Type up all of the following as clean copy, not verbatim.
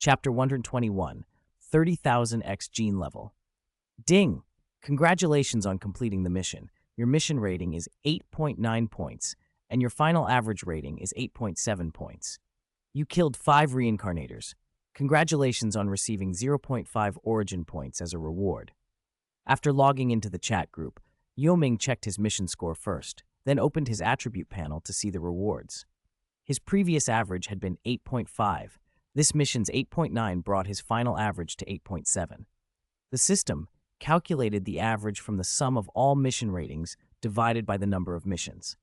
Chapter 121, 30,000x gene level. Ding! Congratulations on completing the mission. Your mission rating is 8.9 points, and your final average rating is 8.7 points. You killed 5 reincarnators. Congratulations on receiving 0.5 origin points as a reward. After logging into the chat group, Yue Ming checked his mission score first, then opened his attribute panel to see the rewards. His previous average had been 8.5. This mission's 8.9 brought his final average to 8.7. The system calculated the average from the sum of all mission ratings divided by the number of missions.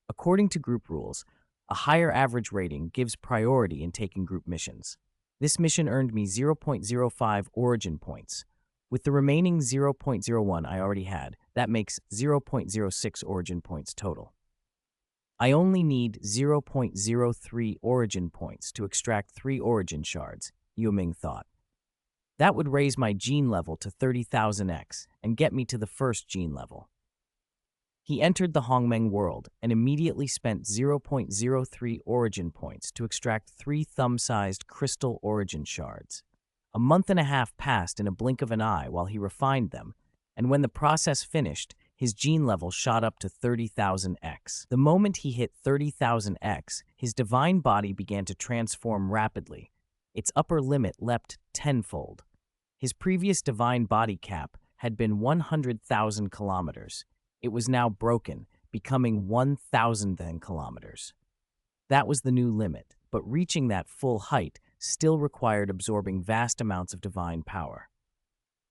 According to group rules, a higher average rating gives priority in taking group missions. This mission earned me 0.05 origin points. With the remaining 0.01 I already had, that makes 0.06 origin points total. I only need 0.03 origin points to extract 3 origin shards, Yue Ming thought. That would raise my gene level to 30,000x and get me to the first gene level. He entered the Hongmeng world and immediately spent 0.03 origin points to extract 3 thumb-sized crystal origin shards. A month and a half passed in a blink of an eye while he refined them, and when the process finished, his gene level shot up to 30,000x. The moment he hit 30,000x, his divine body began to transform rapidly. Its upper limit leapt tenfold. His previous divine body cap had been 100,000 kilometers. It was now broken, becoming 1,000 kilometers. That was the new limit, but reaching that full height still required absorbing vast amounts of divine power.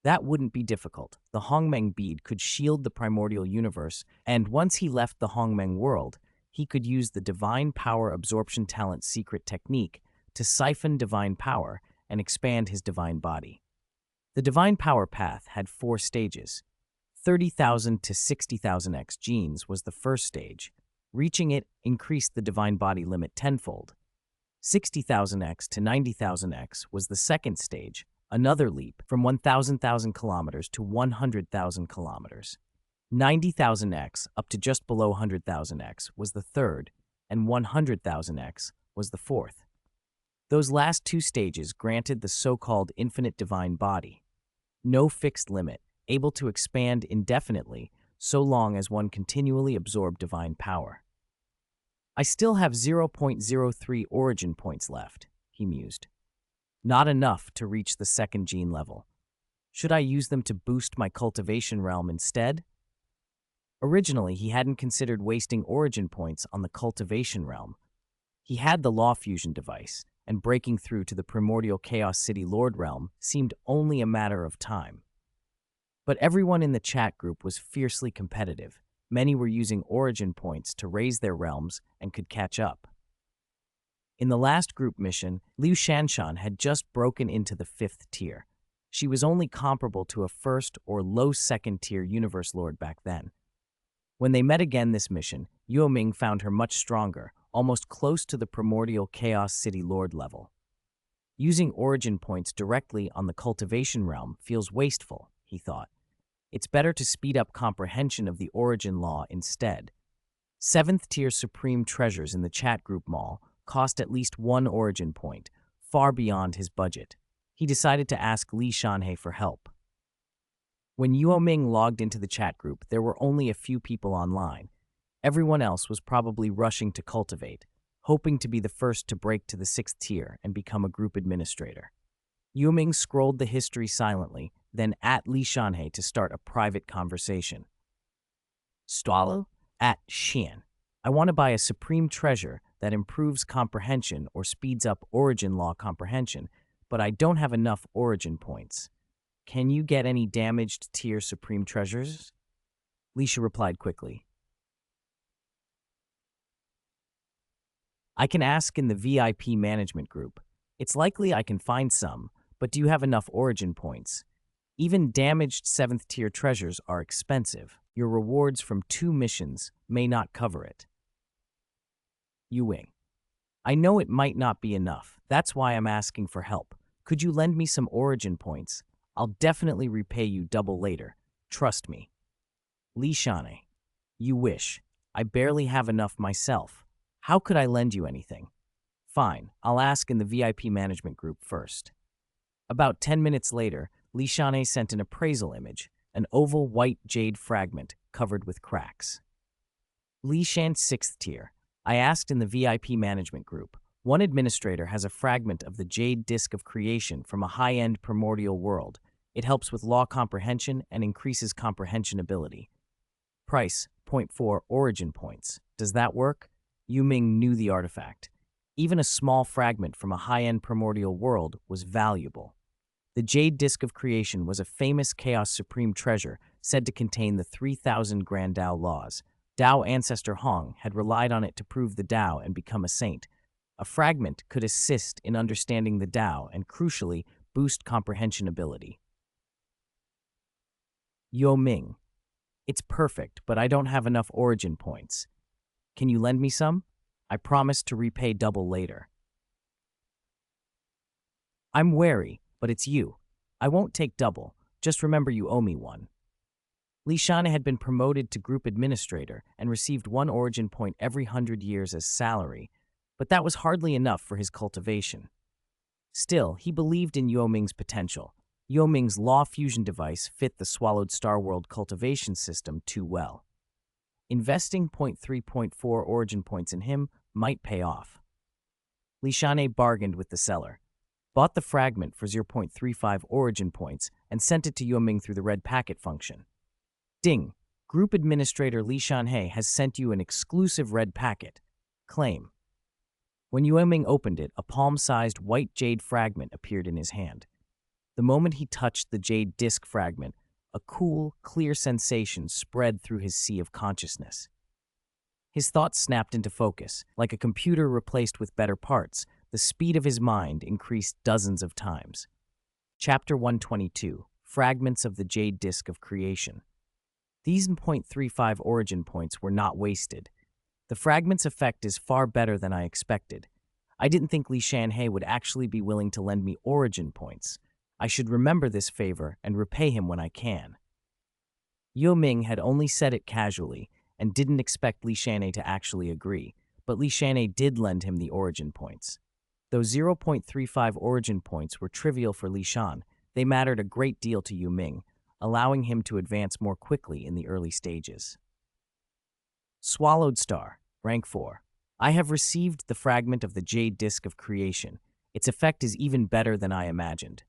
That wouldn't be difficult. The Hongmeng bead could shield the primordial universe, and once he left the Hongmeng world, he could use the divine power absorption talent secret technique to siphon divine power and expand his divine body. The divine power path had 4 stages. 30,000 to 60,000x genes was the first stage. Reaching it increased the divine body limit tenfold. 60,000x to 90,000x was the second stage, another leap from 1,000,000 kilometers to 100,000 kilometers. 90,000x up to just below 100,000x was the third, and 100,000x was the fourth. Those last 2 stages granted the so-called infinite divine body. No fixed limit, able to expand indefinitely so long as one continually absorbed divine power. I still have 0.03 origin points left, he mused. Not enough to reach the second gene level. Should I use them to boost my cultivation realm instead? Originally, he hadn't considered wasting origin points on the cultivation realm. He had the Law Fusion device, and breaking through to the primordial Chaos City Lord realm seemed only a matter of time. But everyone in the chat group was fiercely competitive. Many were using origin points to raise their realms and could catch up. In the last group mission, Liu Shanshan had just broken into the 5th tier. She was only comparable to a 1st or low 2nd tier Universe Lord back then. When they met again this mission, Yue Ming found her much stronger, almost close to the primordial Chaos City Lord level. Using origin points directly on the cultivation realm feels wasteful, he thought. It's better to speed up comprehension of the origin law instead. 7th tier supreme treasures in the chat group mall cost at least 1 origin point, far beyond his budget. He decided to ask Li Shanhe for help. When Yue Ming logged into the chat group, there were only a few people online. Everyone else was probably rushing to cultivate, hoping to be the first to break to the 6th tier and become a group administrator. Yue Ming scrolled the history silently, then at Li Shanhe to start a private conversation. Sterile? At Xian. I want to buy a supreme treasure that improves comprehension or speeds up origin law comprehension, but I don't have enough origin points. Can you get any damaged tier supreme treasures? Lisha replied quickly. I can ask in the VIP management group. It's likely I can find some, but do you have enough origin points? Even damaged 7th tier treasures are expensive. Your rewards from 2 missions may not cover it. Yue Ming. I know it might not be enough. That's why I'm asking for help. Could you lend me some origin points? I'll definitely repay you double later. Trust me. Li Shanhe. You wish. I barely have enough myself. How could I lend you anything? Fine, I'll ask in the VIP management group first. About 10 minutes later, Li Shanhe sent an appraisal image, an oval white jade fragment covered with cracks. Li Shan's 6th tier. I asked in the VIP management group. One administrator has a fragment of the jade disk of creation from a high-end primordial world. It helps with law comprehension and increases comprehension ability. Price, 0.4 origin points. Does that work? Yue Ming knew the artifact. Even a small fragment from a high-end primordial world was valuable. The Jade Disk of Creation was a famous Chaos Supreme treasure said to contain the 3,000 Grand Dao laws. Dao ancestor Hong had relied on it to prove the Dao and become a saint. A fragment could assist in understanding the Dao and, crucially, boost comprehension ability. Yue Ming. It's perfect, but I don't have enough origin points. Can you lend me some? I promise to repay double later. I'm wary, but it's you. I won't take double. Just remember you owe me one. Li Shanhe had been promoted to group administrator and received 1 origin point every 100 years as salary, but that was hardly enough for his cultivation. Still, he believed in Yue Ming's potential. Yue Ming's law fusion device fit the Swallowed Star World cultivation system too well. Investing 0.3.4 origin points in him might pay off. Li Shanhe bargained with the seller, bought the fragment for 0.35 origin points, and sent it to Yue Ming through the red packet function. Ding! Group Administrator Li Shanhe has sent you an exclusive red packet. Claim. When Yue Ming opened it, a palm-sized white jade fragment appeared in his hand. The moment he touched the jade disk fragment, a cool, clear sensation spread through his sea of consciousness. His thoughts snapped into focus. Like a computer replaced with better parts, the speed of his mind increased dozens of times. Chapter 122, Fragments of the Jade Disk of Creation. These 0.35 origin points were not wasted. The fragment's effect is far better than I expected. I didn't think Li Shanhe would actually be willing to lend me origin points. I should remember this favor and repay him when I can. Yue Ming had only said it casually and didn't expect Li Shanhe to actually agree, but Li Shanhe did lend him the origin points. Though 0.35 origin points were trivial for Li Shan, they mattered a great deal to Yue Ming, allowing him to advance more quickly in the early stages. Swallowed Star, Rank 4. I have received the fragment of the Jade Disk of Creation. Its effect is even better than I imagined.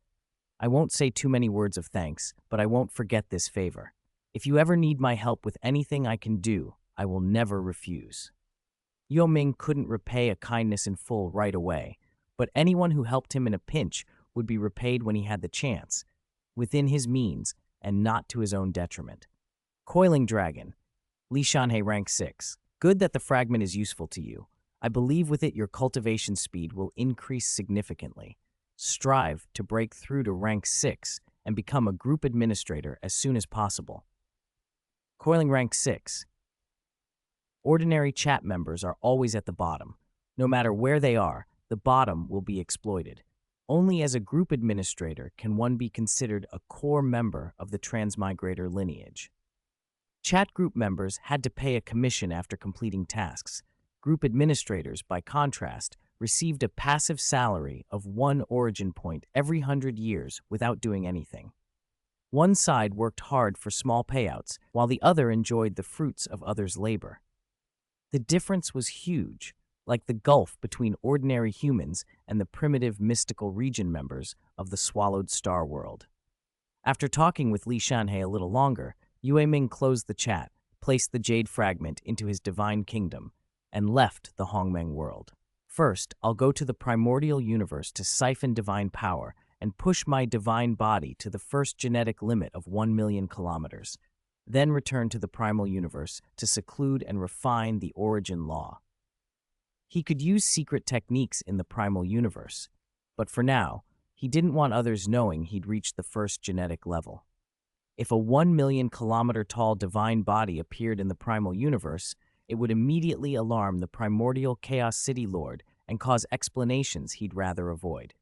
I won't say too many words of thanks, but I won't forget this favor. If you ever need my help with anything I can do, I will never refuse. Yue Ming couldn't repay a kindness in full right away, but anyone who helped him in a pinch would be repaid when he had the chance, within his means and not to his own detriment. Coiling Dragon, Li Shanhe Rank 6. Good that the fragment is useful to you. I believe with it your cultivation speed will increase significantly. Strive to break through to Rank 6 and become a group administrator as soon as possible. Coiling Rank 6. Ordinary chat members are always at the bottom. No matter where they are, the bottom will be exploited. Only as a group administrator can one be considered a core member of the transmigrator lineage. Chat group members had to pay a commission after completing tasks. Group administrators, by contrast, received a passive salary of 1 origin point every 100 years without doing anything. One side worked hard for small payouts, while the other enjoyed the fruits of others' labor. The difference was huge, like the gulf between ordinary humans and the primitive mystical region members of the Swallowed Star World. After talking with Li Shanhe a little longer, Yue Ming closed the chat, placed the jade fragment into his divine kingdom, and left the Hongmeng world. First, I'll go to the primordial universe to siphon divine power and push my divine body to the first genetic limit of 1 million kilometers, then return to the primal universe to seclude and refine the origin law. He could use secret techniques in the primal universe, but for now, he didn't want others knowing he'd reached the first genetic level. If a 1 million kilometer tall divine body appeared in the primal universe, it would immediately alarm the primordial Chaos City Lord and cause explanations he'd rather avoid.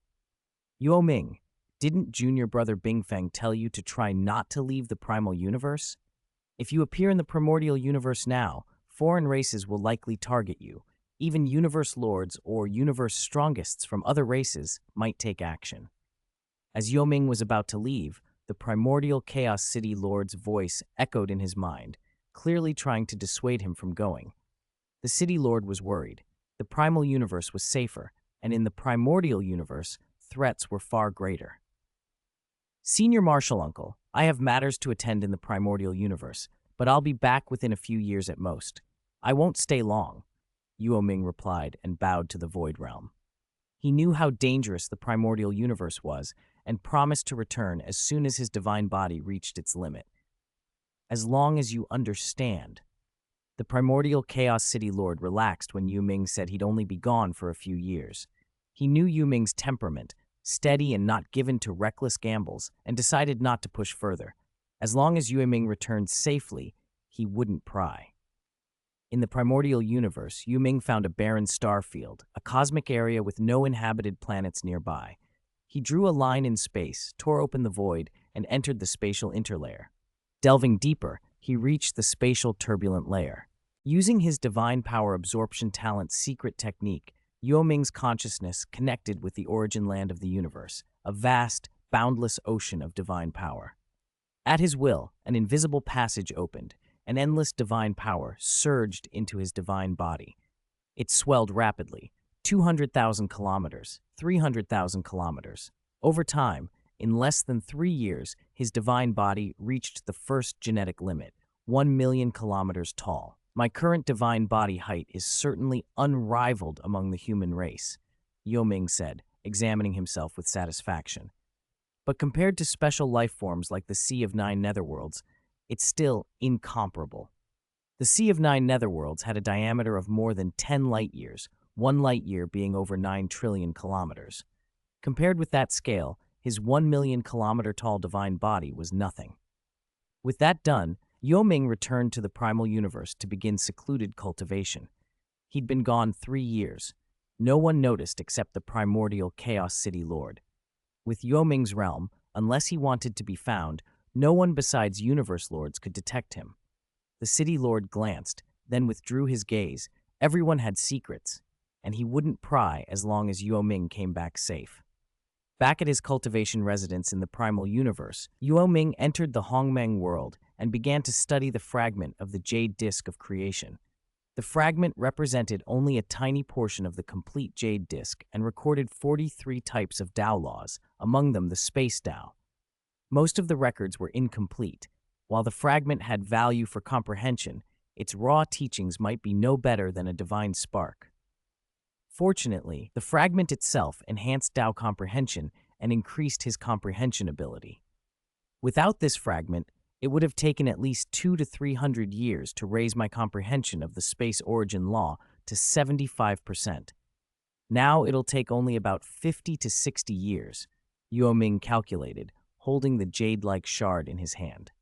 Yue Ming, didn't junior brother Bingfeng tell you to try not to leave the primal universe? If you appear in the primordial universe now, foreign races will likely target you. Even universe lords or universe strongists from other races might take action. As Yue Ming was about to leave, the primordial Chaos City Lord's voice echoed in his mind, clearly trying to dissuade him from going. The City Lord was worried. The primal universe was safer, and in the primordial universe, threats were far greater. Senior Marshal Uncle, I have matters to attend in the primordial universe, but I'll be back within a few years at most. I won't stay long, Yue Ming replied and bowed to the Void Realm. He knew how dangerous the primordial universe was and promised to return as soon as his divine body reached its limit. As long as you understand. The primordial Chaos City Lord relaxed when Yue Ming said he'd only be gone for a few years. He knew Yue Ming's temperament, steady and not given to reckless gambles, and decided not to push further. As long as Yue Ming returned safely, he wouldn't pry. In the primordial universe, Yue Ming found a barren star field, a cosmic area with no inhabited planets nearby. He drew a line in space, tore open the void, and entered the spatial interlayer. Delving deeper, he reached the spatial turbulent layer. Using his divine power absorption talent's secret technique, Yue Ming's consciousness connected with the origin land of the universe, a vast, boundless ocean of divine power. At his will, an invisible passage opened. An endless divine power surged into his divine body. It swelled rapidly, 200,000 kilometers, 300,000 kilometers. Over time, in less than 3 years, his divine body reached the first genetic limit, 1 million kilometers tall. My current divine body height is certainly unrivaled among the human race, Yue Ming said, examining himself with satisfaction. But compared to special life forms like the Sea of Nine Netherworlds, it's still incomparable. The Sea of Nine Netherworlds had a diameter of more than 10 light-years, 1 light-year being over 9 trillion kilometers. Compared with that scale, his 1 million kilometer tall divine body was nothing. With that done, Yue Ming returned to the primal universe to begin secluded cultivation. He'd been gone 3 years. No one noticed except the primordial Chaos City Lord. With Yue Ming's realm, unless he wanted to be found, no one besides Universe Lords could detect him. The City Lord glanced, then withdrew his gaze. Everyone had secrets, and he wouldn't pry as long as Yue Ming came back safe. Back at his cultivation residence in the primal universe, Yue Ming entered the Hongmeng world and began to study the fragment of the Jade Disk of Creation. The fragment represented only a tiny portion of the complete Jade Disk and recorded 43 types of Dao laws, among them the Space Dao. Most of the records were incomplete. While the fragment had value for comprehension, its raw teachings might be no better than a divine spark. Fortunately, the fragment itself enhanced Dao comprehension and increased his comprehension ability. Without this fragment, it would have taken at least 200 to 300 years to raise my comprehension of the space origin law to 75%. Now it'll take only about 50 to 60 years, Yue Ming calculated, holding the jade-like shard in his hand.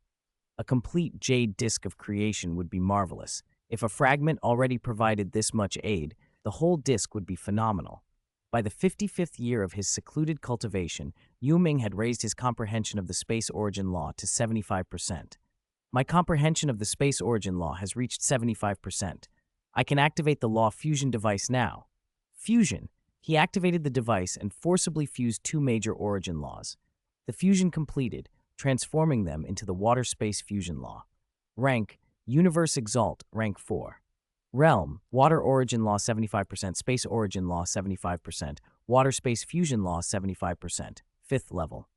A complete Jade Disk of Creation would be marvelous. If a fragment already provided this much aid, the whole disk would be phenomenal. By the 55th year of his secluded cultivation, Yue Ming had raised his comprehension of the space origin law to 75%. My comprehension of the space origin law has reached 75%. I can activate the law fusion device now. Fusion. He activated the device and forcibly fused 2 major origin laws. The fusion completed, transforming them into the Water Space Fusion Law. Rank, Universe Exalt, Rank 4. Realm, Water Origin Law 75%, Space Origin Law 75%, Water Space Fusion Law 75%, 5th level.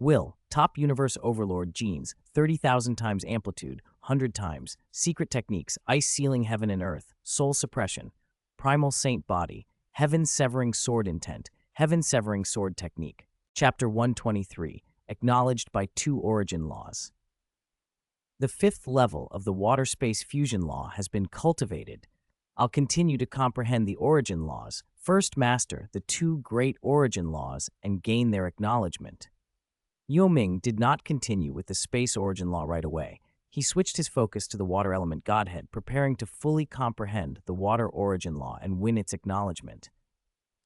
Will, Top Universe Overlord Genes, 30,000 times Amplitude, 100 times, Secret Techniques, Ice Sealing Heaven and Earth, Soul Suppression, Primal Saint Body, Heaven Severing Sword Intent, Heaven Severing Sword Technique. Chapter 123, Acknowledged by 2 Origin Laws. The 5th level of the Water Space Fusion Law has been cultivated. I'll continue to comprehend the origin laws, first master the 2 great origin laws, and gain their acknowledgement. Yue Ming did not continue with the space origin law right away. He switched his focus to the water element godhead, preparing to fully comprehend the water origin law and win its acknowledgement.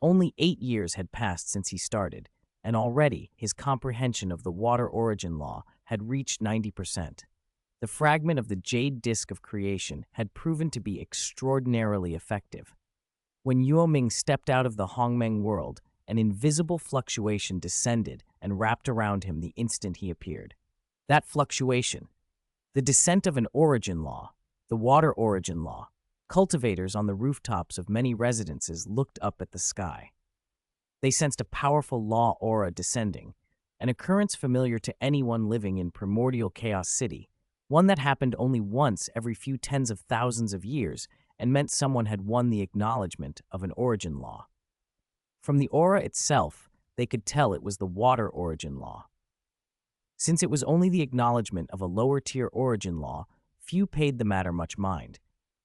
Only 8 years had passed since he started, and already his comprehension of the water origin law had reached 90%. The fragment of the Jade Disk of Creation had proven to be extraordinarily effective. When Yue Ming stepped out of the Hongmeng world, an invisible fluctuation descended and and wrapped around him the instant he appeared. That fluctuation, the descent of an origin law, the water origin law. Cultivators on the rooftops of many residences looked up at the sky. They sensed a powerful law aura descending, an occurrence familiar to anyone living in primordial Chaos City, one that happened only once every few tens of thousands of years and meant someone had won the acknowledgement of an origin law. From the aura itself, they could tell it was the water origin law. Since it was only the acknowledgement of a lower-tier origin law, few paid the matter much mind.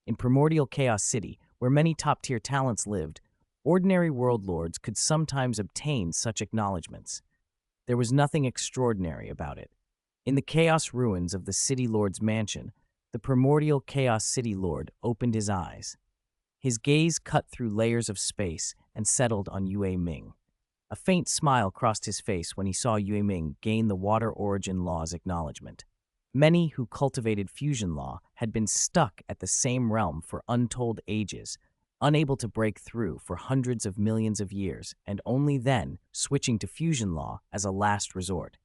In primordial Chaos City, where many top-tier talents lived, ordinary world lords could sometimes obtain such acknowledgments. There was nothing extraordinary about it. In the chaos ruins of the City Lord's mansion, the primordial Chaos City Lord opened his eyes. His gaze cut through layers of space and settled on Yue Ming. A faint smile crossed his face when he saw Yue Ming gain the water origin law's acknowledgement. Many who cultivated fusion law had been stuck at the same realm for untold ages, unable to break through for hundreds of millions of years, and only then switching to fusion law as a last resort.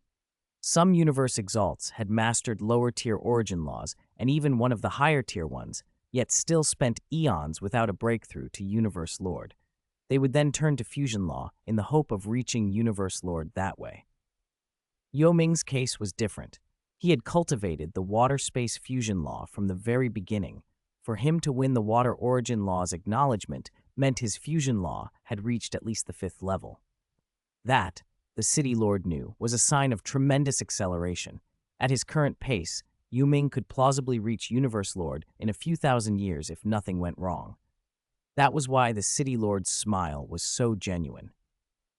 Some universe exalts had mastered lower-tier origin laws and even one of the higher-tier ones, yet still spent eons without a breakthrough to Universe Lord. They would then turn to fusion law in the hope of reaching Universe Lord that way. Yue Ming's case was different. He had cultivated the water-space fusion law from the very beginning. For him to win the water origin law's acknowledgement meant his fusion law had reached at least the 5th level. That, the City Lord knew, was a sign of tremendous acceleration. At his current pace, Yue Ming could plausibly reach Universe Lord in a few thousand years if nothing went wrong. That was why the City Lord's smile was so genuine.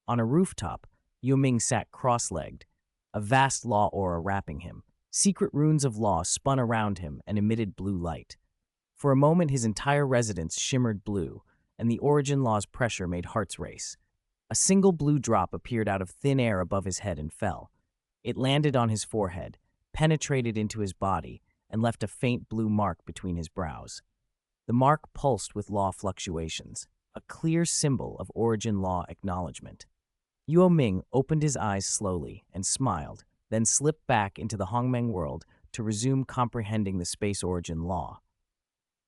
On a rooftop, Yue Ming sat cross-legged, a vast law aura wrapping him. Secret runes of law spun around him and emitted blue light. For a moment, his entire residence shimmered blue, and the origin law's pressure made hearts race. A single blue drop appeared out of thin air above his head and fell. It landed on his forehead, penetrated into his body, and left a faint blue mark between his brows. The mark pulsed with law fluctuations, a clear symbol of origin law acknowledgement. Yue Ming opened his eyes slowly and smiled, then slipped back into the Hongmeng world to resume comprehending the space origin law.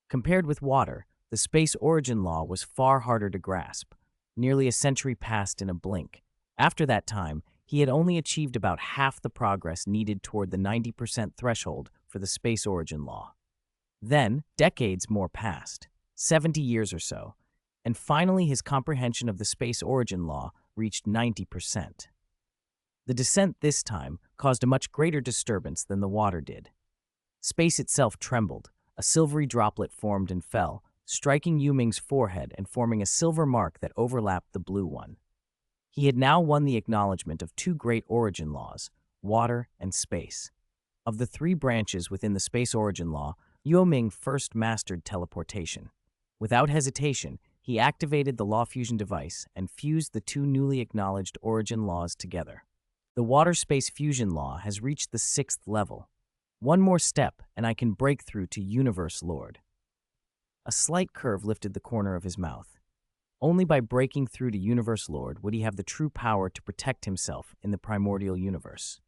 Compared with water, the space origin law was far harder to grasp. Nearly a century passed in a blink. After that time, he had only achieved about half the progress needed toward the 90% threshold for the space origin law. Then, decades more passed, 70 years or so, and finally his comprehension of the space origin law reached 90%. The descent this time caused a much greater disturbance than the water did. Space itself trembled. A silvery droplet formed and fell, striking Yue Ming's forehead and forming a silver mark that overlapped the blue one. He had now won the acknowledgement of 2 great origin laws, water and space. Of the 3 branches within the space origin law, Yue Ming first mastered teleportation. Without hesitation, he activated the law fusion device and fused the 2 newly acknowledged origin laws together. The water-space fusion law has reached the 6th level. One more step, and I can break through to Universe Lord. A slight curve lifted the corner of his mouth. Only by breaking through to Universe Lord would he have the true power to protect himself in the primordial universe.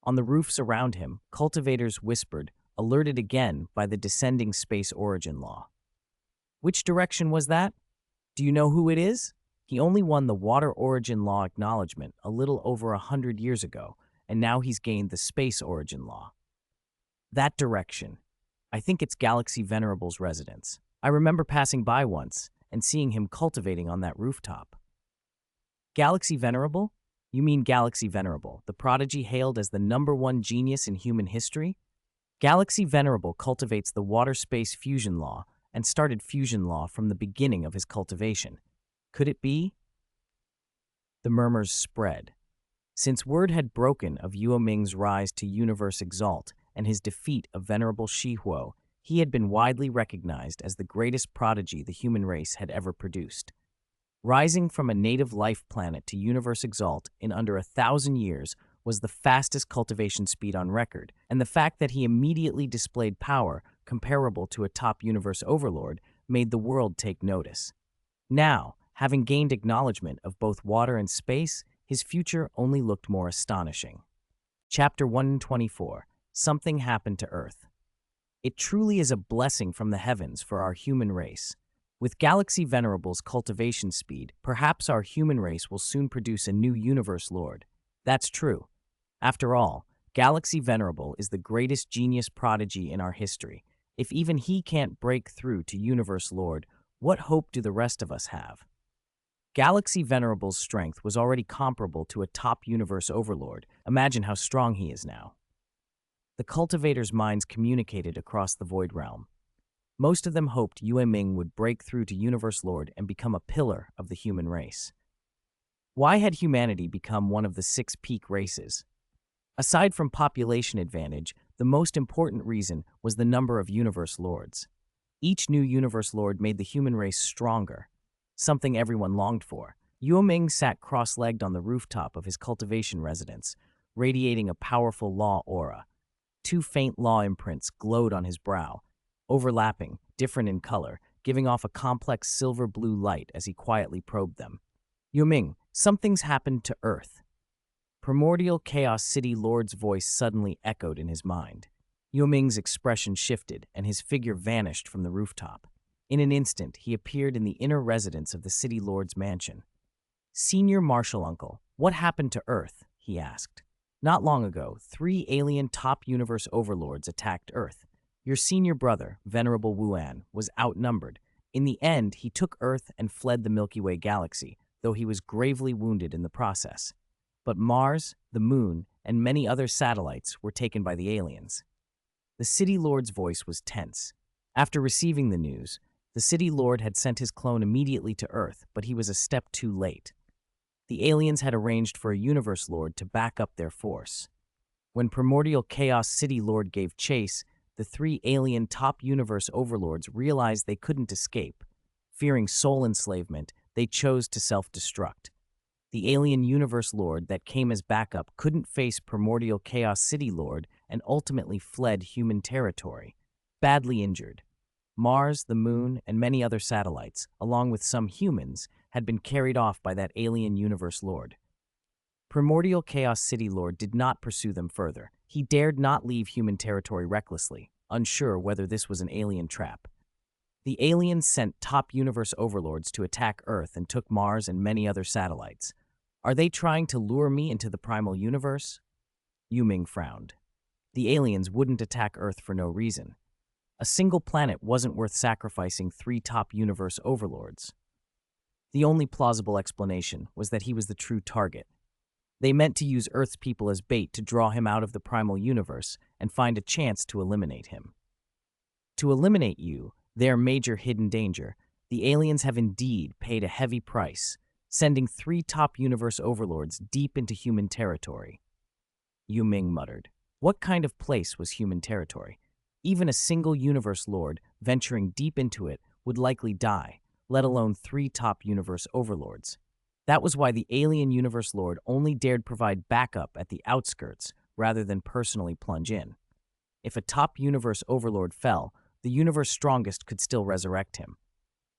On the roofs around him, cultivators whispered, alerted again by the descending space origin law. Which direction was that? Do you know who it is? He only won the water origin law acknowledgement a little over 100 years ago, and now he's gained the space origin law. That direction. I think it's Galaxy Venerable's residence. I remember passing by once and seeing him cultivating on that rooftop. Galaxy Venerable? You mean Galaxy Venerable, the prodigy hailed as the #1 genius in human history? Galaxy Venerable cultivates the water-space fusion law and started fusion law from the beginning of his cultivation. Could it be? The murmurs spread. Since word had broken of Yue Ming's rise to Universe Exalt and his defeat of Venerable Shihuo, he had been widely recognized as the greatest prodigy the human race had ever produced. Rising from a native life planet to Universe Exalt in under 1,000 years was the fastest cultivation speed on record, and the fact that he immediately displayed power comparable to a top universe overlord made the world take notice. Now, having gained acknowledgement of both water and space, his future only looked more astonishing. Chapter 124. Something Happened to Earth. It truly is a blessing from the heavens for our human race. With Galaxy Venerable's cultivation speed, perhaps our human race will soon produce a new universe lord. That's true. After all, Galaxy Venerable is the greatest genius prodigy in our history. If even he can't break through to universe lord, what hope do the rest of us have? Galaxy Venerable's strength was already comparable to a top universe overlord. Imagine how strong he is now. The cultivators' minds communicated across the Void Realm. Most of them hoped Yue Ming would break through to Universe Lord and become a pillar of the human race. Why had humanity become one of the 6 peak races? Aside from population advantage, the most important reason was the number of Universe Lords. Each new Universe Lord made the human race stronger, something everyone longed for. Yue Ming sat cross-legged on the rooftop of his cultivation residence, radiating a powerful law aura. 2 faint law imprints glowed on his brow, overlapping, different in color, giving off a complex silver-blue light as he quietly probed them. Yue Ming, something's happened to Earth. Primordial Chaos City Lord's voice suddenly echoed in his mind. Yue Ming's expression shifted, and his figure vanished from the rooftop. In an instant, he appeared in the inner residence of the City Lord's mansion. "Senior Marshal Uncle, what happened to Earth?" he asked. "Not long ago, 3 alien top universe overlords attacked Earth. Your senior brother, Venerable Wuan, was outnumbered. In the end, he took Earth and fled the Milky Way galaxy, though he was gravely wounded in the process. But Mars, the Moon, and many other satellites were taken by the aliens." The City Lord's voice was tense. After receiving the news, the City Lord had sent his clone immediately to Earth, but he was a step too late. The aliens had arranged for a Universe Lord to back up their force. When Primordial Chaos City Lord gave chase, the 3 alien top universe overlords realized they couldn't escape. Fearing soul enslavement, they chose to self-destruct. The alien Universe Lord that came as backup couldn't face Primordial Chaos City Lord and ultimately fled human territory, badly injured. Mars, the Moon, and many other satellites, along with some humans, had been carried off by that alien Universe Lord. Primordial Chaos City Lord did not pursue them further. He dared not leave human territory recklessly, unsure whether this was an alien trap. The aliens sent top universe overlords to attack Earth and took Mars and many other satellites. Are they trying to lure me into the primal universe? Yue Ming frowned. The aliens wouldn't attack Earth for no reason. A single planet wasn't worth sacrificing 3 top universe overlords. The only plausible explanation was that he was the true target. They meant to use Earth's people as bait to draw him out of the primal universe and find a chance to eliminate him. To eliminate you, their major hidden danger, the aliens have indeed paid a heavy price, sending 3 top universe overlords deep into human territory. Yue Ming muttered. What kind of place was human territory? Even a single universe lord venturing deep into it would likely die, let alone 3 top universe overlords. That was why the alien universe lord only dared provide backup at the outskirts rather than personally plunge in. If a top universe overlord fell, the universe strongest could still resurrect him.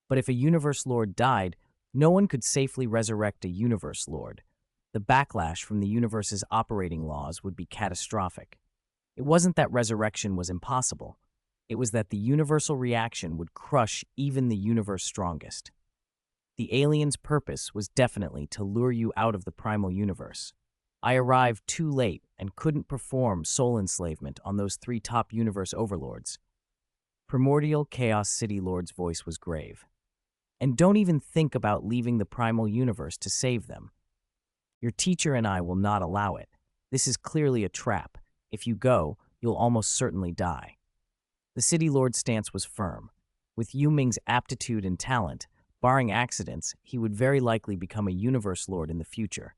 But if a universe lord died, no one could safely resurrect a universe lord. The backlash from the universe's operating laws would be catastrophic. It wasn't that resurrection was impossible. It was that the universal reaction would crush even the universe strongest. The alien's purpose was definitely to lure you out of the primal universe. I arrived too late and couldn't perform soul enslavement on those 3 top universe overlords. Primordial Chaos City Lord's voice was grave. And don't even think about leaving the primal universe to save them. Your teacher and I will not allow it. This is clearly a trap. If you go, you'll almost certainly die. The City Lord's stance was firm. With Yue Ming's aptitude and talent, barring accidents, he would very likely become a universe lord in the future.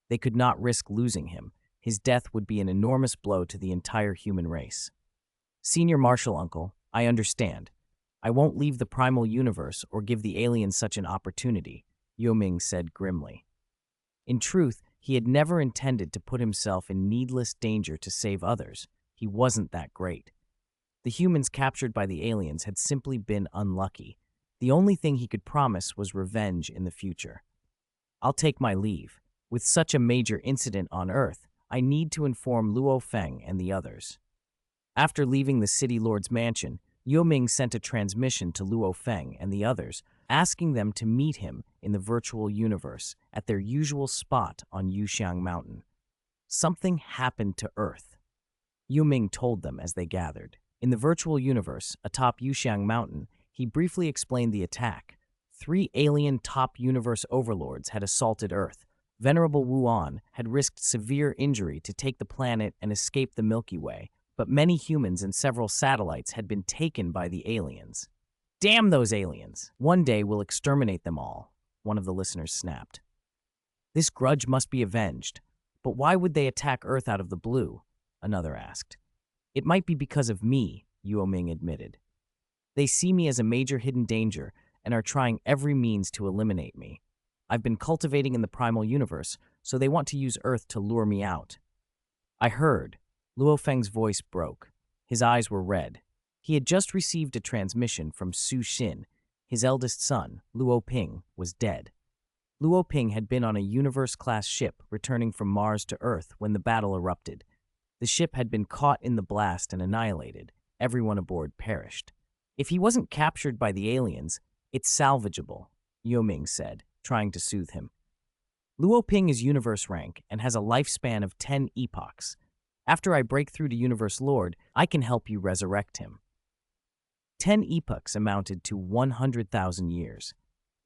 They could not risk losing him. His death would be an enormous blow to the entire human race. Senior Marshal Uncle, I understand. I won't leave the primal universe or give the aliens such an opportunity, Yue Ming said grimly. In truth, he had never intended to put himself in needless danger to save others. He wasn't that great. The humans captured by the aliens had simply been unlucky. The only thing he could promise was revenge in the future. I'll take my leave. With such a major incident on Earth, I need to inform Luo Feng and the others. After leaving the city lord's mansion, Yue Ming sent a transmission to Luo Feng and the others, asking them to meet him in the virtual universe at their usual spot on Yuxiang Mountain. Something happened to Earth, Yue Ming told them as they gathered. In the virtual universe, atop Yuxiang Mountain, he briefly explained the attack. 3 alien top universe overlords had assaulted Earth. Venerable Wuan had risked severe injury to take the planet and escape the Milky Way, but many humans and several satellites had been taken by the aliens. Damn those aliens! One day we'll exterminate them all, one of the listeners snapped. This grudge must be avenged, but why would they attack Earth out of the blue? Another asked. It might be because of me, Yue Ming admitted. They see me as a major hidden danger and are trying every means to eliminate me. I've been cultivating in the primal universe, so they want to use Earth to lure me out. I heard. Luo Feng's voice broke. His eyes were red. He had just received a transmission from Su Xin. His eldest son, Luo Ping, was dead. Luo Ping had been on a universe-class ship returning from Mars to Earth when the battle erupted. The ship had been caught in the blast and annihilated. Everyone aboard perished. If he wasn't captured by the aliens, it's salvageable, Yue Ming said, trying to soothe him. Luo Ping is universe rank and has a lifespan of 10 epochs. After I break through to Universe Lord, I can help you resurrect him. 10 epochs amounted to 100,000 years.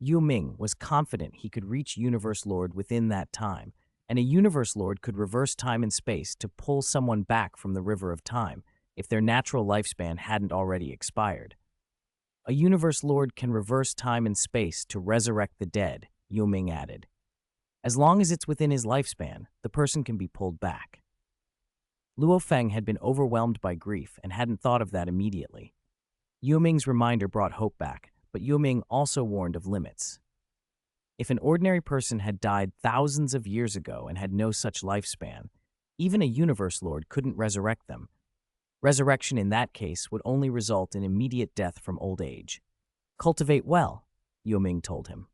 Yue Ming was confident he could reach Universe Lord within that time, and a Universe Lord could reverse time and space to pull someone back from the river of time if their natural lifespan hadn't already expired. A Universe Lord can reverse time and space to resurrect the dead, Yue Ming added. As long as it's within his lifespan, the person can be pulled back. Luo Feng had been overwhelmed by grief and hadn't thought of that immediately. Yue Ming's reminder brought hope back, but Yue Ming also warned of limits. If an ordinary person had died thousands of years ago and had no such lifespan, even a Universe Lord couldn't resurrect them. Resurrection in that case would only result in immediate death from old age. Cultivate well, Yue Ming told him.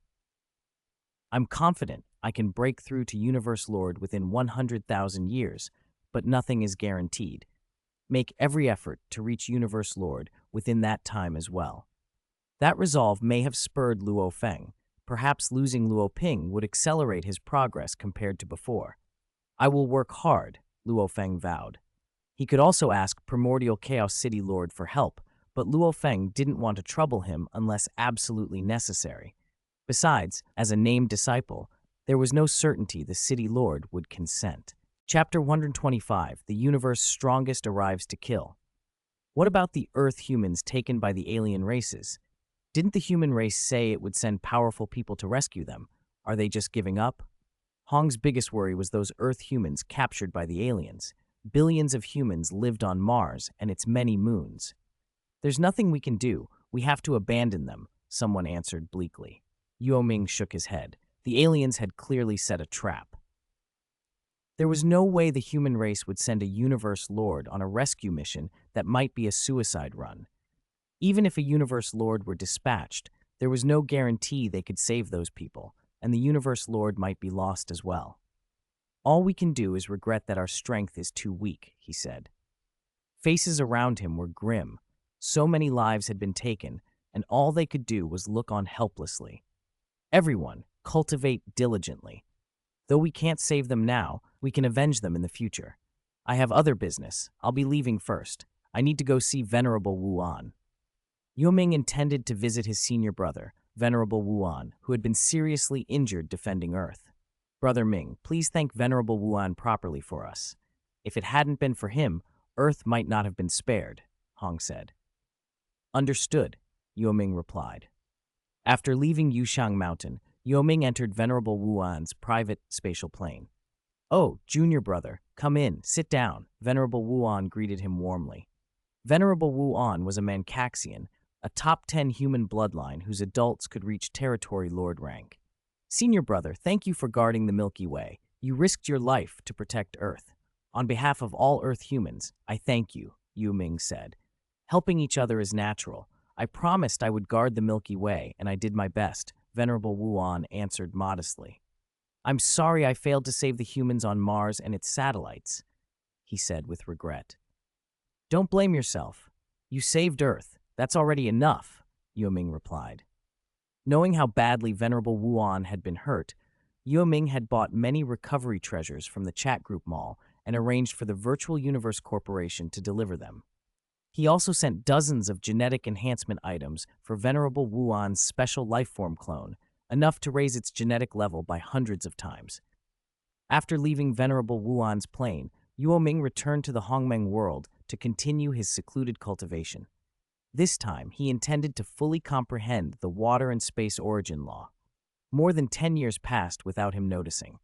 I'm confident I can break through to Universe Lord within 100,000 years, but nothing is guaranteed. Make every effort to reach Universe Lord within that time as well. That resolve may have spurred Luo Feng. Perhaps losing Luo Ping would accelerate his progress compared to before. I will work hard, Luo Feng vowed. He could also ask Primordial Chaos City Lord for help, but Luo Feng didn't want to trouble him unless absolutely necessary. Besides, as a named disciple, there was no certainty the City Lord would consent. Chapter 125, The Universe's Strongest Arrives to Kill. What about the Earth humans taken by the alien races? Didn't the human race say it would send powerful people to rescue them? Are they just giving up? Hong's biggest worry was those Earth humans captured by the aliens. Billions of humans lived on Mars and its many moons. There's nothing we can do. We have to abandon them, someone answered bleakly. Yue Ming shook his head. The aliens had clearly set a trap. There was no way the human race would send a Universe Lord on a rescue mission that might be a suicide run. Even if a Universe Lord were dispatched, there was no guarantee they could save those people, and the Universe Lord might be lost as well. All we can do is regret that our strength is too weak, he said. Faces around him were grim. So many lives had been taken, and all they could do was look on helplessly. Everyone, cultivate diligently. Though we can't save them now, we can avenge them in the future. I have other business. I'll be leaving first. I need to go see Venerable Wuan. Yue Ming intended to visit his senior brother, Venerable Wuan, who had been seriously injured defending Earth. Brother Ming, please thank Venerable Wuan properly for us. If it hadn't been for him, Earth might not have been spared, Hong said. Understood, Yue Ming replied. After leaving Yuxiang Mountain, Yue Ming entered Venerable Wuan's private spatial plane. Oh, junior brother, come in, sit down, Venerable Wuan greeted him warmly. Venerable Wuan was a Mancaxian, a top 10 human bloodline whose adults could reach Territory Lord rank. Senior brother, thank you for guarding the Milky Way. You risked your life to protect Earth. On behalf of all Earth humans, I thank you, Yue Ming said. Helping each other is natural. I promised I would guard the Milky Way, and I did my best, Venerable Wuan answered modestly. I'm sorry I failed to save the humans on Mars and its satellites, he said with regret. Don't blame yourself. You saved Earth. That's already enough, Yue Ming replied. Knowing how badly Venerable Wuan had been hurt, Yue Ming had bought many recovery treasures from the chat group mall and arranged for the Virtual Universe Corporation to deliver them. He also sent dozens of genetic enhancement items for Venerable Wuan's special lifeform clone, enough to raise its genetic level by hundreds of times. After leaving Venerable Wuan's plane, Yue Ming returned to the Hongmeng world to continue his secluded cultivation. This time, he intended to fully comprehend the water and space origin law. More than 10 years passed without him noticing.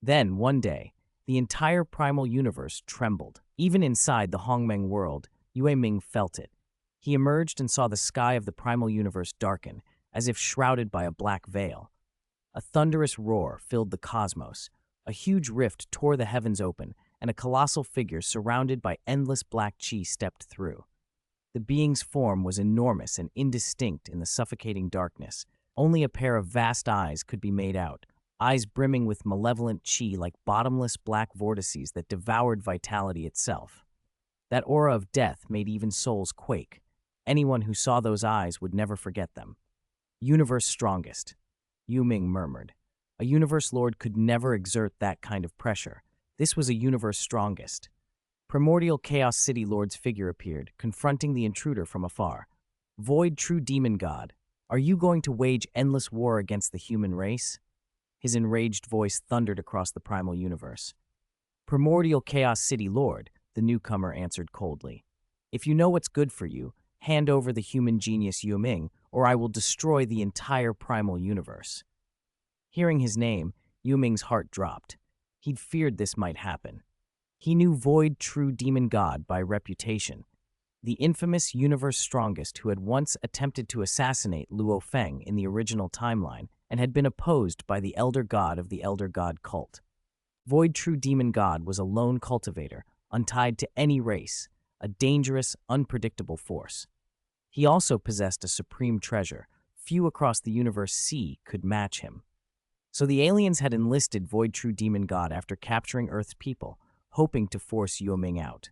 Then, one day, the entire primal universe trembled. Even inside the Hongmeng world, Yue Ming felt it. He emerged and saw the sky of the primal universe darken, as if shrouded by a black veil. A thunderous roar filled the cosmos. A huge rift tore the heavens open, and a colossal figure surrounded by endless black chi stepped through. The being's form was enormous and indistinct in the suffocating darkness. Only a pair of vast eyes could be made out, eyes brimming with malevolent chi like bottomless black vortices that devoured vitality itself. That aura of death made even souls quake. Anyone who saw those eyes would never forget them. Universe strongest, Yue Ming murmured. A universe lord could never exert that kind of pressure. This was a universe strongest. Primordial Chaos City Lord's figure appeared, confronting the intruder from afar. Void true demon god, are you going to wage endless war against the human race? His enraged voice thundered across the primal universe. Primordial Chaos City Lord, the newcomer answered coldly. If you know what's good for you, hand over the human genius Yue Ming, or I will destroy the entire primal universe. Hearing his name, Yue Ming's heart dropped. He'd feared this might happen. He knew Void True Demon God by reputation, the infamous universe strongest who had once attempted to assassinate Luo Feng in the original timeline and had been opposed by the Elder God of the Elder God cult. Void True Demon God was a lone cultivator, untied to any race, a dangerous, unpredictable force. He also possessed a supreme treasure. Few across the universe C could match him. So the aliens had enlisted Void True Demon God after capturing Earth's people, hoping to force Yue Ming out.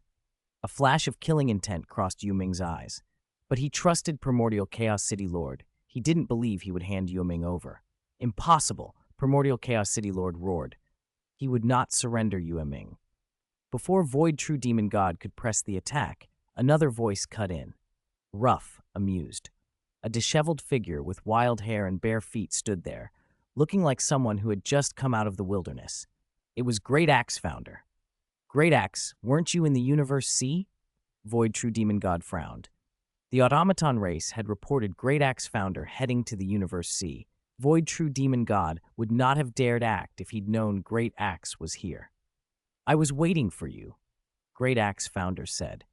A flash of killing intent crossed Yue Ming's eyes, but he trusted Primordial Chaos City Lord. He didn't believe he would hand Yue Ming over. Impossible, Primordial Chaos City Lord roared. He would not surrender Yue Ming. Before Void True Demon God could press the attack, another voice cut in. Rough, amused. A disheveled figure with wild hair and bare feet stood there, looking like someone who had just come out of the wilderness. It was Great Axe Founder. Great Axe, weren't you in the Universe C? Void True Demon God frowned. The automaton race had reported Great Axe Founder heading to the Universe C. Void True Demon God would not have dared act if he'd known Great Axe was here. I was waiting for you, Great Axe Founder said.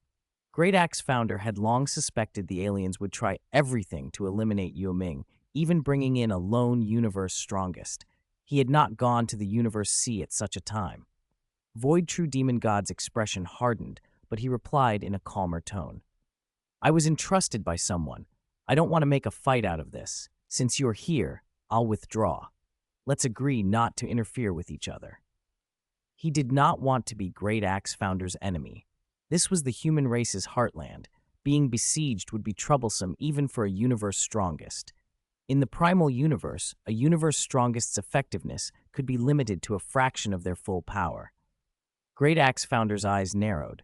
Great Axe Founder had long suspected the aliens would try everything to eliminate Yue Ming, even bringing in a lone universe strongest. He had not gone to the Universe C at such a time. Void True Demon God's expression hardened, but he replied in a calmer tone. I was entrusted by someone. I don't want to make a fight out of this. Since you're here, I'll withdraw. Let's agree not to interfere with each other. He did not want to be Great Axe Founder's enemy. This was the human race's heartland. Being besieged would be troublesome even for a universe strongest. In the primal universe, a universe strongest's effectiveness could be limited to a fraction of their full power. Great Axe Founder's eyes narrowed.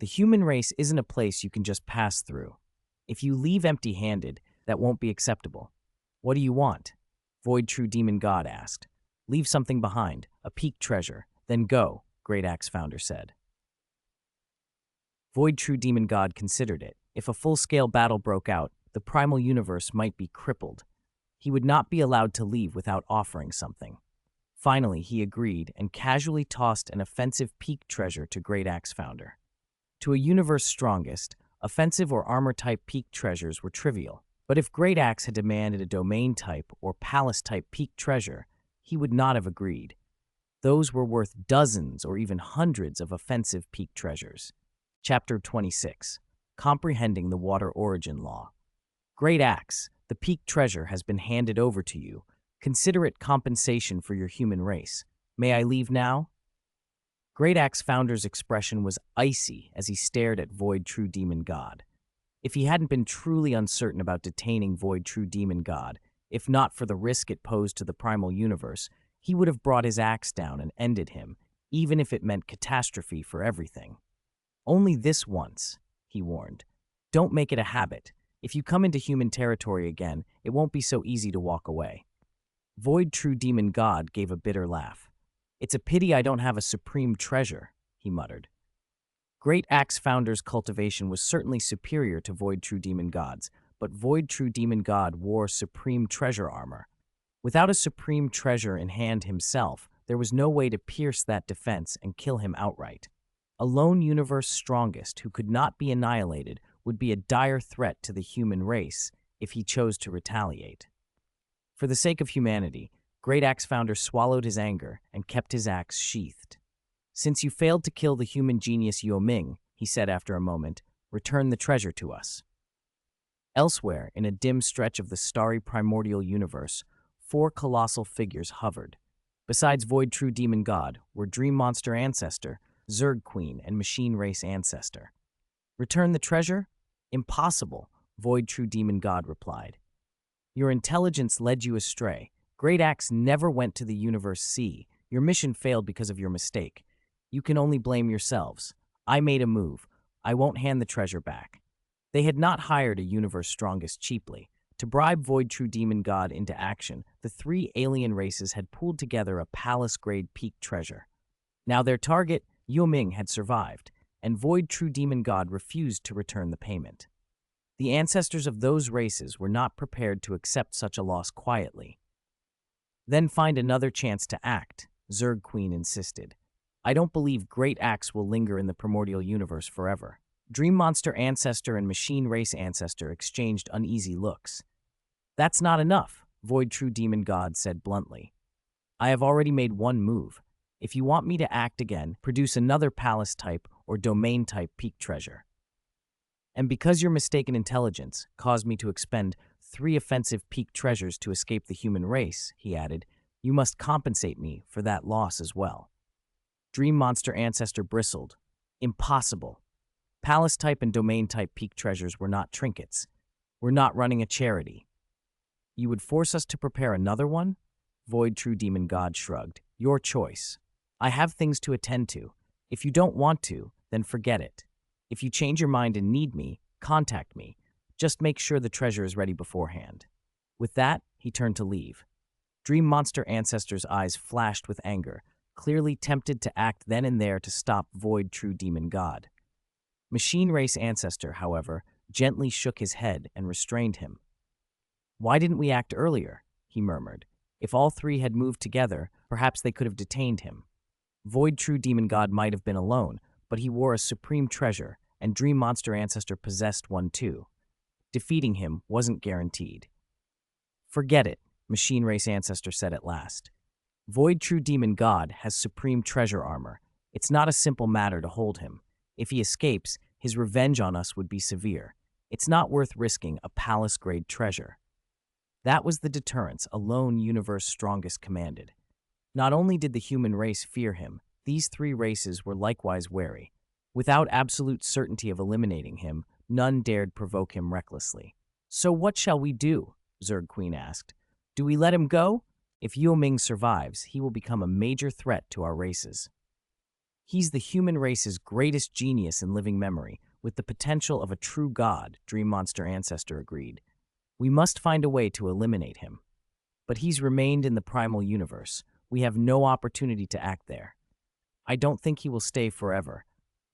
The human race isn't a place you can just pass through. If you leave empty-handed, that won't be acceptable. What do you want? Void True Demon God asked. Leave something behind, a peak treasure, then go, Great Axe Founder said. Void True Demon God considered it. If a full-scale battle broke out, the primal universe might be crippled. He would not be allowed to leave without offering something. Finally, he agreed and casually tossed an offensive peak treasure to Great Axe Founder. To a universe strongest, offensive or armor-type peak treasures were trivial. But if Great Axe had demanded a domain-type or palace-type peak treasure, he would not have agreed. Those were worth dozens or even hundreds of offensive peak treasures. Chapter 26. Comprehending the Water Origin Law. Great Axe, the peak treasure has been handed over to you. Consider it compensation for your human race. May I leave now? Great Axe Founder's expression was icy as he stared at Void True Demon God. If he hadn't been truly uncertain about detaining Void True Demon God, if not for the risk it posed to the primal universe, he would have brought his axe down and ended him, even if it meant catastrophe for everything. Only this once, he warned. Don't make it a habit. If you come into human territory again, it won't be so easy to walk away. Void True Demon God gave a bitter laugh. It's a pity I don't have a supreme treasure, he muttered. Great Axe Founder's cultivation was certainly superior to Void True Demon God's, but Void True Demon God wore supreme treasure armor. Without a supreme treasure in hand himself, there was no way to pierce that defense and kill him outright. A lone universe strongest who could not be annihilated would be a dire threat to the human race if he chose to retaliate. For the sake of humanity, Great Axe Founder swallowed his anger and kept his axe sheathed. Since you failed to kill the human genius Yue Ming, he said after a moment, return the treasure to us. Elsewhere, in a dim stretch of the starry primordial universe, 4 colossal figures hovered. Besides Void True Demon God were Dream Monster Ancestor, Zerg Queen, and Machine Race Ancestor. Return the treasure? Impossible, Void True Demon God replied. Your intelligence led you astray. Great Axe never went to the Universe Sea. Your mission failed because of your mistake. You can only blame yourselves. I made a move. I won't hand the treasure back. They had not hired a Universe Strongest cheaply. To bribe Void True Demon God into action, the 3 alien races had pooled together a palace-grade peak treasure. Now their target, Yue Ming, had survived, and Void True Demon God refused to return the payment. The ancestors of those races were not prepared to accept such a loss quietly. Then find another chance to act, Zerg Queen insisted. I don't believe Great Axe will linger in the primordial universe forever. Dream Monster Ancestor and Machine Race Ancestor exchanged uneasy looks. That's not enough, Void True Demon God said bluntly. I have already made one move. If you want me to act again, produce another palace-type or domain-type peak treasure. And because your mistaken intelligence caused me to expend 3 offensive peak treasures to escape the human race, he added, you must compensate me for that loss as well. Dream Monster Ancestor bristled. Impossible. Palace-type and domain-type peak treasures were not trinkets. We're not running a charity. You would force us to prepare another one? Void True Demon God shrugged. Your choice. I have things to attend to. If you don't want to, then forget it. If you change your mind and need me, contact me. Just make sure the treasure is ready beforehand. With that, he turned to leave. Dream Monster Ancestor's eyes flashed with anger, clearly tempted to act then and there to stop Void True Demon God. Machine Race Ancestor, however, gently shook his head and restrained him. Why didn't we act earlier? He murmured. If all 3 had moved together, perhaps they could have detained him. Void True Demon God might have been alone, but he wore a supreme treasure, and Dream Monster Ancestor possessed one too. Defeating him wasn't guaranteed. Forget it, Machine Race Ancestor said at last. Void True Demon God has supreme treasure armor. It's not a simple matter to hold him. If he escapes, his revenge on us would be severe. It's not worth risking a palace-grade treasure. That was the deterrence a lone universe strongest commanded. Not only did the human race fear him, these 3 races were likewise wary. Without absolute certainty of eliminating him, none dared provoke him recklessly. So what shall we do? Zerg Queen asked. Do we let him go? If Yue Ming survives, he will become a major threat to our races. He's the human race's greatest genius in living memory, with the potential of a true god, Dream Monster Ancestor agreed. We must find a way to eliminate him. But he's remained in the primal universe. We have no opportunity to act there. I don't think he will stay forever.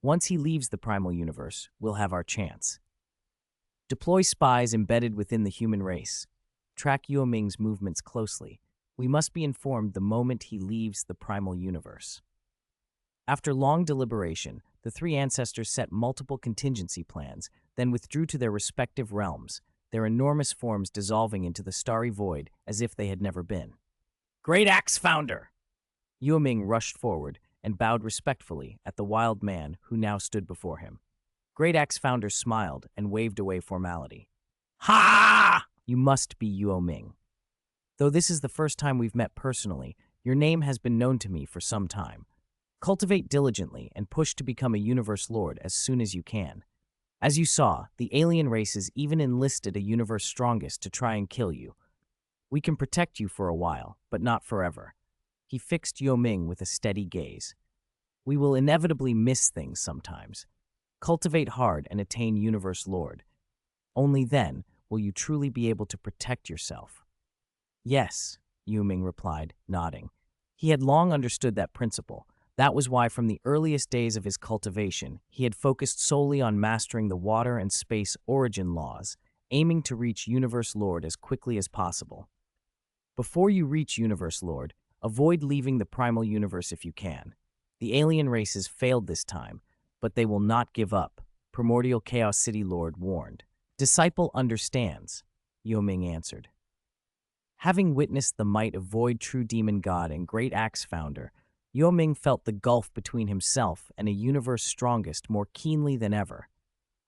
Once he leaves the primal universe, we'll have our chance. Deploy spies embedded within the human race. Track Yue Ming's movements closely. We must be informed the moment he leaves the primal universe. After long deliberation, the 3 ancestors set multiple contingency plans, then withdrew to their respective realms, their enormous forms dissolving into the starry void as if they had never been. Great Axe Founder! Yue Ming rushed forward and bowed respectfully at the wild man who now stood before him. Great Axe Founder smiled and waved away formality. Ha! You must be Yue Ming. Though this is the first time we've met personally, your name has been known to me for some time. Cultivate diligently and push to become a universe lord as soon as you can. As you saw, the alien races even enlisted a universe strongest to try and kill you. We can protect you for a while, but not forever. He fixed Yue Ming with a steady gaze. We will inevitably miss things sometimes. Cultivate hard and attain universe lord. Only then will you truly be able to protect yourself. Yes, Yue Ming replied, nodding. He had long understood that principle. That was why from the earliest days of his cultivation, he had focused solely on mastering the water and space origin laws, aiming to reach Universe Lord as quickly as possible. Before you reach Universe Lord, avoid leaving the primal universe if you can. The alien races failed this time, but they will not give up, Primordial Chaos City Lord warned. Disciple understands, Yue Ming answered. Having witnessed the might of Void True Demon God and Great Axe Founder, Yue Ming felt the gulf between himself and a universe strongest more keenly than ever.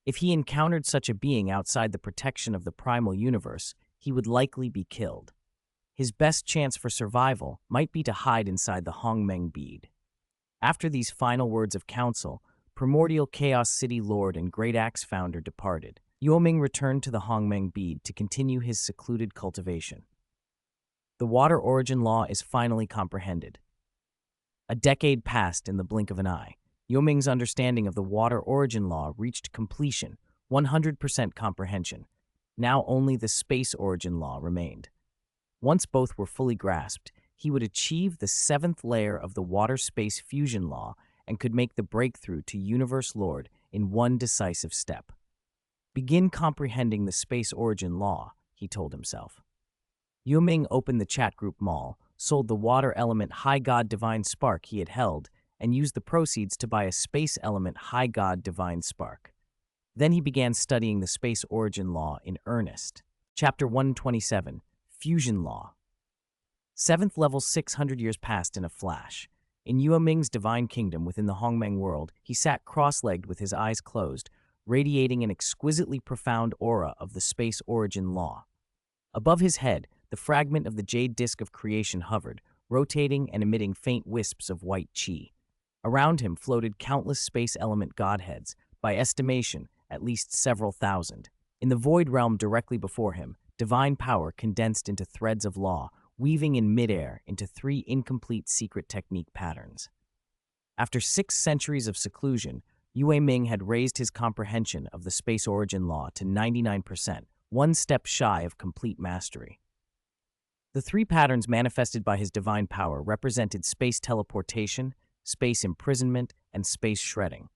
If he encountered such a being outside the protection of the primal universe, he would likely be killed. His best chance for survival might be to hide inside the Hongmeng bead. After these final words of counsel, Primordial Chaos City Lord and Great Axe Founder departed. Yue Ming returned to the Hongmeng bead to continue his secluded cultivation. The water origin law is finally comprehended. A decade passed in the blink of an eye. Yue Ming's understanding of the water origin law reached completion, 100% comprehension. Now only the space origin law remained. Once both were fully grasped, he would achieve the 7th layer of the water-space fusion law and could make the breakthrough to Universe Lord in one decisive step. Begin comprehending the space origin law, he told himself. Yue Ming opened the chat group mall, sold the water element High God Divine Spark he had held, and used the proceeds to buy a space element High God Divine Spark. Then he began studying the space origin law in earnest. Chapter 127, Fusion Law. 7th level 600 years passed in a flash. In Yue Ming's divine kingdom within the Hongmeng world, he sat cross-legged with his eyes closed, radiating an exquisitely profound aura of the space origin law. Above his head, the fragment of the jade disk of creation hovered, rotating and emitting faint wisps of white chi. Around him floated countless space element godheads, by estimation, at least several thousand. In the void realm directly before him, divine power condensed into threads of law, weaving in midair into 3 incomplete secret technique patterns. After 6 centuries of seclusion, Yue Ming had raised his comprehension of the space origin law to 99%, one step shy of complete mastery. The 3 patterns manifested by his divine power represented space teleportation, space imprisonment, and space shredding.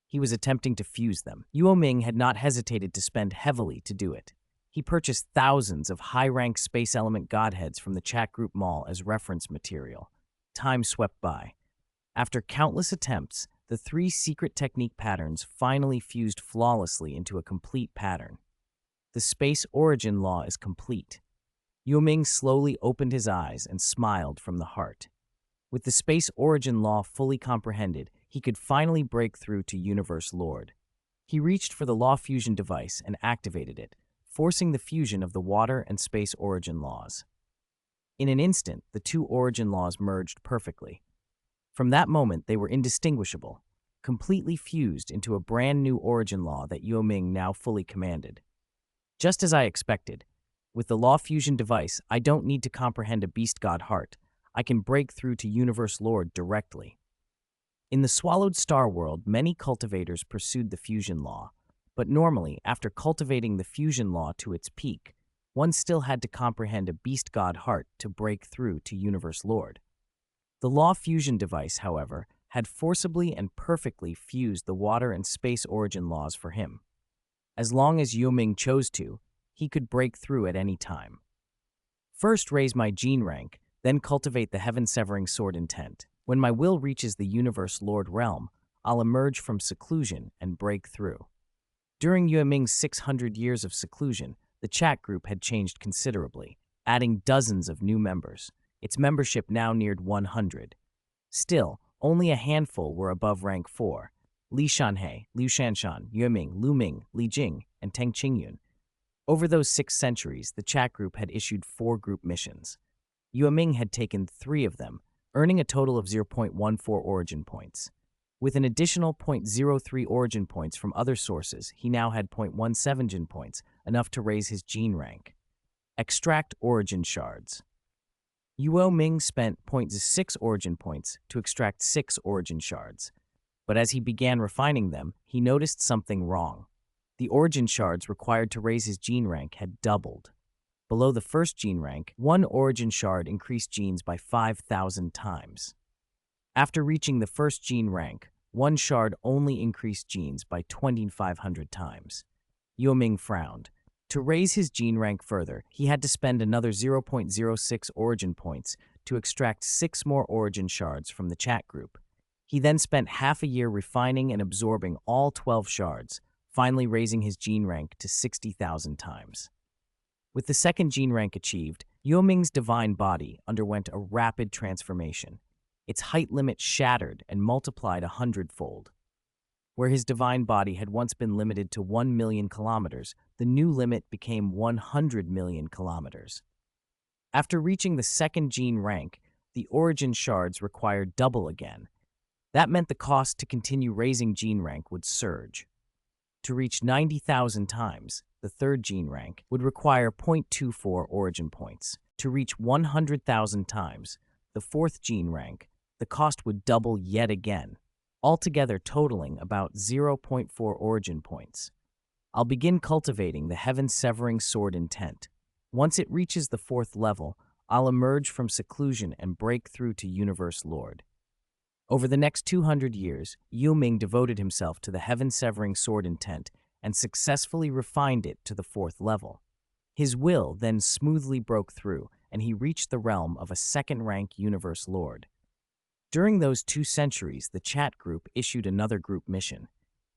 He was attempting to fuse them. Yue Ming had not hesitated to spend heavily to do it. He purchased thousands of high-rank space element godheads from the chat group mall as reference material. Time swept by. After countless attempts, the 3 secret technique patterns finally fused flawlessly into a complete pattern. The space origin law is complete. Yue Ming slowly opened his eyes and smiled from the heart. With the space origin law fully comprehended, he could finally break through to Universe Lord. He reached for the law fusion device and activated it, forcing the fusion of the water and space origin laws. In an instant, the 2 origin laws merged perfectly. From that moment, they were indistinguishable, completely fused into a brand new origin law that Yue Ming now fully commanded. Just as I expected, with the law fusion device, I don't need to comprehend a beast god heart. I can break through to Universe Lord directly. In the Swallowed Star world, many cultivators pursued the fusion law, but normally, after cultivating the fusion law to its peak, one still had to comprehend a beast god heart to break through to Universe Lord. The law fusion device, however, had forcibly and perfectly fused the water and space origin laws for him. As long as Yue Ming chose to, he could break through at any time. First raise my gene rank, then cultivate the heaven-severing sword intent. When my will reaches the Universe Lord realm, I'll emerge from seclusion and break through. During Yue Ming's 600 years of seclusion, the chat group had changed considerably, adding dozens of new members. Its membership now neared 100. Still, only a handful were above rank 4. Li Shanhe, Liu Shanshan, Yue Ming, Lu Ming, Li Jing, and Teng Qingyun. Over those 6 centuries, the chat group had issued 4 group missions. Yue Ming had taken 3 of them, earning a total of 0.14 origin points. With an additional 0.03 origin points from other sources, he now had 0.17 gen points, enough to raise his gene rank. Extract origin shards. Yue Ming spent 0.6 origin points to extract 6 origin shards. But as he began refining them, he noticed something wrong. The origin shards required to raise his gene rank had doubled. Below the first gene rank, 1 origin shard increased genes by 5,000 times. After reaching the first gene rank, 1 shard only increased genes by 2,500 times. Yue Ming frowned. To raise his gene rank further, he had to spend another 0.06 origin points to extract 6 more origin shards from the chat group. He then spent half a year refining and absorbing all 12 shards, finally raising his gene rank to 60,000 times. With the second gene rank achieved, Yue Ming's divine body underwent a rapid transformation. Its height limit shattered and multiplied 100-fold. Where his divine body had once been limited to 1 million kilometers, the new limit became 100 million kilometers. After reaching the second gene rank, the origin shards required double again. That meant the cost to continue raising gene rank would surge. To reach 90,000 times, the third gene rank would require 0.24 origin points. To reach 100,000 times, the fourth gene rank, the cost would double yet again, altogether totaling about 0.4 origin points. I'll begin cultivating the heaven-severing sword intent. Once it reaches the 4th level, I'll emerge from seclusion and break through to Universe Lord. Over the next 200 years, Yue Ming devoted himself to the heaven-severing sword intent and successfully refined it to the 4th level. His will then smoothly broke through, and he reached the realm of a 2nd-rank Universe Lord. During those 2 centuries, the chat group issued another group mission.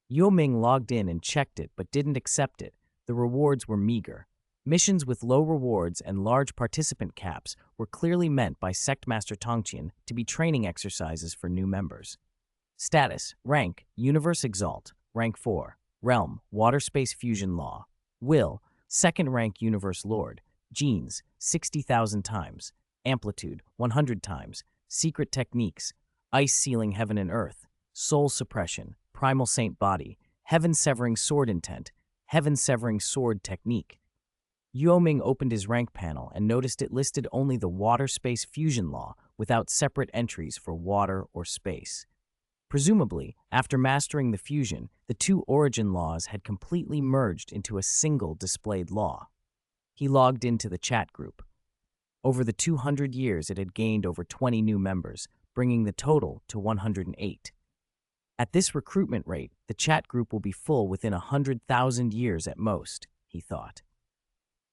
Yue Ming logged in and checked it but didn't accept it. The rewards were meager. Missions with low rewards and large participant caps were clearly meant by Sectmaster Tongqian to be training exercises for new members. Status: Rank: Universe Exalt, Rank 4. Realm: Water Space Fusion Law. Will: 2nd rank Universe Lord. Genes: 60,000 times. Amplitude: 100 times. Secret Techniques: Ice Sealing Heaven and Earth. Soul Suppression. Primal Saint Body. Heaven-Severing Sword Intent. Heaven-Severing Sword Technique. Yue Ming opened his rank panel and noticed it listed only the Water Space Fusion Law without separate entries for water or space. Presumably, after mastering the fusion, the 2 origin laws had completely merged into a single displayed law. He logged into the chat group. Over the 200 years, it had gained over 20 new members, bringing the total to 108. At this recruitment rate, the chat group will be full within 100,000 years at most, he thought.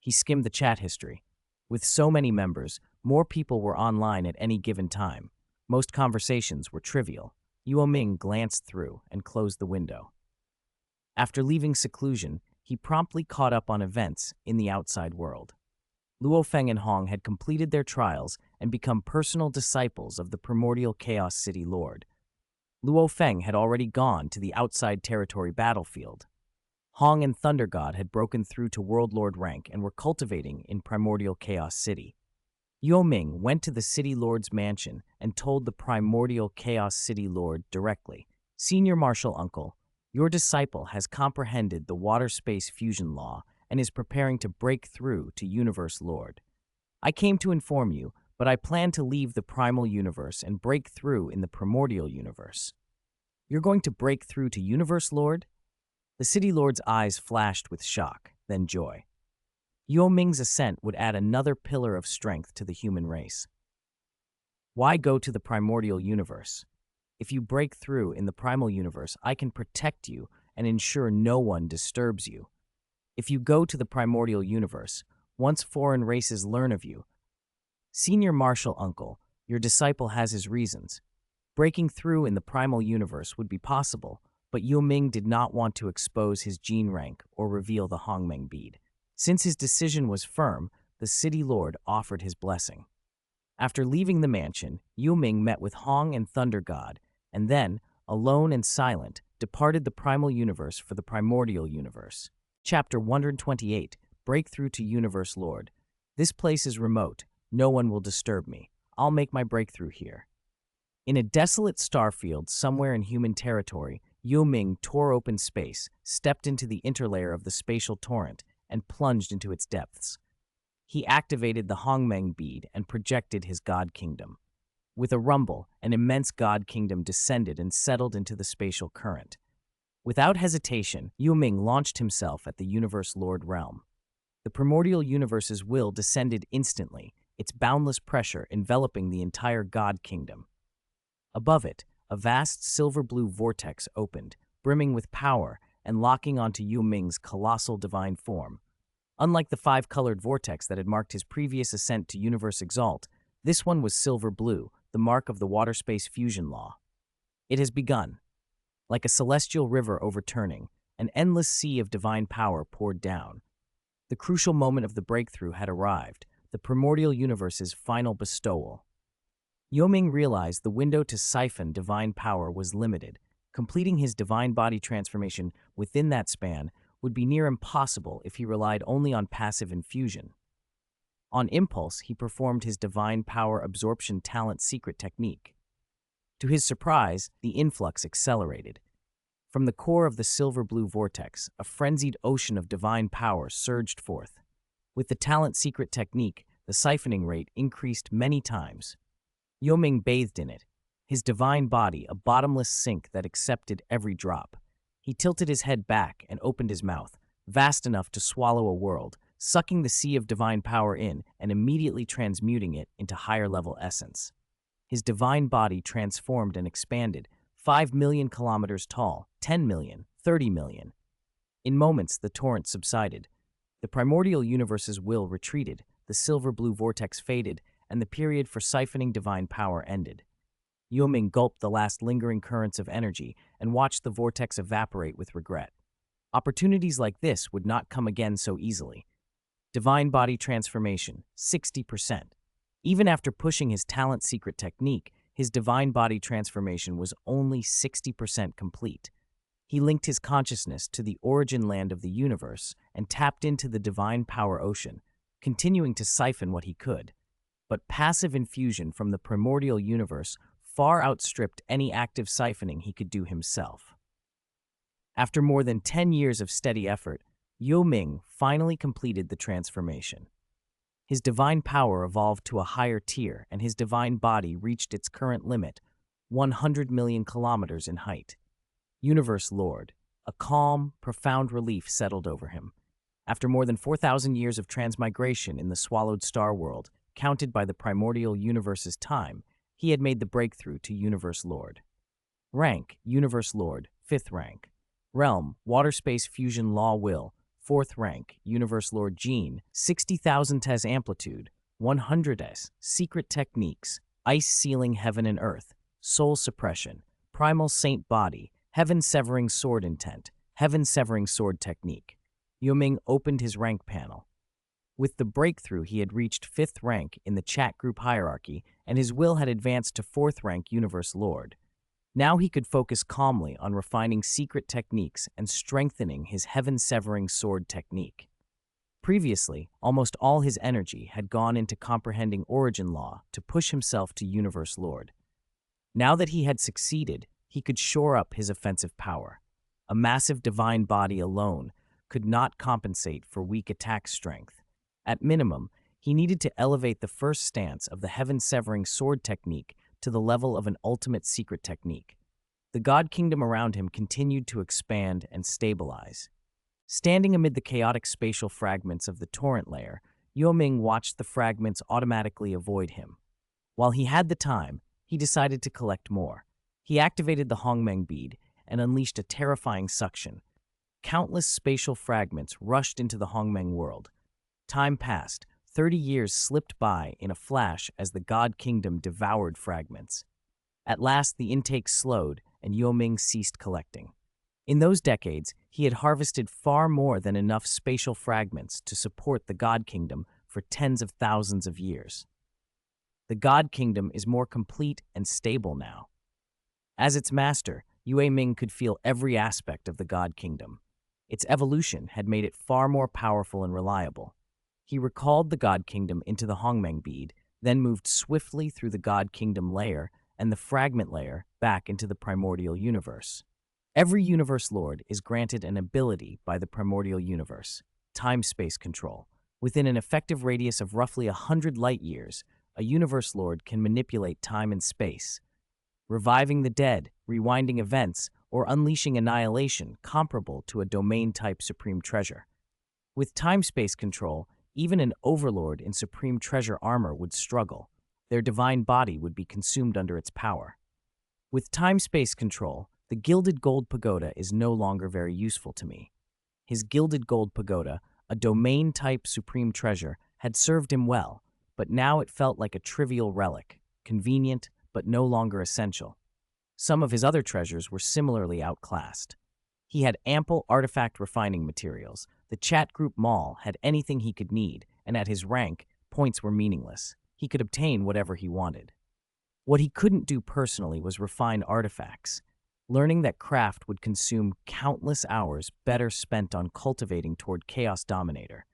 He skimmed the chat history. With so many members, more people were online at any given time. Most conversations were trivial. Yue Ming glanced through and closed the window. After leaving seclusion, he promptly caught up on events in the outside world. Luo Feng and Hong had completed their trials and become personal disciples of the primordial Chaos City Lord. Luo Feng had already gone to the outside territory battlefield. Hong and Thunder God had broken through to World Lord rank and were cultivating in Primordial Chaos City. Yue Ming went to the City Lord's mansion and told the Primordial Chaos City Lord directly, "Senior Marshal Uncle, your disciple has comprehended the Water Space Fusion Law and is preparing to break through to Universe Lord. I came to inform you, but I plan to leave the Primal Universe and break through in the Primordial Universe." "You're going to break through to Universe Lord?" The City Lord's eyes flashed with shock, then joy. Yue Ming's ascent would add another pillar of strength to the human race. "Why go to the Primordial Universe? If you break through in the Primal Universe, I can protect you and ensure no one disturbs you. If you go to the Primordial Universe, once foreign races learn of you..." "Senior Marshal Uncle, your disciple has his reasons. Breaking through in the Primal Universe would be possible, but Yue Ming did not want to expose his gene rank or reveal the Hongmeng bead. Since his decision was firm, the City Lord offered his blessing. After leaving the mansion, Yue Ming met with Hong and Thunder God, and then, alone and silent, departed the Primal Universe for the Primordial Universe. Chapter 128, breakthrough to Universe Lord. This place is remote. No one will disturb me. I'll make my breakthrough here. In a desolate starfield somewhere in human territory, Yue Ming tore open space, stepped into the interlayer of the spatial torrent, and plunged into its depths. He activated the Hongmeng bead and projected his god kingdom. With a rumble, an immense god kingdom descended and settled into the spatial current. Without hesitation, Yue Ming launched himself at the Universe Lord realm. The primordial universe's will descended instantly, its boundless pressure enveloping the entire god kingdom. Above it, a vast silver-blue vortex opened, brimming with power and locking onto Yue Ming's colossal divine form. Unlike the five-colored vortex that had marked his previous ascent to Universe Exalt, this one was silver-blue, the mark of the water-space fusion law. It has begun. Like a celestial river overturning, an endless sea of divine power poured down. The crucial moment of the breakthrough had arrived, the primordial universe's final bestowal. Yue Ming realized the window to siphon divine power was limited. Completing his divine body transformation within that span would be near impossible if he relied only on passive infusion. On impulse, he performed his divine power absorption talent secret technique. To his surprise, the influx accelerated. From the core of the silver-blue vortex, a frenzied ocean of divine power surged forth. With the talent secret technique, the siphoning rate increased many times. Yue Ming bathed in it, his divine body a bottomless sink that accepted every drop. He tilted his head back and opened his mouth, vast enough to swallow a world, sucking the sea of divine power in and immediately transmuting it into higher-level essence. His divine body transformed and expanded, 5 million kilometers tall, 10 million, 30 million. In moments, the torrent subsided. The primordial universe's will retreated, the silver-blue vortex faded, and the period for siphoning divine power ended. Yue Ming gulped the last lingering currents of energy and watched the vortex evaporate with regret. Opportunities like this would not come again so easily. Divine body transformation, 60%. Even after pushing his talent secret technique, his divine body transformation was only 60% complete. He linked his consciousness to the origin land of the universe and tapped into the divine power ocean, continuing to siphon what he could. But passive infusion from the primordial universe far outstripped any active siphoning he could do himself. After more than 10 years of steady effort, Yue Ming finally completed the transformation. His divine power evolved to a higher tier, and his divine body reached its current limit, 100 million kilometers in height. Universe Lord, a calm, profound relief settled over him. After more than 4,000 years of transmigration in the swallowed star world, counted by the primordial universe's time, he had made the breakthrough to Universe Lord. Rank, Universe Lord, 5th rank. Realm, Water Space Fusion Law Will, 4th rank. Universe Lord Gene, 60,000 Tes Amplitude, 100 S. Secret Techniques, Ice Sealing Heaven and Earth, Soul Suppression, Primal Saint Body, Heaven Severing Sword Intent, Heaven Severing Sword Technique. Yue Ming opened his rank panel. With the breakthrough, he had reached 5th rank in the chat group hierarchy, and his will had advanced to 4th rank Universe Lord. Now he could focus calmly on refining secret techniques and strengthening his heaven-severing sword technique. Previously, almost all his energy had gone into comprehending origin law to push himself to Universe Lord. Now that he had succeeded, he could shore up his offensive power. A massive divine body alone could not compensate for weak attack strength. At minimum, he needed to elevate the first stance of the heaven-severing sword technique to the level of an ultimate secret technique. The god kingdom around him continued to expand and stabilize. Standing amid the chaotic spatial fragments of the torrent layer, Yue Ming watched the fragments automatically avoid him. While he had the time, he decided to collect more. He activated the Hongmeng bead and unleashed a terrifying suction. Countless spatial fragments rushed into the Hongmeng world. Time passed. 30 years slipped by in a flash as the god kingdom devoured fragments. At last, the intake slowed, and Yue Ming ceased collecting. In those decades, he had harvested far more than enough spatial fragments to support the god kingdom for tens of thousands of years. The god kingdom is more complete and stable now. As its master, Yue Ming could feel every aspect of the god kingdom. Its evolution had made it far more powerful and reliable. He recalled the God Kingdom into the Hongmeng bead, then moved swiftly through the God Kingdom layer and the fragment layer back into the primordial universe. Every universe lord is granted an ability by the primordial universe, time-space control. Within an effective radius of roughly 100 light-years, a universe lord can manipulate time and space, reviving the dead, rewinding events, or unleashing annihilation comparable to a domain-type supreme treasure. With time-space control, even an overlord in supreme treasure armor would struggle. Their divine body would be consumed under its power. With time-space control, the gilded gold pagoda is no longer very useful to me. His gilded gold pagoda, a domain-type supreme treasure, had served him well, but now it felt like a trivial relic, convenient but no longer essential. Some of his other treasures were similarly outclassed. He had ample artifact refining materials. The chat group Maul had anything he could need, and at his rank, points were meaningless. He could obtain whatever he wanted. What he couldn't do personally was refine artifacts. Learning that craft would consume countless hours better spent on cultivating toward Chaos Dominator.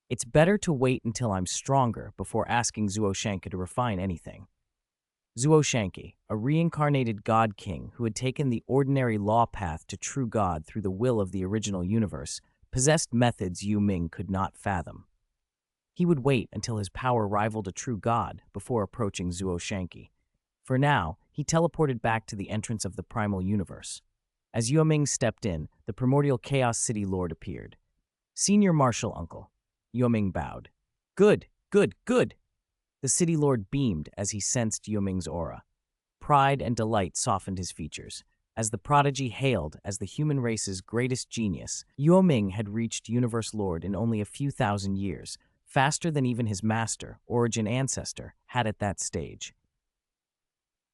It's better to wait until I'm stronger before asking Zuoshanka to refine anything. Zuoshanki, a reincarnated God King who had taken the ordinary law path to true God through the will of the original universe, possessed methods Yue Ming could not fathom. He would wait until his power rivaled a true God before approaching Zuoshanki. For now, he teleported back to the entrance of the primal universe. As Yue Ming stepped in, the primordial Chaos City Lord appeared. "Senior Marshal Uncle." Yue Ming bowed. "Good, good, good." The City Lord beamed as he sensed Yue Ming's aura. Pride and delight softened his features. As the prodigy hailed as the human race's greatest genius, Yue Ming had reached Universe Lord in only a few thousand years, faster than even his master, Origin Ancestor, had at that stage.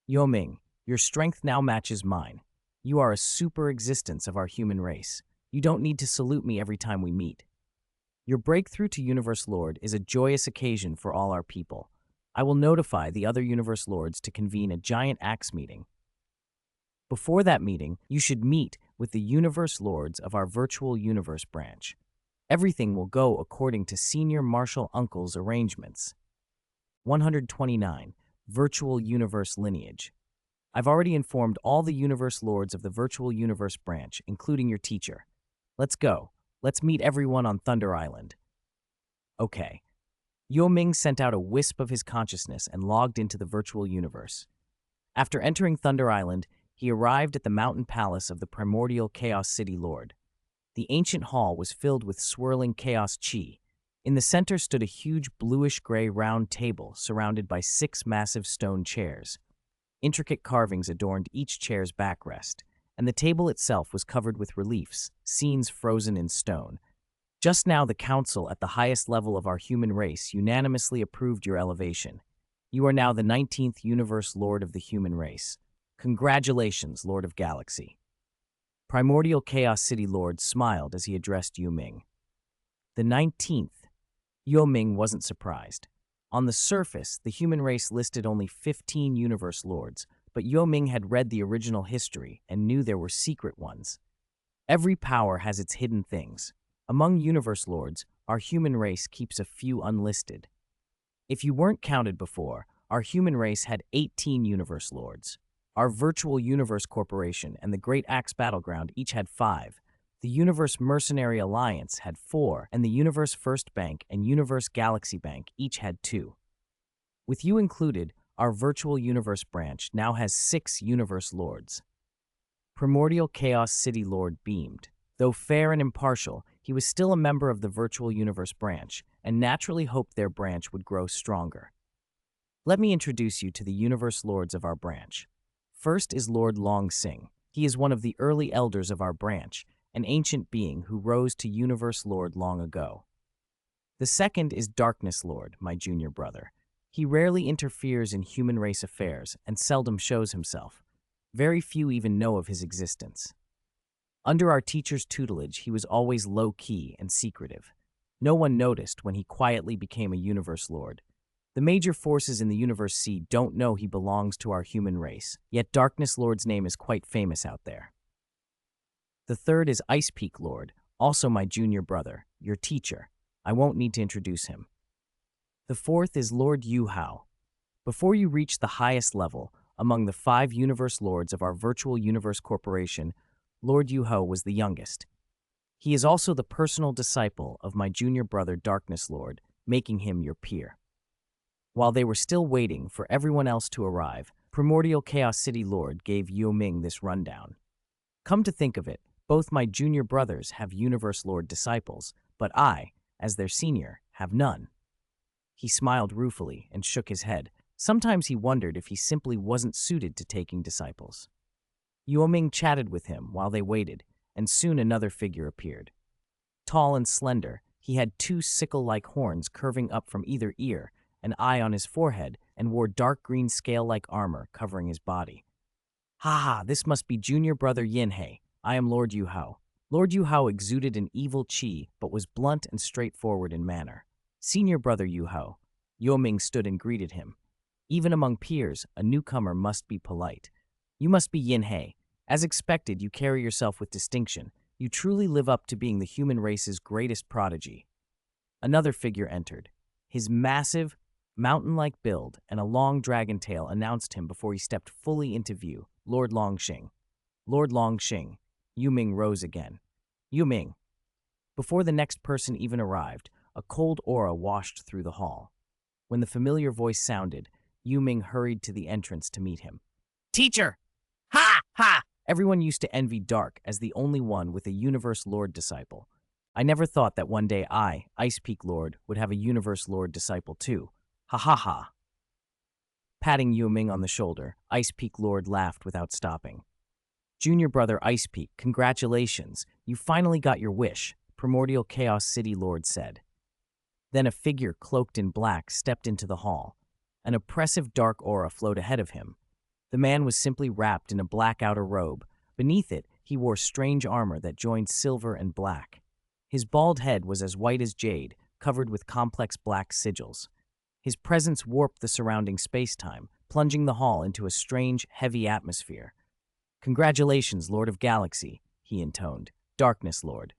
"Yue Ming, your strength now matches mine. You are a super existence of our human race. You don't need to salute me every time we meet. Your breakthrough to Universe Lord is a joyous occasion for all our people. I will notify the other Universe Lords to convene a giant axe meeting. Before that meeting, you should meet with the Universe Lords of our Virtual Universe branch. Everything will go according to Senior Marshal Uncle's arrangements." 129. Virtual Universe Lineage. I've already informed all the Universe Lords of the Virtual Universe branch, including your teacher. Let's go. Let's meet everyone on Thunder Island. Okay. Yue Ming sent out a wisp of his consciousness and logged into the virtual universe. After entering Thunder Island, he arrived at the mountain palace of the primordial Chaos City Lord. The ancient hall was filled with swirling chaos chi. In the center stood a huge bluish-gray round table surrounded by 6 massive stone chairs. Intricate carvings adorned each chair's backrest, and the table itself was covered with reliefs, scenes frozen in stone. Just now, the council at the highest level of our human race unanimously approved your elevation. You are now the 19th Universe Lord of the human race. Congratulations, Lord of Galaxy. Primordial Chaos City Lord smiled as he addressed Yue Ming. The 19th. Yue Ming wasn't surprised. On the surface, the human race listed only 15 Universe Lords, but Yue Ming had read the original history and knew there were secret ones. Every power has its hidden things. Among Universe Lords, our human race keeps a few unlisted. If you weren't counted before, our human race had 18 Universe Lords. Our Virtual Universe Corporation and the Great Axe Battleground each had 5. The Universe Mercenary Alliance had 4, and the Universe First Bank and Universe Galaxy Bank each had 2. With you included, our Virtual Universe branch now has 6 Universe Lords. Primordial Chaos City Lord beamed. Though fair and impartial, he was still a member of the Virtual Universe branch, and naturally hoped their branch would grow stronger. Let me introduce you to the Universe Lords of our branch. First is Lord Long Sing. He is one of the early elders of our branch, an ancient being who rose to Universe Lord long ago. The second is Darkness Lord, my junior brother. He rarely interferes in human race affairs and seldom shows himself. Very few even know of his existence. Under our teacher's tutelage, he was always low-key and secretive. No one noticed when he quietly became a Universe Lord. The major forces in the Universe Sea don't know he belongs to our human race, yet Darkness Lord's name is quite famous out there. The third is Ice Peak Lord, also my junior brother, your teacher. I won't need to introduce him. The fourth is Lord Yu Hao. Before you reach the highest level, among the 5 universe lords of our virtual universe corporation, Lord Yu Hao was the youngest. He is also the personal disciple of my junior brother Darkness Lord, making him your peer. While they were still waiting for everyone else to arrive, Primordial Chaos City Lord gave Yue Ming this rundown. Come to think of it, both my junior brothers have Universe Lord disciples, but I, as their senior, have none. He smiled ruefully and shook his head. Sometimes he wondered if he simply wasn't suited to taking disciples. Yue Ming chatted with him while they waited, and soon another figure appeared. Tall and slender, he had 2 sickle-like horns curving up from either ear, an eye on his forehead, and wore dark green scale-like armor covering his body. Ha, this must be junior brother Yinhei. I am Lord Yu Hao. Lord Yu Hao exuded an evil qi, but was blunt and straightforward in manner. Senior brother Yu Hao. Yue Ming stood and greeted him. Even among peers, a newcomer must be polite. You must be Yinhei. As expected, you carry yourself with distinction. You truly live up to being the human race's greatest prodigy. Another figure entered. His massive, mountain-like build and a long dragon tail announced him before he stepped fully into view. Lord Longxing. Lord Longxing. Yue Ming rose again. Yue Ming. Before the next person even arrived, a cold aura washed through the hall. When the familiar voice sounded, Yue Ming hurried to the entrance to meet him. Teacher! Ha! Ha! Everyone used to envy Dark as the only one with a Universe Lord disciple. I never thought that one day I, Ice Peak Lord, would have a Universe Lord disciple too. Ha ha ha. Patting Yue Ming on the shoulder, Ice Peak Lord laughed without stopping. Junior brother Ice Peak, congratulations. You finally got your wish, Primordial Chaos City Lord said. Then a figure cloaked in black stepped into the hall. An oppressive dark aura flowed ahead of him. The man was simply wrapped in a black outer robe. Beneath it, he wore strange armor that joined silver and black. His bald head was as white as jade, covered with complex black sigils. His presence warped the surrounding space-time, plunging the hall into a strange, heavy atmosphere. Congratulations, Lord of Galaxy, he intoned. Darkness Lord.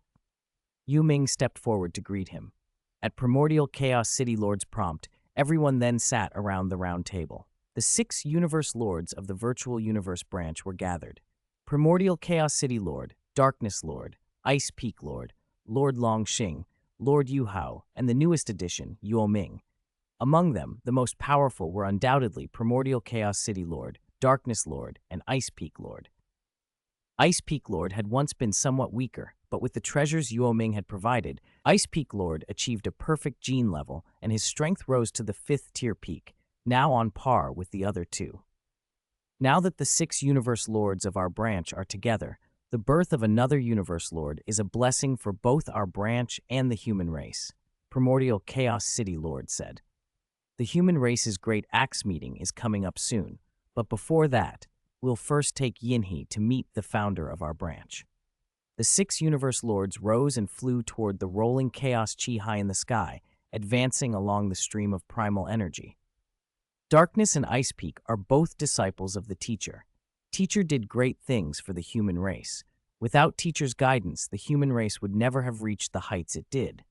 Yue Ming stepped forward to greet him. At Primordial Chaos City Lord's prompt, everyone then sat around the round table. The 6 Universe Lords of the Virtual Universe branch were gathered. Primordial Chaos City Lord, Darkness Lord, Ice Peak Lord, Lord Longxing, Lord Yu Hao, and the newest addition, Yue Ming. Among them, the most powerful were undoubtedly Primordial Chaos City Lord, Darkness Lord, and Ice Peak Lord. Ice Peak Lord had once been somewhat weaker, but with the treasures Yue Ming had provided, Ice Peak Lord achieved a perfect gene level, and his strength rose to the 5th tier peak, now on par with the other 2. Now that the 6 Universe Lords of our branch are together, the birth of another Universe Lord is a blessing for both our branch and the human race, Primordial Chaos City Lord said. The human race's great axe meeting is coming up soon, but before that, we'll first take Yinhei to meet the founder of our branch. The 6 Universe Lords rose and flew toward the rolling chaos chi high in the sky, advancing along the stream of primal energy. Darkness and Ice Peak are both disciples of the Teacher. Teacher did great things for the human race. Without Teacher's guidance, the human race would never have reached the heights it did.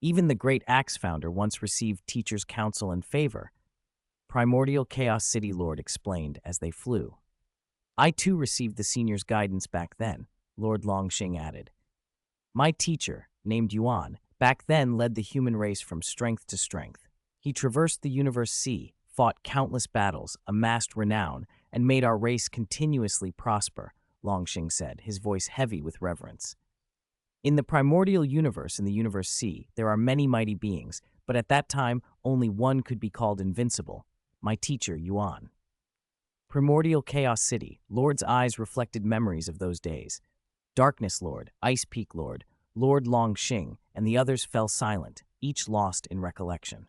Even the great Axe Founder once received Teacher's counsel and favor, Primordial Chaos City Lord explained as they flew. I too received the senior's guidance back then, Lord Longxing added. My teacher, named Yuan, back then led the human race from strength to strength. He traversed the universe sea, fought countless battles, amassed renown, and made our race continuously prosper, Longxing said, his voice heavy with reverence. In the primordial universe in the universe sea, there are many mighty beings, but at that time, only one could be called invincible, my teacher, Yuan. Primordial Chaos City, Lord's eyes reflected memories of those days. Darkness Lord, Ice Peak Lord, Lord Longxing, and the others fell silent, each lost in recollection.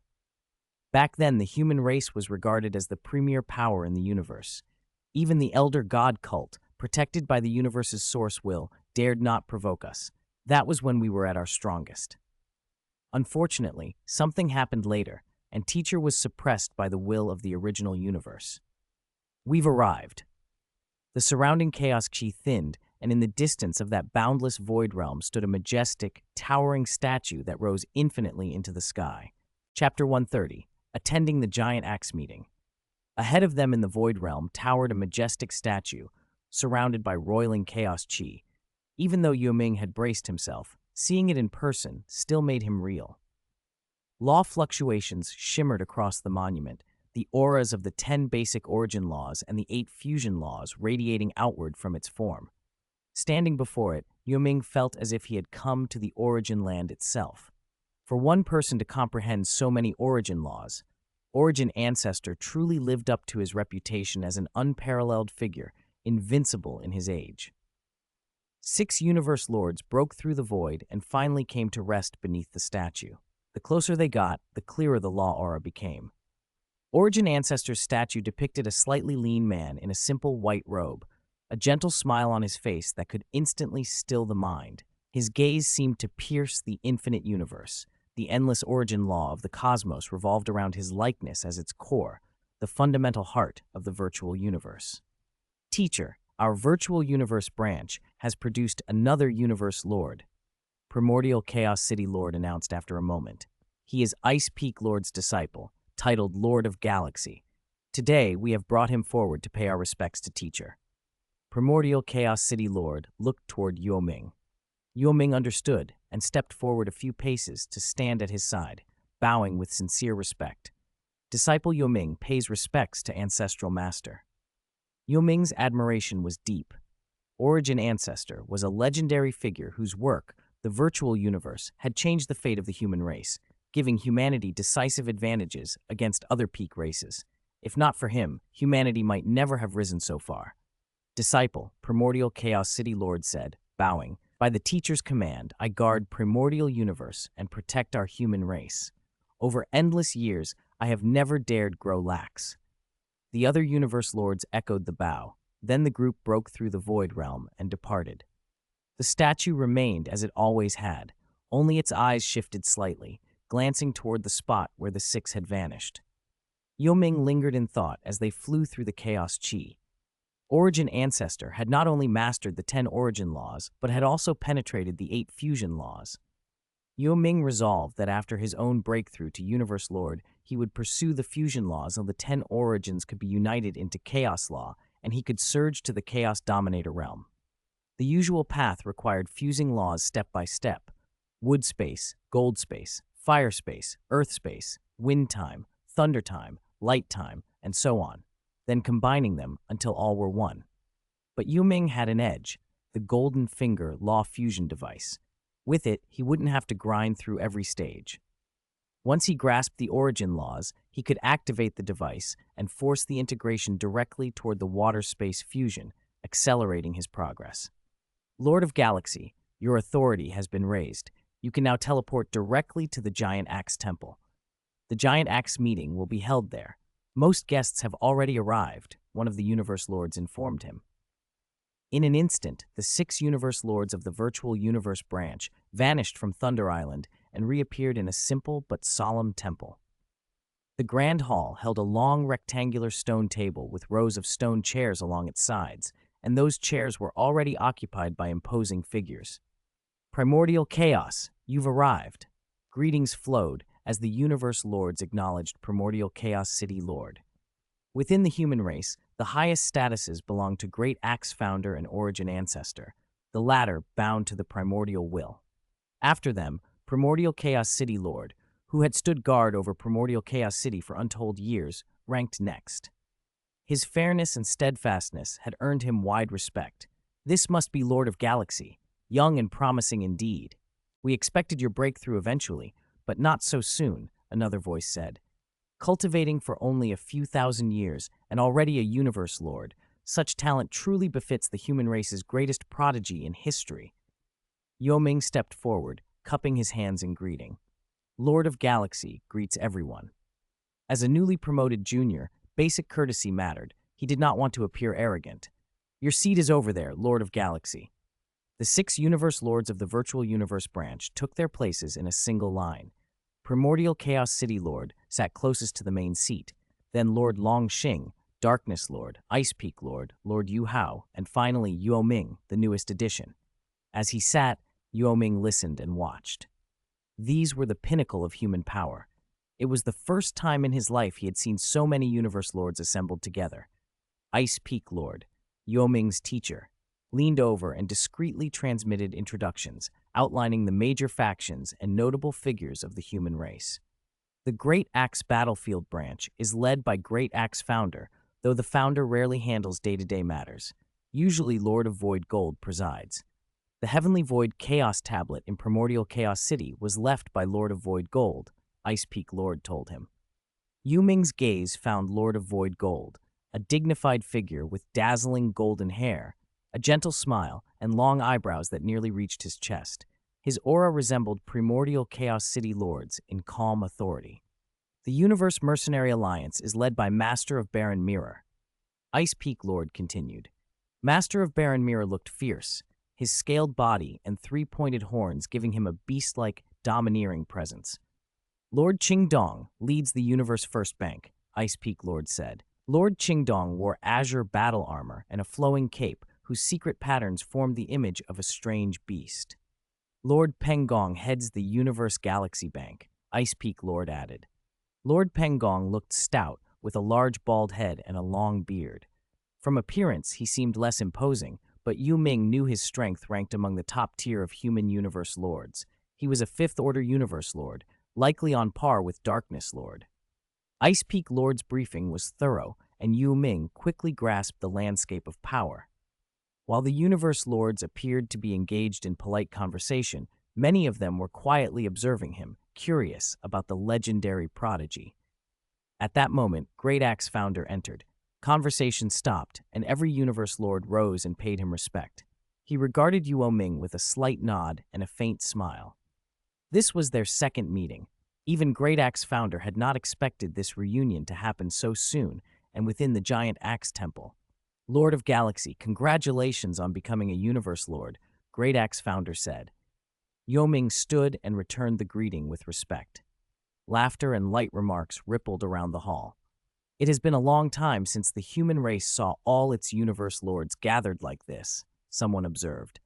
Back then, the human race was regarded as the premier power in the universe. Even the Elder God cult, protected by the universe's source will, dared not provoke us. That was when we were at our strongest. Unfortunately, something happened later, and Teacher was suppressed by the will of the original universe. We've arrived. The surrounding chaos chi thinned, and in the distance of that boundless void realm stood a majestic, towering statue that rose infinitely into the sky. Chapter 130. Attending the Giant Axe Meeting. Ahead of them in the void realm towered a majestic statue, surrounded by roiling chaos chi. Even though Yue Ming had braced himself, seeing it in person still made him reel. Law fluctuations shimmered across the monument, the auras of the 10 basic origin laws and the 8 fusion laws radiating outward from its form. Standing before it, Yue Ming felt as if he had come to the origin land itself. For one person to comprehend so many origin laws, Origin Ancestor truly lived up to his reputation as an unparalleled figure, invincible in his age. 6 Universe Lords broke through the void and finally came to rest beneath the statue. The closer they got, the clearer the law aura became. Origin Ancestor's statue depicted a slightly lean man in a simple white robe, a gentle smile on his face that could instantly still the mind. His gaze seemed to pierce the infinite universe. The endless origin law of the cosmos revolved around his likeness as its core, the fundamental heart of the virtual universe. Teacher, our virtual universe branch has produced another universe lord, Primordial Chaos City Lord announced after a moment. He is Ice Peak Lord's disciple, titled Lord of Galaxy. Today, we have brought him forward to pay our respects to Teacher. Primordial Chaos City Lord looked toward Yue Ming. Yue Ming understood and stepped forward a few paces to stand at his side, bowing with sincere respect. Disciple Yue Ming pays respects to Ancestral Master. Yue Ming's admiration was deep. Origin Ancestor was a legendary figure whose work, the virtual universe, had changed the fate of the human race, giving humanity decisive advantages against other peak races. If not for him, humanity might never have risen so far. Disciple, Primordial Chaos City Lord said, bowing, by the Teacher's command, I guard Primordial Universe and protect our human race. Over endless years, I have never dared grow lax. The other Universe Lords echoed the bow. Then the group broke through the void realm and departed. The statue remained as it always had, only its eyes shifted slightly, glancing toward the spot where the 6 had vanished. Yue Ming lingered in thought as they flew through the chaos chi. Origin Ancestor had not only mastered the 10 origin laws, but had also penetrated the 8 fusion laws. Yue Ming resolved that after his own breakthrough to Universe Lord, he would pursue the fusion laws until the 10 origins could be united into Chaos Law, and he could surge to the Chaos Dominator realm. The usual path required fusing laws step by step: wood space, gold space, fire space, earth space, wind time, thunder time, light time, and so on, then combining them until all were one. But Yue Ming had an edge, the Golden Finger Law Fusion device. With it, he wouldn't have to grind through every stage. Once he grasped the origin laws, he could activate the device and force the integration directly toward the water-space fusion, accelerating his progress. Lord of Galaxy, your authority has been raised. You can now teleport directly to the Giant Axe Temple. The Giant Axe meeting will be held there. Most guests have already arrived, one of the Universe Lords informed him. In an instant, the 6 Universe Lords of the Virtual Universe branch vanished from Thunder Island and reappeared in a simple but solemn temple. The Grand Hall held a long rectangular stone table with rows of stone chairs along its sides, and those chairs were already occupied by imposing figures. Primordial Chaos, you've arrived. Greetings flowed as the Universe Lords acknowledged Primordial Chaos City Lord. Within the human race, the highest statuses belong to Great Axe Founder and Origin Ancestor, the latter bound to the primordial will. After them, Primordial Chaos City Lord, who had stood guard over Primordial Chaos City for untold years, ranked next. His fairness and steadfastness had earned him wide respect. This must be Lord of Galaxy, young and promising indeed. We expected your breakthrough eventually, but not so soon, another voice said. Cultivating for only a few thousand years and already a Universe Lord, such talent truly befits the human race's greatest prodigy in history. Yue Ming stepped forward, cupping his hands in greeting. Lord of Galaxy greets everyone. As a newly promoted junior, basic courtesy mattered. He did not want to appear arrogant. Your seat is over there, Lord of Galaxy. The 6 Universe Lords of the Virtual Universe branch took their places in a single line. Primordial Chaos City Lord sat closest to the main seat. Then Lord Long Xing, Darkness Lord, Ice Peak Lord, Lord Yu Hao, and finally Yue Ming, the newest addition. As he sat, Yue Ming listened and watched. These were the pinnacle of human power. It was the first time in his life he had seen so many Universe Lords assembled together. Ice Peak Lord, Yue Ming's teacher, leaned over and discreetly transmitted introductions, outlining the major factions and notable figures of the human race. The Great Axe Battlefield branch is led by Great Axe Founder, though the founder rarely handles day-to-day matters. Usually Lord of Void Gold presides. The Heavenly Void Chaos Tablet in Primordial Chaos City was left by Lord of Void Gold, Ice Peak Lord told him. Yue Ming's gaze found Lord of Void Gold, a dignified figure with dazzling golden hair, a gentle smile, and long eyebrows that nearly reached his chest. His aura resembled Primordial Chaos City Lords in calm authority. The Universe Mercenary Alliance is led by Master of Baron Mirror. Ice Peak Lord continued. Master of Baron Mirror looked fierce, his scaled body and three-pointed horns giving him a beast-like, domineering presence. Lord Qingdong leads the Universe First Bank, Ice Peak Lord said. Lord Qingdong wore azure battle armor and a flowing cape whose secret patterns formed the image of a strange beast. Lord Penggong heads the Universe Galaxy Bank, Ice Peak Lord added. Lord Penggong looked stout, with a large bald head and a long beard. From appearance, he seemed less imposing, but Yue Ming knew his strength ranked among the top tier of human Universe Lords. He was a Fifth-Order Universe Lord, likely on par with Darkness Lord. Ice Peak Lord's briefing was thorough, and Yue Ming quickly grasped the landscape of power. While the Universe Lords appeared to be engaged in polite conversation, many of them were quietly observing him, curious about the legendary prodigy. At that moment, Great Axe Founder entered. Conversation stopped, and every Universe Lord rose and paid him respect. He regarded Yue Ming with a slight nod and a faint smile. This was their second meeting. Even Great Axe Founder had not expected this reunion to happen so soon and within the giant Axe Temple. Lord of Galaxy, congratulations on becoming a Universe Lord, Great Axe Founder said. Yue Ming stood and returned the greeting with respect. Laughter and light remarks rippled around the hall. It has been a long time since the human race saw all its Universe Lords gathered like this, someone observed.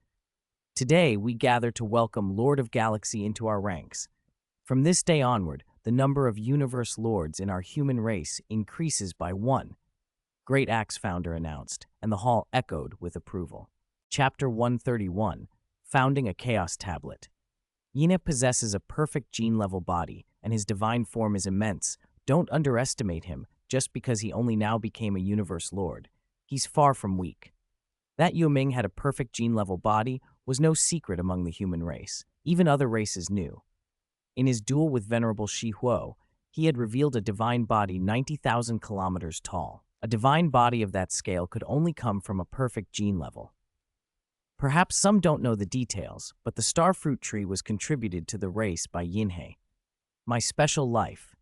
Today, we gather to welcome Lord of Galaxy into our ranks. From this day onward, the number of Universe Lords in our human race increases by 1. Great Axe Founder announced, and the hall echoed with approval. Chapter 131, Founding a Chaos Tablet. Yine possesses a perfect gene-level body, and his divine form is immense. Don't underestimate him just because he only now became a Universe Lord. He's far from weak. That Yue Ming had a perfect gene-level body was no secret among the human race. Even other races knew. In his duel with Venerable Shi Huo, he had revealed a divine body 90,000 kilometers tall. A divine body of that scale could only come from a perfect gene level. Perhaps some don't know the details, but the starfruit tree was contributed to the race by Yinhe. My special life,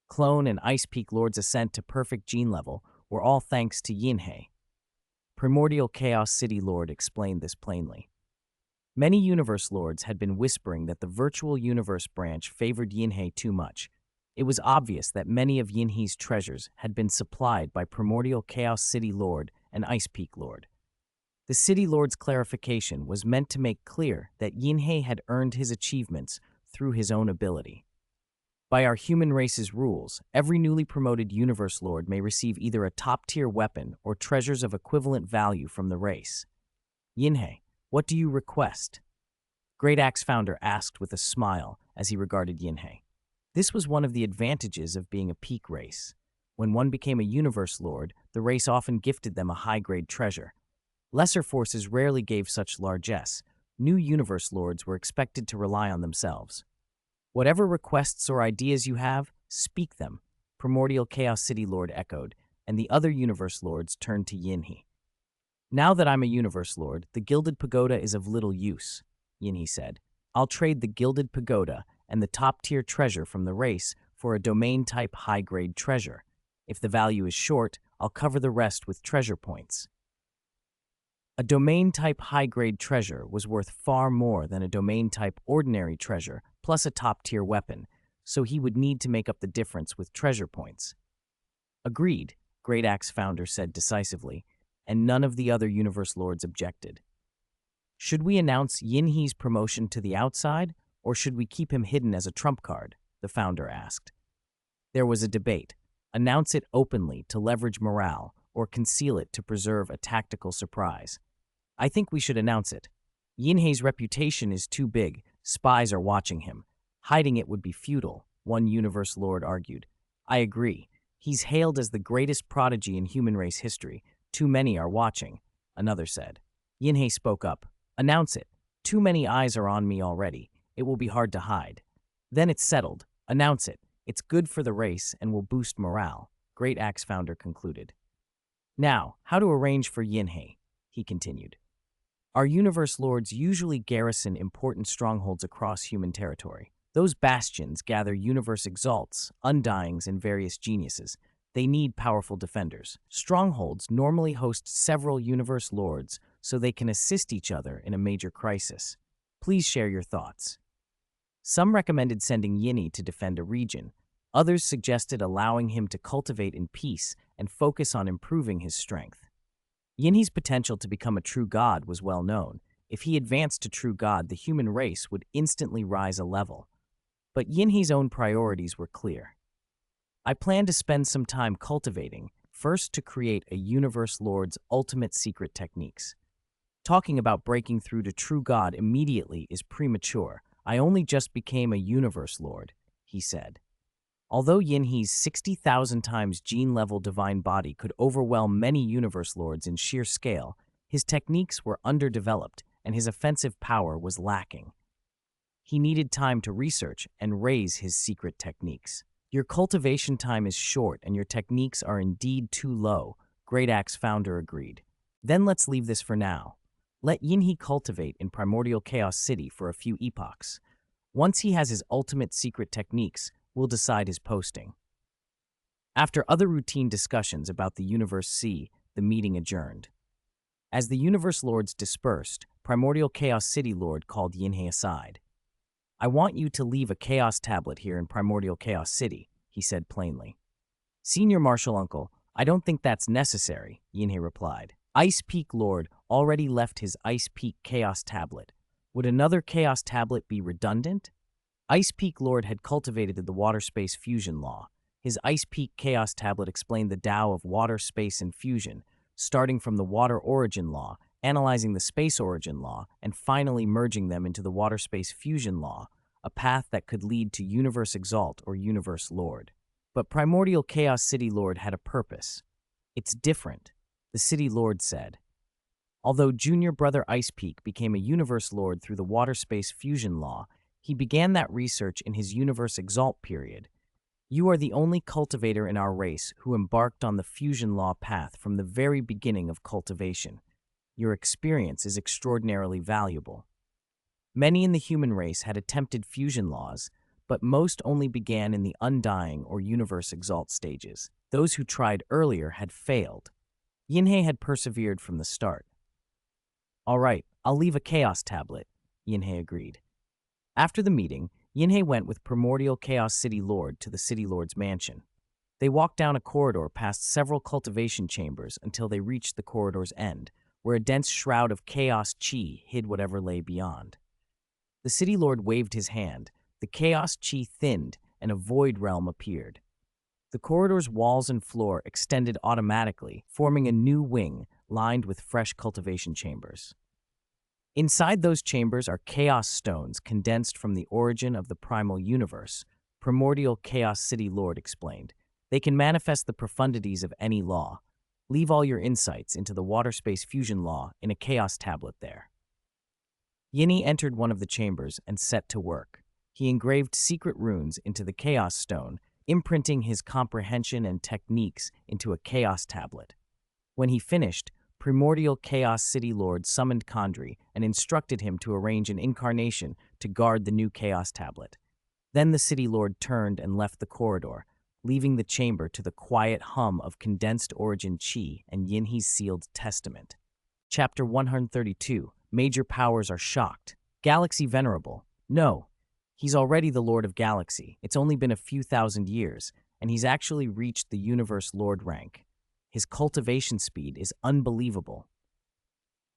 Clone and Ice Peak Lord's ascent to perfect gene level were all thanks to Yinhe. Primordial Chaos City Lord explained this plainly. Many Universe Lords had been whispering that the Virtual Universe branch favored Yinhe too much. It was obvious that many of Yinhe's treasures had been supplied by Primordial Chaos City Lord and Ice Peak Lord. The City Lord's clarification was meant to make clear that Yinhe had earned his achievements through his own ability. By our human race's rules, every newly promoted Universe Lord may receive either a top-tier weapon or treasures of equivalent value from the race. Yinhe, what do you request? Great Axe Founder asked with a smile as he regarded Yinhe. This was one of the advantages of being a peak race. When one became a Universe Lord, the race often gifted them a high-grade treasure. Lesser forces rarely gave such largesse. New Universe Lords were expected to rely on themselves. Whatever requests or ideas you have, speak them, Primordial Chaos City Lord echoed, and the other Universe Lords turned to Yinhe. Now that I'm a Universe Lord, the Gilded Pagoda is of little use, Yinhe said. I'll trade the Gilded Pagoda and the top-tier treasure from the race for a domain-type high-grade treasure. If the value is short, I'll cover the rest with treasure points. A domain-type high-grade treasure was worth far more than a domain-type ordinary treasure plus a top-tier weapon, so he would need to make up the difference with treasure points. Agreed, Great Axe founder said decisively, and none of the other Universe Lords objected. Should we announce Yinhe's promotion to the outside, or should we keep him hidden as a trump card? The founder asked. There was a debate. Announce it openly to leverage morale, or conceal it to preserve a tactical surprise. I think we should announce it. Yinhe's reputation is too big. Spies are watching him. Hiding it would be futile, one Universe Lord argued. I agree. He's hailed as the greatest prodigy in human race history. Too many are watching, another said. Yinhe spoke up. Announce it. Too many eyes are on me already. It will be hard to hide. Then it's settled. Announce it. It's good for the race and will boost morale, Great Axe founder concluded. Now, how to arrange for Yinhe, he continued. Our Universe Lords usually garrison important strongholds across human territory. Those bastions gather Universe Exalts, Undyings, and various geniuses. They need powerful defenders. Strongholds normally host several Universe Lords so they can assist each other in a major crisis. Please share your thoughts. Some recommended sending Yinhe to defend a region. Others suggested allowing him to cultivate in peace and focus on improving his strength. Yinhe's potential to become a true god was well known. If he advanced to true god, the human race would instantly rise a level. But Yinhe's own priorities were clear. I plan to spend some time cultivating, first to create a Universe Lord's ultimate secret techniques. Talking about breaking through to true god immediately is premature. I only just became a Universe Lord, he said. Although Yinhe's 60,000 times gene-level divine body could overwhelm many Universe Lords in sheer scale, his techniques were underdeveloped and his offensive power was lacking. He needed time to research and raise his secret techniques. Your cultivation time is short and your techniques are indeed too low, Great Axe founder agreed. Then let's leave this for now. Let Yinhe cultivate in Primordial Chaos City for a few epochs. Once he has his ultimate secret techniques, we'll decide his posting. After other routine discussions about the Universe C, the meeting adjourned. As the Universe Lords dispersed, Primordial Chaos City Lord called Yinhe aside. I want you to leave a Chaos Tablet here in Primordial Chaos City, he said plainly. Senior Marshal Uncle, I don't think that's necessary, Yinhe replied. Ice Peak Lord already left his Ice Peak Chaos Tablet. Would another Chaos Tablet be redundant? Ice Peak Lord had cultivated the water space fusion law. His Ice Peak Chaos Tablet explained the Tao of water, space, and fusion, starting from the water origin law, analyzing the space origin law, and finally merging them into the water space fusion law, a path that could lead to Universe Exalt or Universe Lord. But Primordial Chaos City Lord had a purpose. It's different, the City Lord said. Although junior brother Ice Peak became a Universe Lord through the water space fusion law, he began that research in his Universe Exalt period. You are the only cultivator in our race who embarked on the fusion law path from the very beginning of cultivation. Your experience is extraordinarily valuable. Many in the human race had attempted fusion laws, but most only began in the Undying or Universe Exalt stages. Those who tried earlier had failed. Yinhe had persevered from the start. All right, I'll leave a Chaos Tablet, Yinhe agreed. After the meeting, Yinhe went with Primordial Chaos City Lord to the City Lord's mansion. They walked down a corridor past several cultivation chambers until they reached the corridor's end, where a dense shroud of chaos chi hid whatever lay beyond. The City Lord waved his hand, the chaos chi thinned, and a void realm appeared. The corridor's walls and floor extended automatically, forming a new wing lined with fresh cultivation chambers. Inside those chambers are chaos stones condensed from the origin of the primal universe, Primordial Chaos City Lord explained. They can manifest the profundities of any law. Leave all your insights into the water space fusion law in a chaos tablet there. Yinhe entered one of the chambers and set to work. He engraved secret runes into the chaos stone, imprinting his comprehension and techniques into a chaos tablet. When he finished, Primordial Chaos City Lord summoned Kandri and instructed him to arrange an incarnation to guard the new chaos tablet. Then the City Lord turned and left the corridor, leaving the chamber to the quiet hum of condensed origin chi and Yinhe's sealed testament. Chapter 132, Major Powers Are Shocked. Galaxy Venerable. No, he's already the Lord of Galaxy. It's only been a few thousand years, and he's actually reached the Universe Lord rank. His cultivation speed is unbelievable.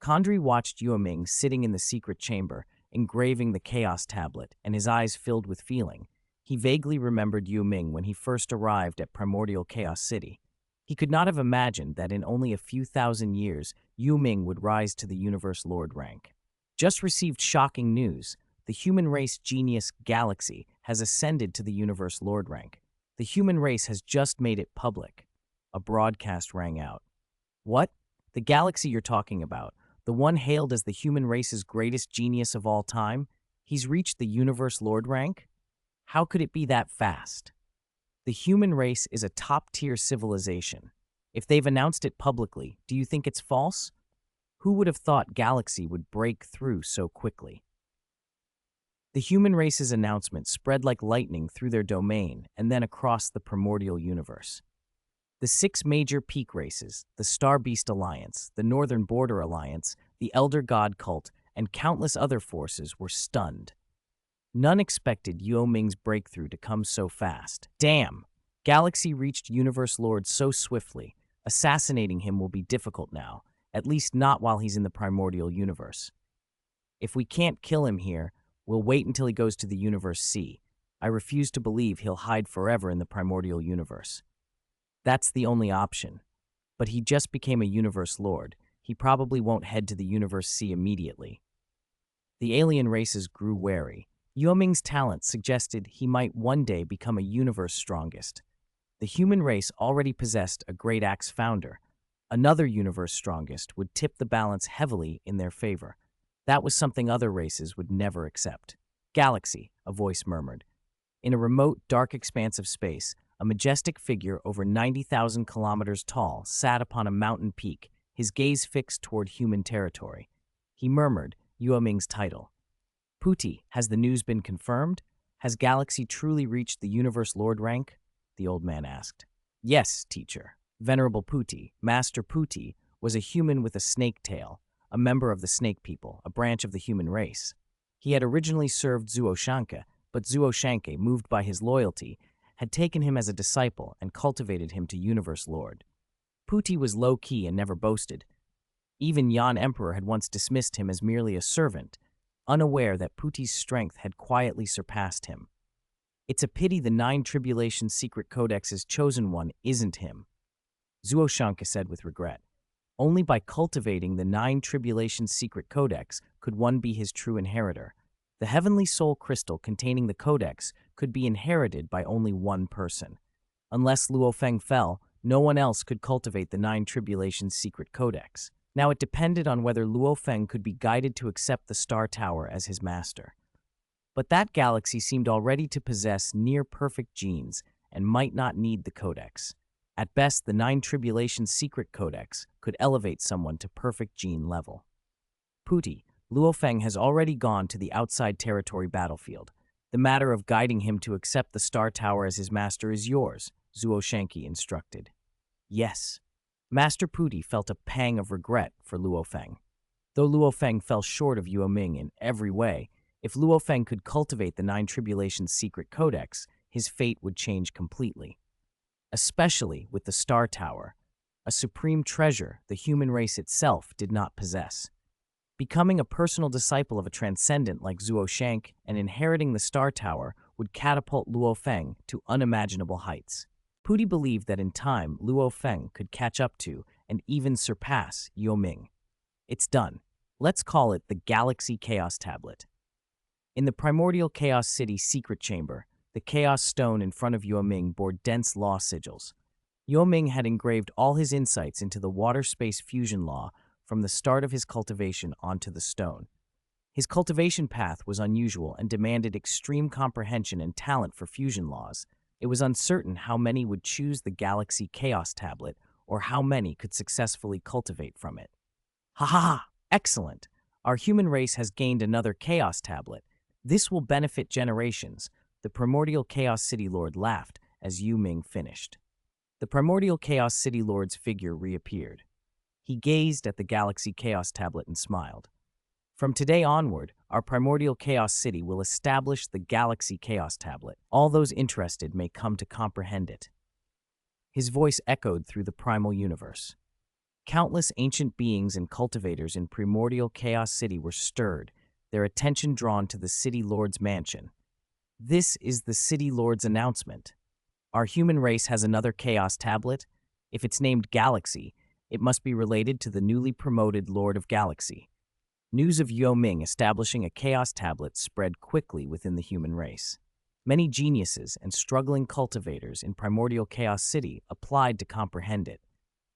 Kandri watched Yue Ming sitting in the secret chamber, engraving the chaos tablet, and his eyes filled with feeling. He vaguely remembered Yue Ming when he first arrived at Primordial Chaos City. He could not have imagined that in only a few thousand years, Yue Ming would rise to the Universe Lord rank. Just received shocking news. The human race genius Galaxy has ascended to the Universe Lord rank. The human race has just made it public. A broadcast rang out. What? The Galaxy you're talking about? The one hailed as the human race's greatest genius of all time? He's reached the Universe Lord rank? How could it be that fast? The human race is a top-tier civilization. If they've announced it publicly, do you think it's false? Who would have thought Galaxy would break through so quickly? The human race's announcement spread like lightning through their domain and then across the primordial universe. The 6 major peak races, the Star Beast Alliance, the Northern Border Alliance, the Elder God Cult, and countless other forces were stunned. None expected Yue Ming's breakthrough to come so fast. Damn! Galaxy reached Universe Lord so swiftly. Assassinating him will be difficult now, at least not while he's in the primordial universe. If we can't kill him here, we'll wait until he goes to the Universe C. I refuse to believe he'll hide forever in the primordial universe. That's the only option. But he just became a Universe Lord. He probably won't head to the Universe C immediately. The alien races grew wary. Yue Ming's talent suggested he might one day become a universe strongest. The human race already possessed a great axe founder. Another universe strongest would tip the balance heavily in their favor. That was something other races would never accept. Galaxy, a voice murmured. In a remote, dark expanse of space, a majestic figure over 90,000 kilometers tall sat upon a mountain peak, his gaze fixed toward human territory. He murmured Yue Ming's title. Puti, has the news been confirmed? Has Galaxy truly reached the Universe Lord rank? The old man asked. Yes, teacher. Venerable Puti, Master Puti, was a human with a snake tail, a member of the snake people, a branch of the human race. He had originally served Zuo Shanke, but Zuo Shanke, moved by his loyalty, had taken him as a disciple and cultivated him to Universe Lord. Puti was low-key and never boasted. Even Yan Emperor had once dismissed him as merely a servant, unaware that Puti's strength had quietly surpassed him. It's a pity the 9 Tribulation Secret Codex's chosen one isn't him, Zuo Shanke said with regret. Only by cultivating the 9 Tribulation Secret Codex could one be his true inheritor. The heavenly soul crystal containing the codex could be inherited by only one person. Unless Luo Feng fell, no one else could cultivate the 9 Tribulation Secret Codex. Now it depended on whether Luo Feng could be guided to accept the Star Tower as his master. But that galaxy seemed already to possess near-perfect genes and might not need the codex. At best, the 9 Tribulation Secret Codex could elevate someone to perfect gene level. Puti, Luo Feng has already gone to the outside territory battlefield. The matter of guiding him to accept the Star Tower as his master is yours, Zuo Shanke instructed. Yes. Master Puti felt a pang of regret for Luo Feng. Though Luo Feng fell short of Yue Ming in every way, if Luo Feng could cultivate the 9 Tribulation Secret Codex, his fate would change completely. Especially with the Star Tower, a supreme treasure the human race itself did not possess. Becoming a personal disciple of a transcendent like Zuo Shanke and inheriting the Star Tower would catapult Luo Feng to unimaginable heights. Puti believed that in time, Luo Feng could catch up to and even surpass Yue Ming. It's done. Let's call it the Galaxy Chaos Tablet. In the primordial Chaos City secret chamber, the Chaos Stone in front of Yue Ming bore dense law sigils. Yue Ming had engraved all his insights into the water-space fusion law from the start of his cultivation onto the stone. His cultivation path was unusual and demanded extreme comprehension and talent for fusion laws. It was uncertain how many would choose the Galaxy Chaos Tablet or how many could successfully cultivate from it. Ha ha ha! Excellent! Our human race has gained another Chaos Tablet. This will benefit generations. The primordial Chaos City Lord laughed as Yue Ming finished. The primordial Chaos City Lord's figure reappeared. He gazed at the Galaxy Chaos Tablet and smiled. From today onward, our primordial Chaos City will establish the Galaxy Chaos Tablet. All those interested may come to comprehend it. His voice echoed through the primal universe. Countless ancient beings and cultivators in primordial Chaos City were stirred, their attention drawn to the City Lord's mansion. This is the City Lord's announcement. Our human race has another Chaos tablet. If it's named Galaxy, it must be related to the newly promoted Lord of Galaxy. News of Yue Ming establishing a Chaos tablet spread quickly within the human race. Many geniuses and struggling cultivators in primordial Chaos City applied to comprehend it.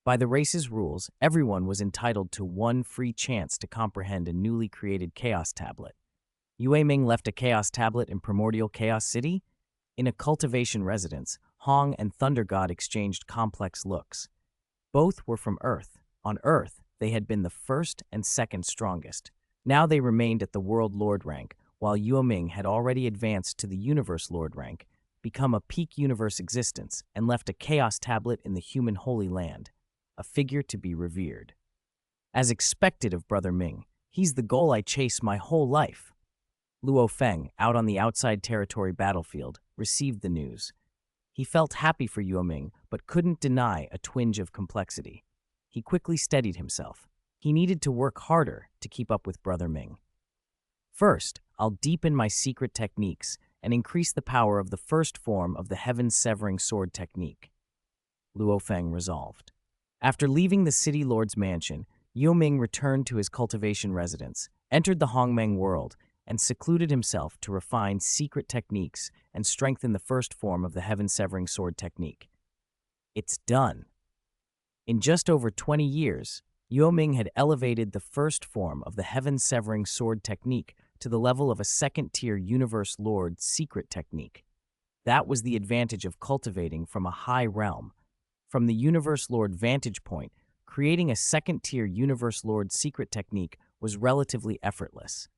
By the race's rules, everyone was entitled to one free chance to comprehend a newly created Chaos tablet. Yue Ming left a Chaos tablet in primordial Chaos City? In a cultivation residence, Hong and Thunder God exchanged complex looks. Both were from Earth. On Earth, they had been the first and second strongest. Now they remained at the World Lord rank, while Yue Ming had already advanced to the Universe Lord rank, become a peak universe existence, and left a Chaos tablet in the human Holy Land, a figure to be revered. As expected of Brother Ming, he's the goal I chase my whole life. Luo Feng, out on the outside territory battlefield, received the news. He felt happy for Yue Ming, but couldn't deny a twinge of complexity. He quickly steadied himself. He needed to work harder to keep up with Brother Ming. First, I'll deepen my secret techniques and increase the power of the first form of the heaven-severing sword technique. Luo Feng resolved. After leaving the City Lord's mansion, Yue Ming returned to his cultivation residence, entered the Hongmeng world, and secluded himself to refine secret techniques and strengthen the first form of the heaven-severing sword technique. It's done. In just over 20 years, Yue Ming had elevated the first form of the heaven-severing sword technique to the level of a second-tier Universe Lord secret technique. That was the advantage of cultivating from a high realm. From the Universe Lord vantage point, creating a second-tier Universe Lord secret technique was relatively effortless.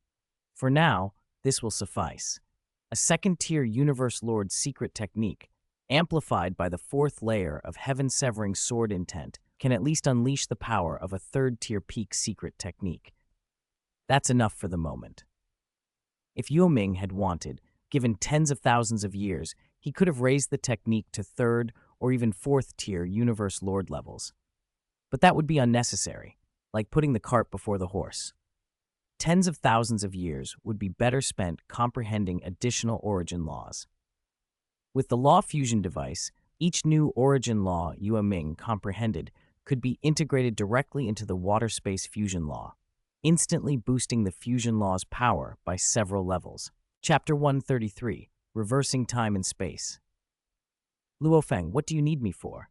For now, this will suffice. A second-tier Universe Lord secret technique, amplified by the fourth layer of heaven-severing sword intent, can at least unleash the power of a third-tier peak secret technique. That's enough for the moment. If Yue Ming had wanted, given tens of thousands of years, he could have raised the technique to third or even fourth-tier Universe Lord levels. But that would be unnecessary, like putting the cart before the horse. Tens of thousands of years would be better spent comprehending additional origin laws. With the law fusion device, each new origin law Yue Ming comprehended could be integrated directly into the water space fusion law, instantly boosting the fusion law's power by several levels. Chapter 133, Reversing Time and Space. Luo Feng, what do you need me for?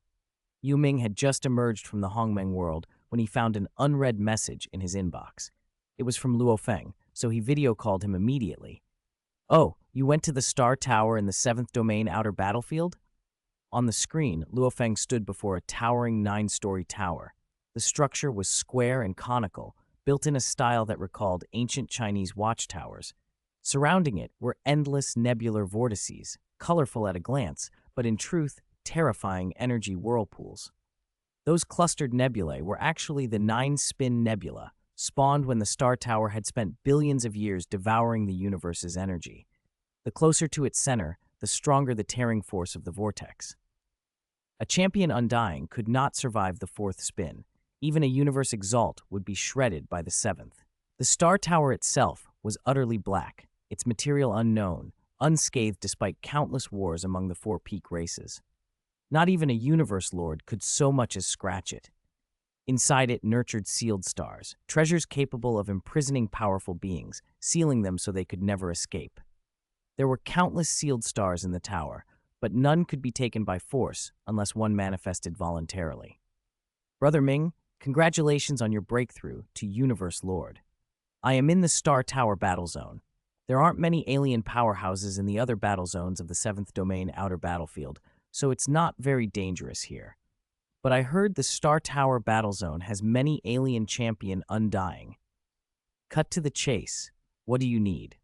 Yue Ming had just emerged from the Hongmeng world when he found an unread message in his inbox. It was from Luo Feng, so he video called him immediately. Oh, you went to the Star Tower in the 7th Domain Outer Battlefield? On the screen, Luo Feng stood before a towering 9-story tower. The structure was square and conical, built in a style that recalled ancient Chinese watchtowers. Surrounding it were endless nebular vortices, colorful at a glance, but in truth, terrifying energy whirlpools. Those clustered nebulae were actually the 9-spin nebula, spawned when the Star Tower had spent billions of years devouring the universe's energy. The closer to its center, the stronger the tearing force of the vortex. A champion undying could not survive the 4th spin. Even a universe exalt would be shredded by the 7th. The Star Tower itself was utterly black, its material unknown, unscathed despite countless wars among the 4 peak races. Not even a Universe Lord could so much as scratch it. Inside it nurtured sealed stars, treasures capable of imprisoning powerful beings, sealing them so they could never escape. There were countless sealed stars in the tower, but none could be taken by force unless one manifested voluntarily. Brother Ming, congratulations on your breakthrough to Universe Lord. I am in the Star Tower battle zone. There aren't many alien powerhouses in the other battle zones of the 7th Domain Outer Battlefield, so it's not very dangerous here. But I heard the Star Tower battle zone has many alien champion undying. Cut to the chase. What do you need?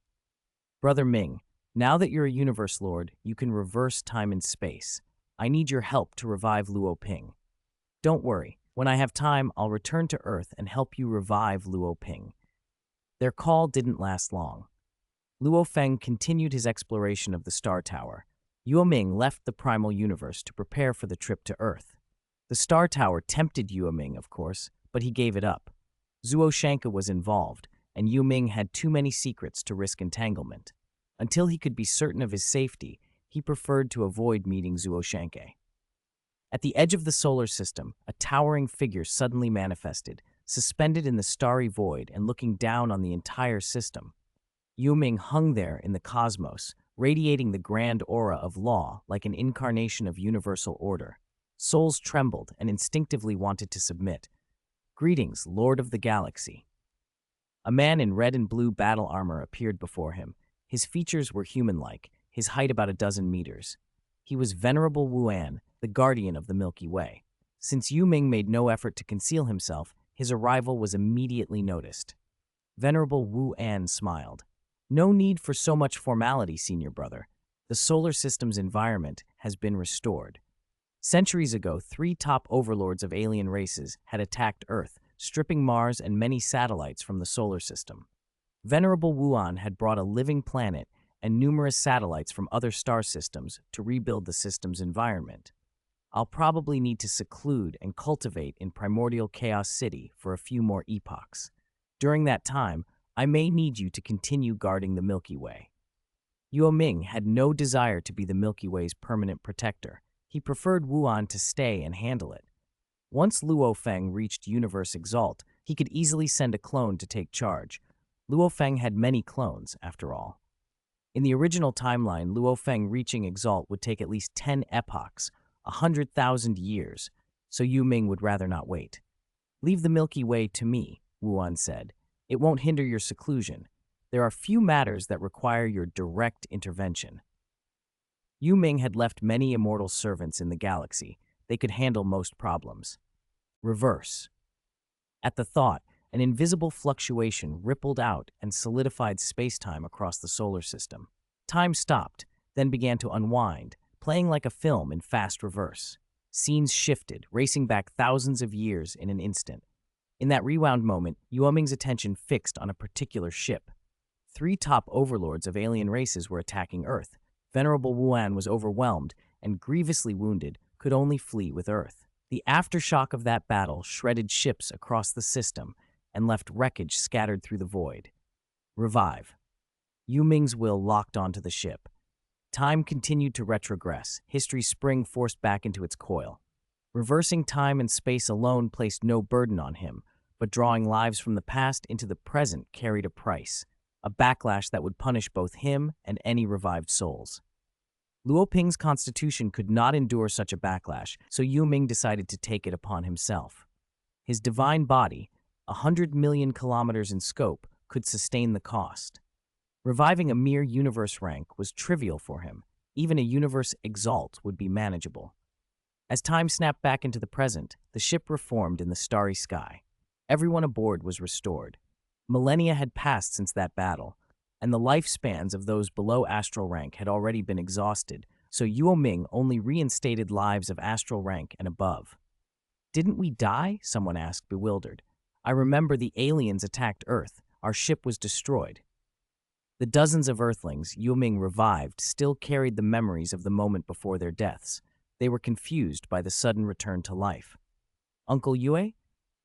Brother Ming, now that you're a Universe Lord, you can reverse time and space. I need your help to revive Luo Ping. Don't worry, when I have time, I'll return to Earth and help you revive Luo Ping. Their call didn't last long. Luo Feng continued his exploration of the Star Tower. Yue Ming left the primal universe to prepare for the trip to Earth. The Star Tower tempted Yue Ming, of course, but he gave it up. Zuo Shanka was involved, and Yue Ming had too many secrets to risk entanglement. Until he could be certain of his safety, he preferred to avoid meeting Zuo Shanka. At the edge of the solar system, a towering figure suddenly manifested, suspended in the starry void and looking down on the entire system. Yue Ming hung there in the cosmos, radiating the grand aura of law like an incarnation of universal order. Souls trembled and instinctively wanted to submit. "Greetings, Lord of the Galaxy." A man in red and blue battle armor appeared before him. His features were human-like, his height about a dozen meters. He was Venerable Wuan, the guardian of the Milky Way. Since Yue Ming made no effort to conceal himself, his arrival was immediately noticed. Venerable Wuan smiled. "No need for so much formality, senior brother. The solar system's environment has been restored." Centuries ago, 3 top overlords of alien races had attacked Earth, stripping Mars and many satellites from the solar system. Venerable Wuan had brought a living planet and numerous satellites from other star systems to rebuild the system's environment. "I'll probably need to seclude and cultivate in Primordial Chaos City for a few more epochs. During that time, I may need you to continue guarding the Milky Way." Yue Ming had no desire to be the Milky Way's permanent protector. He preferred Wuan to stay and handle it. Once Luo Feng reached Universe Exalt, he could easily send a clone to take charge. Luo Feng had many clones, after all. In the original timeline, Luo Feng reaching Exalt would take at least 10 epochs, 100,000 years, so Yue Ming would rather not wait. "Leave the Milky Way to me," Wuan said. "It won't hinder your seclusion. There are few matters that require your direct intervention." Yue Ming had left many immortal servants in the galaxy. They could handle most problems. Reverse. At the thought, an invisible fluctuation rippled out and solidified space-time across the solar system. Time stopped, then began to unwind, playing like a film in fast reverse. Scenes shifted, racing back thousands of years in an instant. In that rewound moment, Yue Ming's attention fixed on a particular ship. 3 top overlords of alien races were attacking Earth. Venerable Wuan was overwhelmed and grievously wounded, could only flee with Earth. The aftershock of that battle shredded ships across the system and left wreckage scattered through the void. Revive. Yue Ming's will locked onto the ship. Time continued to retrogress, history's spring forced back into its coil. Reversing time and space alone placed no burden on him, but drawing lives from the past into the present carried a price, a backlash that would punish both him and any revived souls. Luo Ping's constitution could not endure such a backlash, so Yue Ming decided to take it upon himself. His divine body, 100 million kilometers in scope, could sustain the cost. Reviving a mere universe rank was trivial for him. Even a universe exalt would be manageable. As time snapped back into the present, the ship reformed in the starry sky. Everyone aboard was restored. Millennia had passed since that battle, and the lifespans of those below astral rank had already been exhausted, so Yue Ming only reinstated lives of astral rank and above. "Didn't we die?" someone asked, bewildered. "I remember the aliens attacked Earth. Our ship was destroyed." The dozens of Earthlings Yue Ming revived still carried the memories of the moment before their deaths. They were confused by the sudden return to life. "Uncle Yue?"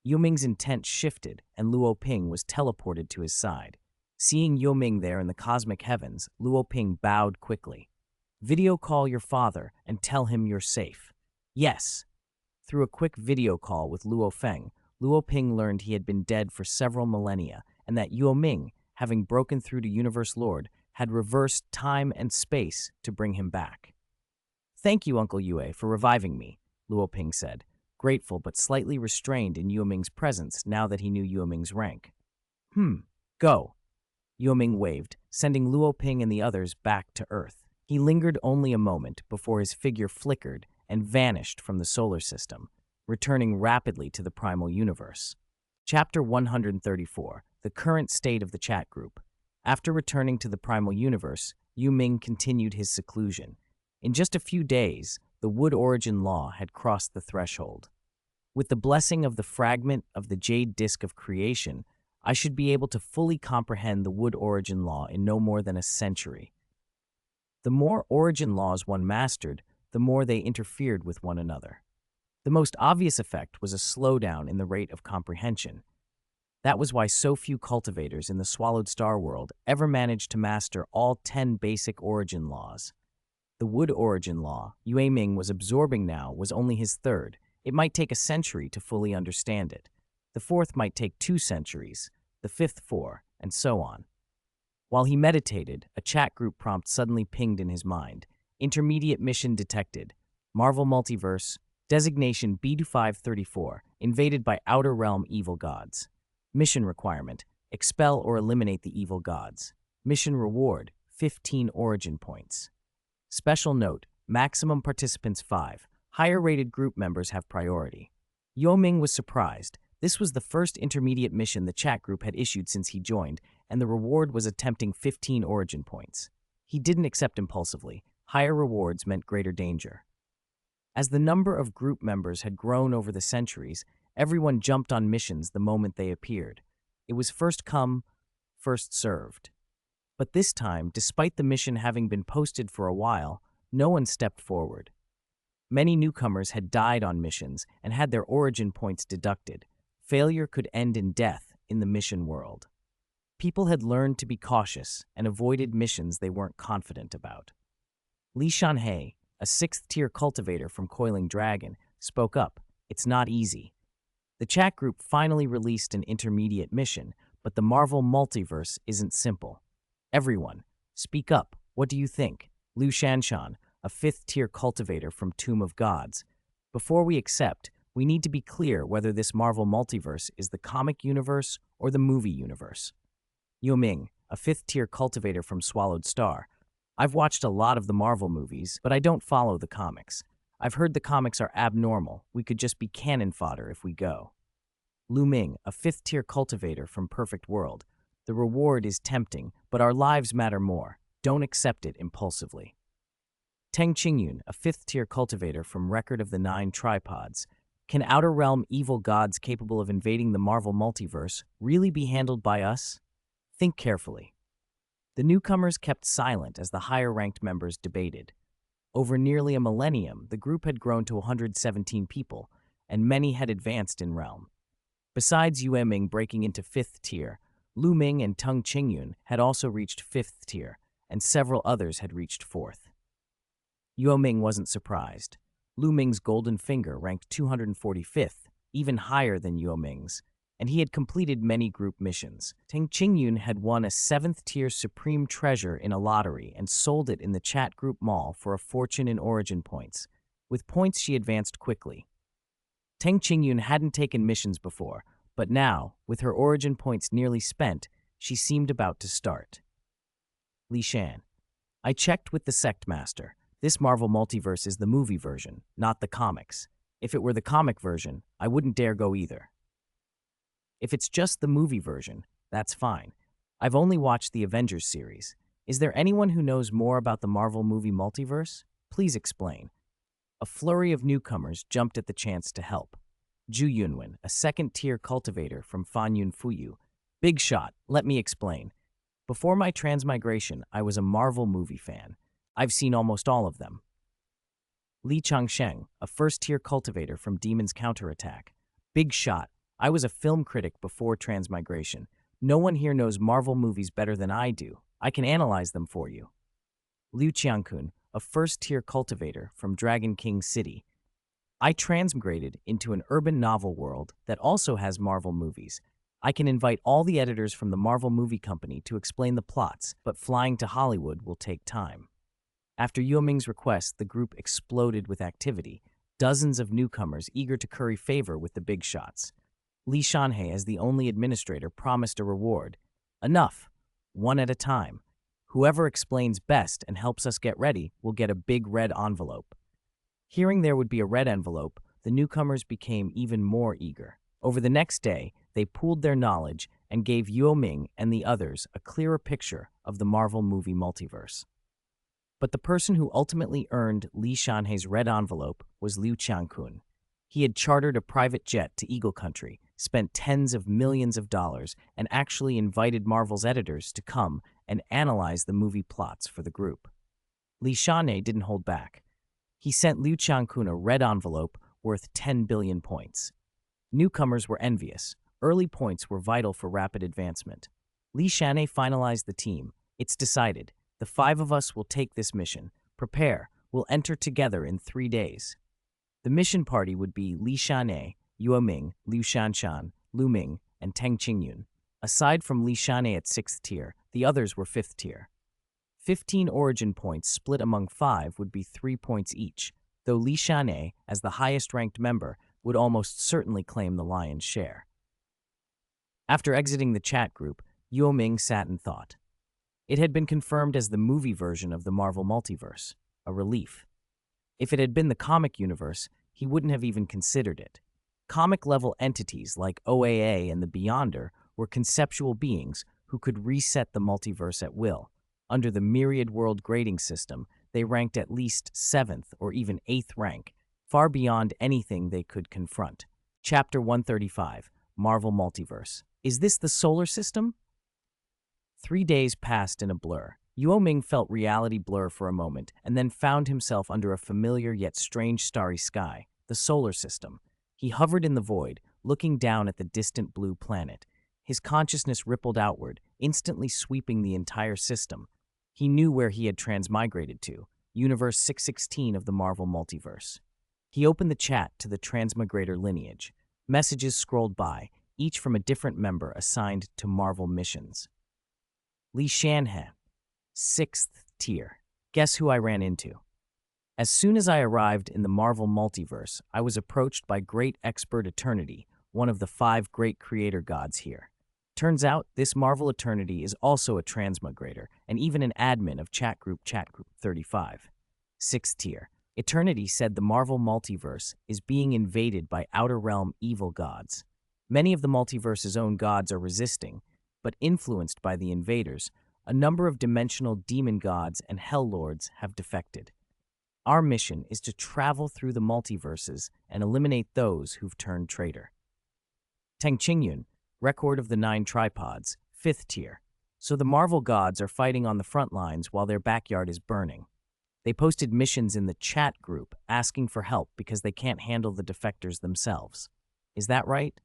Yue Ming's intent shifted, and Luo Ping was teleported to his side. Seeing Yue Ming there in the cosmic heavens, Luo Ping bowed quickly. "Video call your father and tell him you're safe." "Yes." Through a quick video call with Luo Feng, Luo Ping learned he had been dead for several millennia, and that Yue Ming, having broken through to Universe Lord, had reversed time and space to bring him back. "Thank you, Uncle Yue, for reviving me," Luo Ping said, grateful but slightly restrained in Yue Ming's presence now that he knew Yue Ming's rank. Go." Yue Ming waved, sending Luo Ping and the others back to Earth. He lingered only a moment before his figure flickered and vanished from the solar system, returning rapidly to the primal universe. Chapter 134, The Current State of the Chat Group. After returning to the primal universe, Yue Ming continued his seclusion. In just a few days, the Wood Origin Law had crossed the threshold. With the blessing of the fragment of the Jade Disk of Creation, I should be able to fully comprehend the Wood Origin Law in no more than a century. The more origin laws one mastered, the more they interfered with one another. The most obvious effect was a slowdown in the rate of comprehension. That was why so few cultivators in the Swallowed Star world ever managed to master all 10 basic origin laws. The wood origin law Yue Ming was absorbing now was only his third. It might take a century to fully understand it. The fourth might take 2 centuries, the fifth 4, and so on. While he meditated, a chat group prompt suddenly pinged in his mind. Intermediate mission detected. Marvel Multiverse. Designation B2534. Invaded by Outer Realm evil gods. Mission requirement. Expel or eliminate the evil gods. Mission reward. 15 origin points. Special note. Maximum participants 5. Higher-rated group members have priority. Yue Ming was surprised. This was the first intermediate mission the chat group had issued since he joined, and the reward was attempting 15 origin points. He didn't accept impulsively. Higher rewards meant greater danger. As the number of group members had grown over the centuries, everyone jumped on missions the moment they appeared. It was first come, first served. But this time, despite the mission having been posted for a while, no one stepped forward. Many newcomers had died on missions and had their origin points deducted. Failure could end in death in the mission world. People had learned to be cautious and avoided missions they weren't confident about. Li Shanhei, a 6th-tier cultivator from Coiling Dragon, spoke up. It's not easy. The chat group finally released an intermediate mission, but the Marvel Multiverse isn't simple. Everyone, speak up. What do you think? Liu Shanshan, a 5th-tier cultivator from Tomb of Gods. Before we accept, we need to be clear whether this Marvel Multiverse is the comic universe or the movie universe. Yue Ming, a 5th-tier cultivator from Swallowed Star. I've watched a lot of the Marvel movies, but I don't follow the comics. I've heard the comics are abnormal. We could just be cannon fodder if we go. Lu Ming, a 5th-tier cultivator from Perfect World. The reward is tempting, but our lives matter more. Don't accept it impulsively. Teng Qingyun, a 5th-tier cultivator from Record of the 9 Tripods. Can Outer Realm evil gods capable of invading the Marvel Multiverse really be handled by us? Think carefully. The newcomers kept silent as the higher-ranked members debated. Over nearly a millennium, the group had grown to 117 people, and many had advanced in realm. Besides Yue Ming breaking into 5th tier, Lu Ming and Teng Qingyun had also reached 5th tier, and several others had reached 4th. Yue Ming wasn't surprised. Lu Ming's golden finger ranked 245th, even higher than Yue Ming's, and he had completed many group missions. Teng Qingyun had won a 7th-tier supreme treasure in a lottery and sold it in the chat group mall for a fortune in origin points. With points, she advanced quickly. Teng Qingyun hadn't taken missions before, but now, with her origin points nearly spent, she seemed about to start. Li Shan. I checked with the sect master. This Marvel Multiverse is the movie version, not the comics. If it were the comic version, I wouldn't dare go either. If it's just the movie version, that's fine. I've only watched the Avengers series. Is there anyone who knows more about the Marvel movie multiverse? Please explain. A flurry of newcomers jumped at the chance to help. Zhu Yunwen, a 2nd-tier cultivator from Fanyun Fuyu. Big shot, let me explain. Before my transmigration, I was a Marvel movie fan. I've seen almost all of them. Li Changsheng, a 1st-tier cultivator from Demon's Counterattack. Big shot. I was a film critic before transmigration. No one here knows Marvel movies better than I do. I can analyze them for you. Liu Qiangkun, a 1st-tier cultivator from Dragon King City. I transmigrated into an urban novel world that also has Marvel movies. I can invite all the editors from the Marvel movie company to explain the plots, but flying to Hollywood will take time. After Yue Ming's request, the group exploded with activity, dozens of newcomers eager to curry favor with the big shots. Li Shanhei, as the only administrator, promised a reward. Enough. One at a time. Whoever explains best and helps us get ready will get a big red envelope. Hearing there would be a red envelope, the newcomers became even more eager. Over the next day, they pooled their knowledge and gave Yue Ming and the others a clearer picture of the Marvel movie multiverse. But the person who ultimately earned Li Shanhei's red envelope was Liu Qiangkun. He had chartered a private jet to Eagle Country, spent tens of millions of dollars, and actually invited Marvel's editors to come and analyze the movie plots for the group. Li Shanei didn't hold back. He sent Liu Qiangkun a red envelope worth 10 billion points. Newcomers were envious. Early points were vital for rapid advancement. Li Shanei finalized the team. It's decided. The 5 of us will take this mission. Prepare. We'll enter together in 3 days. The mission party would be Li Shanei, Yue Ming, Liu Shanshan, Lu Ming, and Teng Qingyun. Aside from Li Shanei at 6th tier, the others were 5th tier. 15 origin points split among 5 would be 3 points each, though Li Shanei, as the highest-ranked member, would almost certainly claim the lion's share. After exiting the chat group, Yue Ming sat and thought. It had been confirmed as the movie version of the Marvel Multiverse, a relief. If it had been the comic universe, he wouldn't have even considered it. Comic-level entities like OAA and the Beyonder were conceptual beings who could reset the multiverse at will. Under the myriad world grading system, they ranked at least 7th or even 8th rank, far beyond anything they could confront. Chapter 135, Marvel Multiverse. Is this the solar system? 3 days passed in a blur. Yue Ming felt reality blur for a moment and then found himself under a familiar yet strange starry sky, the solar system. He hovered in the void, looking down at the distant blue planet. His consciousness rippled outward, instantly sweeping the entire system. He knew where he had transmigrated to, Universe 616 of the Marvel Multiverse. He opened the chat to the transmigrator lineage. Messages scrolled by, each from a different member assigned to Marvel missions. Li Shanhe, 6th tier. Guess who I ran into? As soon as I arrived in the Marvel Multiverse, I was approached by Great Expert Eternity, one of the 5 great creator gods here. Turns out, this Marvel Eternity is also a transmigrator, and even an admin of Chat Group 35. 6th tier. Eternity said the Marvel Multiverse is being invaded by Outer Realm evil gods. Many of the multiverse's own gods are resisting, but influenced by the invaders, a number of dimensional demon gods and hell lords have defected. Our mission is to travel through the multiverses and eliminate those who've turned traitor. Teng Qingyun, record of the 9 tripods, 5th tier. So the Marvel gods are fighting on the front lines while their backyard is burning. They posted missions in the chat group asking for help because they can't handle the defectors themselves. Is that right?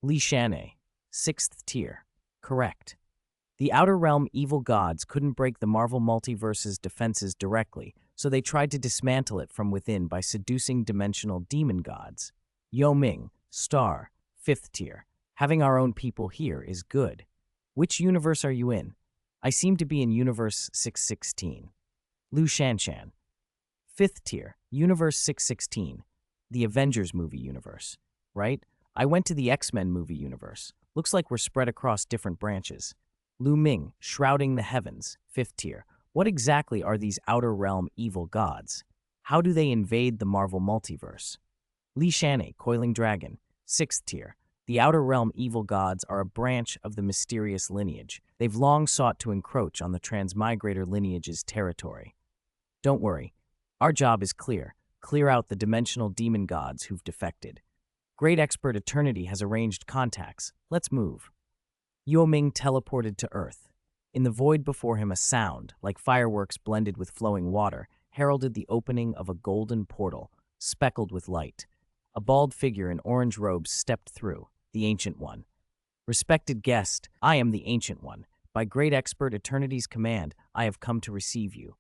Li Shanei, 6th tier. Correct. The Outer Realm evil gods couldn't break the Marvel Multiverse's defenses directly, so they tried to dismantle it from within by seducing dimensional demon gods. Yue Ming, star, 5th tier. Having our own people here is good. Which universe are you in? I seem to be in Universe 616. Liu Shanshan, 5th tier, Universe 616, the Avengers movie universe, right? I went to the X-Men movie universe. Looks like we're spread across different branches. Lu Ming, shrouding the heavens, 5th tier. What exactly are these Outer Realm evil gods? How do they invade the Marvel Multiverse? Li Shanei, coiling dragon, 6th tier. The Outer Realm evil gods are a branch of the mysterious lineage. They've long sought to encroach on the transmigrator lineage's territory. Don't worry. Our job is clear. Clear out the dimensional demon gods who've defected. Great Expert Eternity has arranged contacts. Let's move. Yue Ming teleported to Earth. In the void before him, a sound, like fireworks blended with flowing water, heralded the opening of a golden portal, speckled with light. A bald figure in orange robes stepped through, the Ancient One. Respected guest, I am the Ancient One. By Great Expert Eternity's command, I have come to receive you.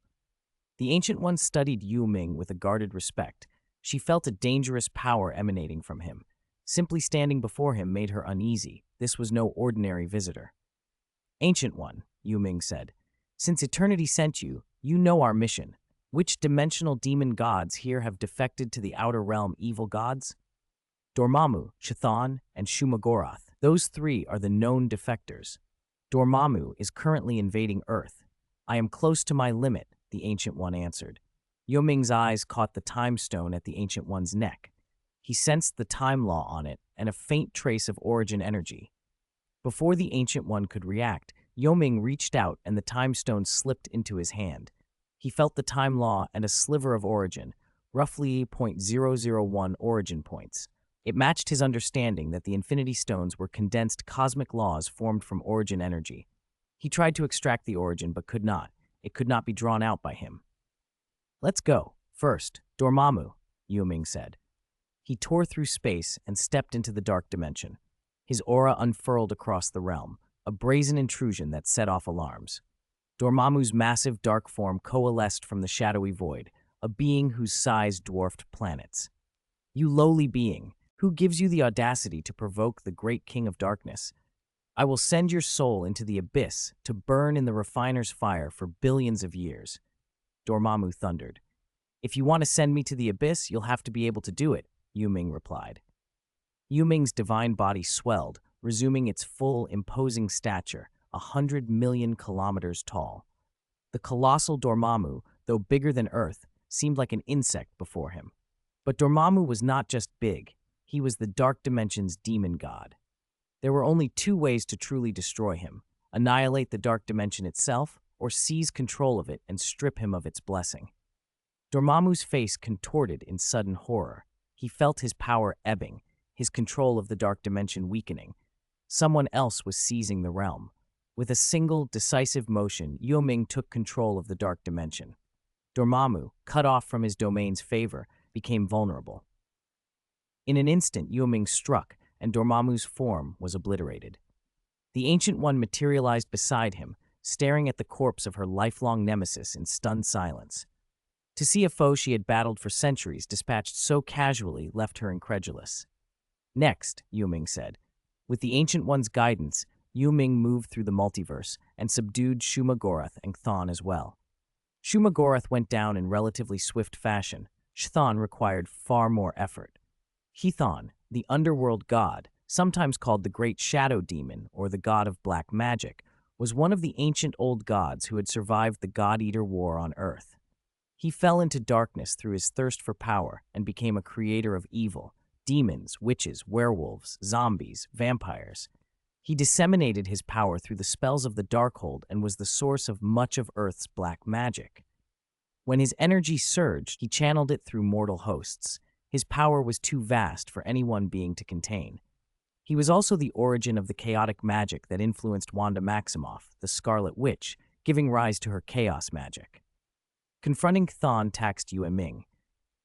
The Ancient One studied Yue Ming with a guarded respect. She felt a dangerous power emanating from him. Simply standing before him made her uneasy. This was no ordinary visitor. Ancient One, Yue Ming said, since Eternity sent you, you know our mission. Which dimensional demon gods here have defected to the Outer Realm evil gods? Dormammu, Chthon, and Shumagorath. Those 3 are the known defectors. Dormammu is currently invading Earth. I am close to my limit, the Ancient One answered. Yue Ming's eyes caught the time stone at the Ancient One's neck. He sensed the time law on it and a faint trace of origin energy. Before the Ancient One could react, Yue Ming reached out and the time stone slipped into his hand. He felt the time law and a sliver of origin, roughly 0.001 origin points. It matched his understanding that the Infinity Stones were condensed cosmic laws formed from origin energy. He tried to extract the origin but could not. It could not be drawn out by him. Let's go. First, Dormammu, Yue Ming said. He tore through space and stepped into the dark dimension. His aura unfurled across the realm, a brazen intrusion that set off alarms. Dormammu's massive dark form coalesced from the shadowy void, a being whose size dwarfed planets. You lowly being, who gives you the audacity to provoke the great king of darkness? I will send your soul into the abyss to burn in the refiner's fire for billions of years. Dormammu thundered. If you want to send me to the abyss, you'll have to be able to do it, Yue Ming replied. Yue Ming's divine body swelled, resuming its full, imposing stature, 100 million kilometers tall. The colossal Dormammu, though bigger than Earth, seemed like an insect before him. But Dormammu was not just big, he was the Dark Dimension's demon god. There were only two ways to truly destroy him: annihilate the Dark Dimension itself, or seize control of it and strip him of its blessing. Dormammu's face contorted in sudden horror. He felt his power ebbing, his control of the Dark Dimension weakening. Someone else was seizing the realm. With a single, decisive motion, Yue Ming took control of the Dark Dimension. Dormammu, cut off from his domain's favor, became vulnerable. In an instant, Yue Ming struck, and Dormammu's form was obliterated. The Ancient One materialized beside him, staring at the corpse of her lifelong nemesis in stunned silence. To see a foe she had battled for centuries dispatched so casually left her incredulous. Next, Yue Ming said. With the Ancient One's guidance, Yue Ming moved through the multiverse and subdued Shumagorath and Chthon as well. Shumagorath went down in relatively swift fashion. Chthon required far more effort. Chthon, the underworld god, sometimes called the Great Shadow Demon or the god of black magic, was one of the ancient old gods who had survived the God-Eater War on Earth. He fell into darkness through his thirst for power and became a creator of evil: demons, witches, werewolves, zombies, vampires. He disseminated his power through the spells of the Darkhold and was the source of much of Earth's black magic. When his energy surged, he channeled it through mortal hosts. His power was too vast for any one being to contain. He was also the origin of the chaotic magic that influenced Wanda Maximoff, the Scarlet Witch, giving rise to her chaos magic. Confronting Chthon taxed Yue Ming.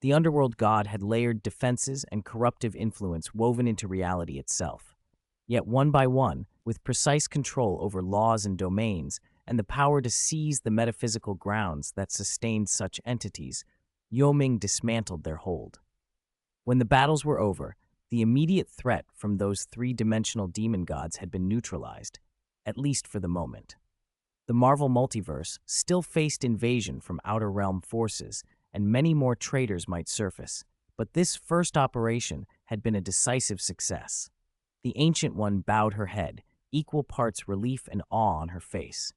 The underworld god had layered defenses and corruptive influence woven into reality itself. Yet one by one, with precise control over laws and domains, and the power to seize the metaphysical grounds that sustained such entities, Yue Ming dismantled their hold. When the battles were over, the immediate threat from those three-dimensional demon gods had been neutralized, at least for the moment. The Marvel multiverse still faced invasion from outer realm forces, and many more traitors might surface, but this first operation had been a decisive success. The Ancient One bowed her head, equal parts relief and awe on her face.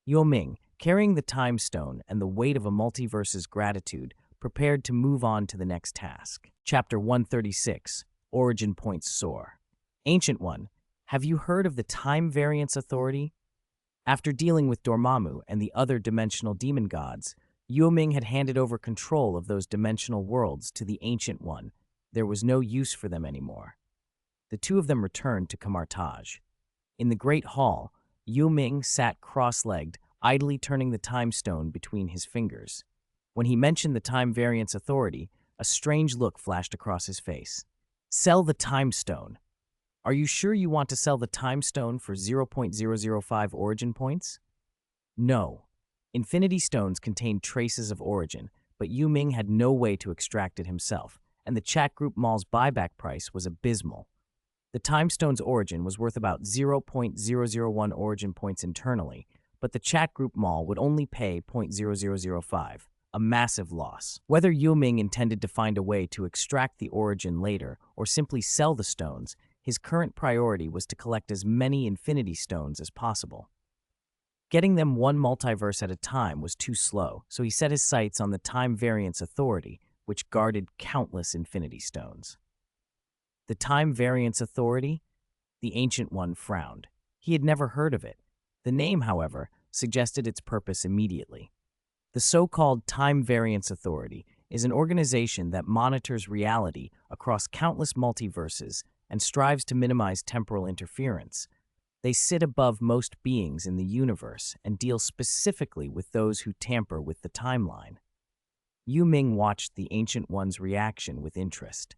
Yue Ming, carrying the Time Stone and the weight of a multiverse's gratitude, prepared to move on to the next task. Chapter 136, Origin Points Soar. Ancient One, have you heard of the Time Variance Authority? After dealing with Dormammu and the other dimensional demon gods, Yue Ming had handed over control of those dimensional worlds to the Ancient One. There was no use for them anymore. The two of them returned to Camartage. In the Great Hall, Yue Ming sat cross-legged, idly turning the Time Stone between his fingers. When he mentioned the Time Variance Authority, a strange look flashed across his face. Sell the Time Stone. Are you sure you want to sell the Time Stone for 0.005 origin points? No. Infinity Stones contained traces of origin, but Yue Ming had no way to extract it himself, and the chat group mall's buyback price was abysmal. The Time Stone's origin was worth about 0.001 origin points internally, but the chat group mall would only pay 0.0005, a massive loss. Whether Yue Ming intended to find a way to extract the origin later or simply sell the stones, his current priority was to collect as many Infinity Stones as possible. Getting them one multiverse at a time was too slow, so he set his sights on the Time Variance Authority, which guarded countless Infinity Stones. The Time Variance Authority? The Ancient One frowned. He had never heard of it. The name, however, suggested its purpose immediately. The so-called Time Variance Authority is an organization that monitors reality across countless multiverses and strives to minimize temporal interference. They sit above most beings in the universe and deal specifically with those who tamper with the timeline. Yue Ming watched the Ancient One's reaction with interest.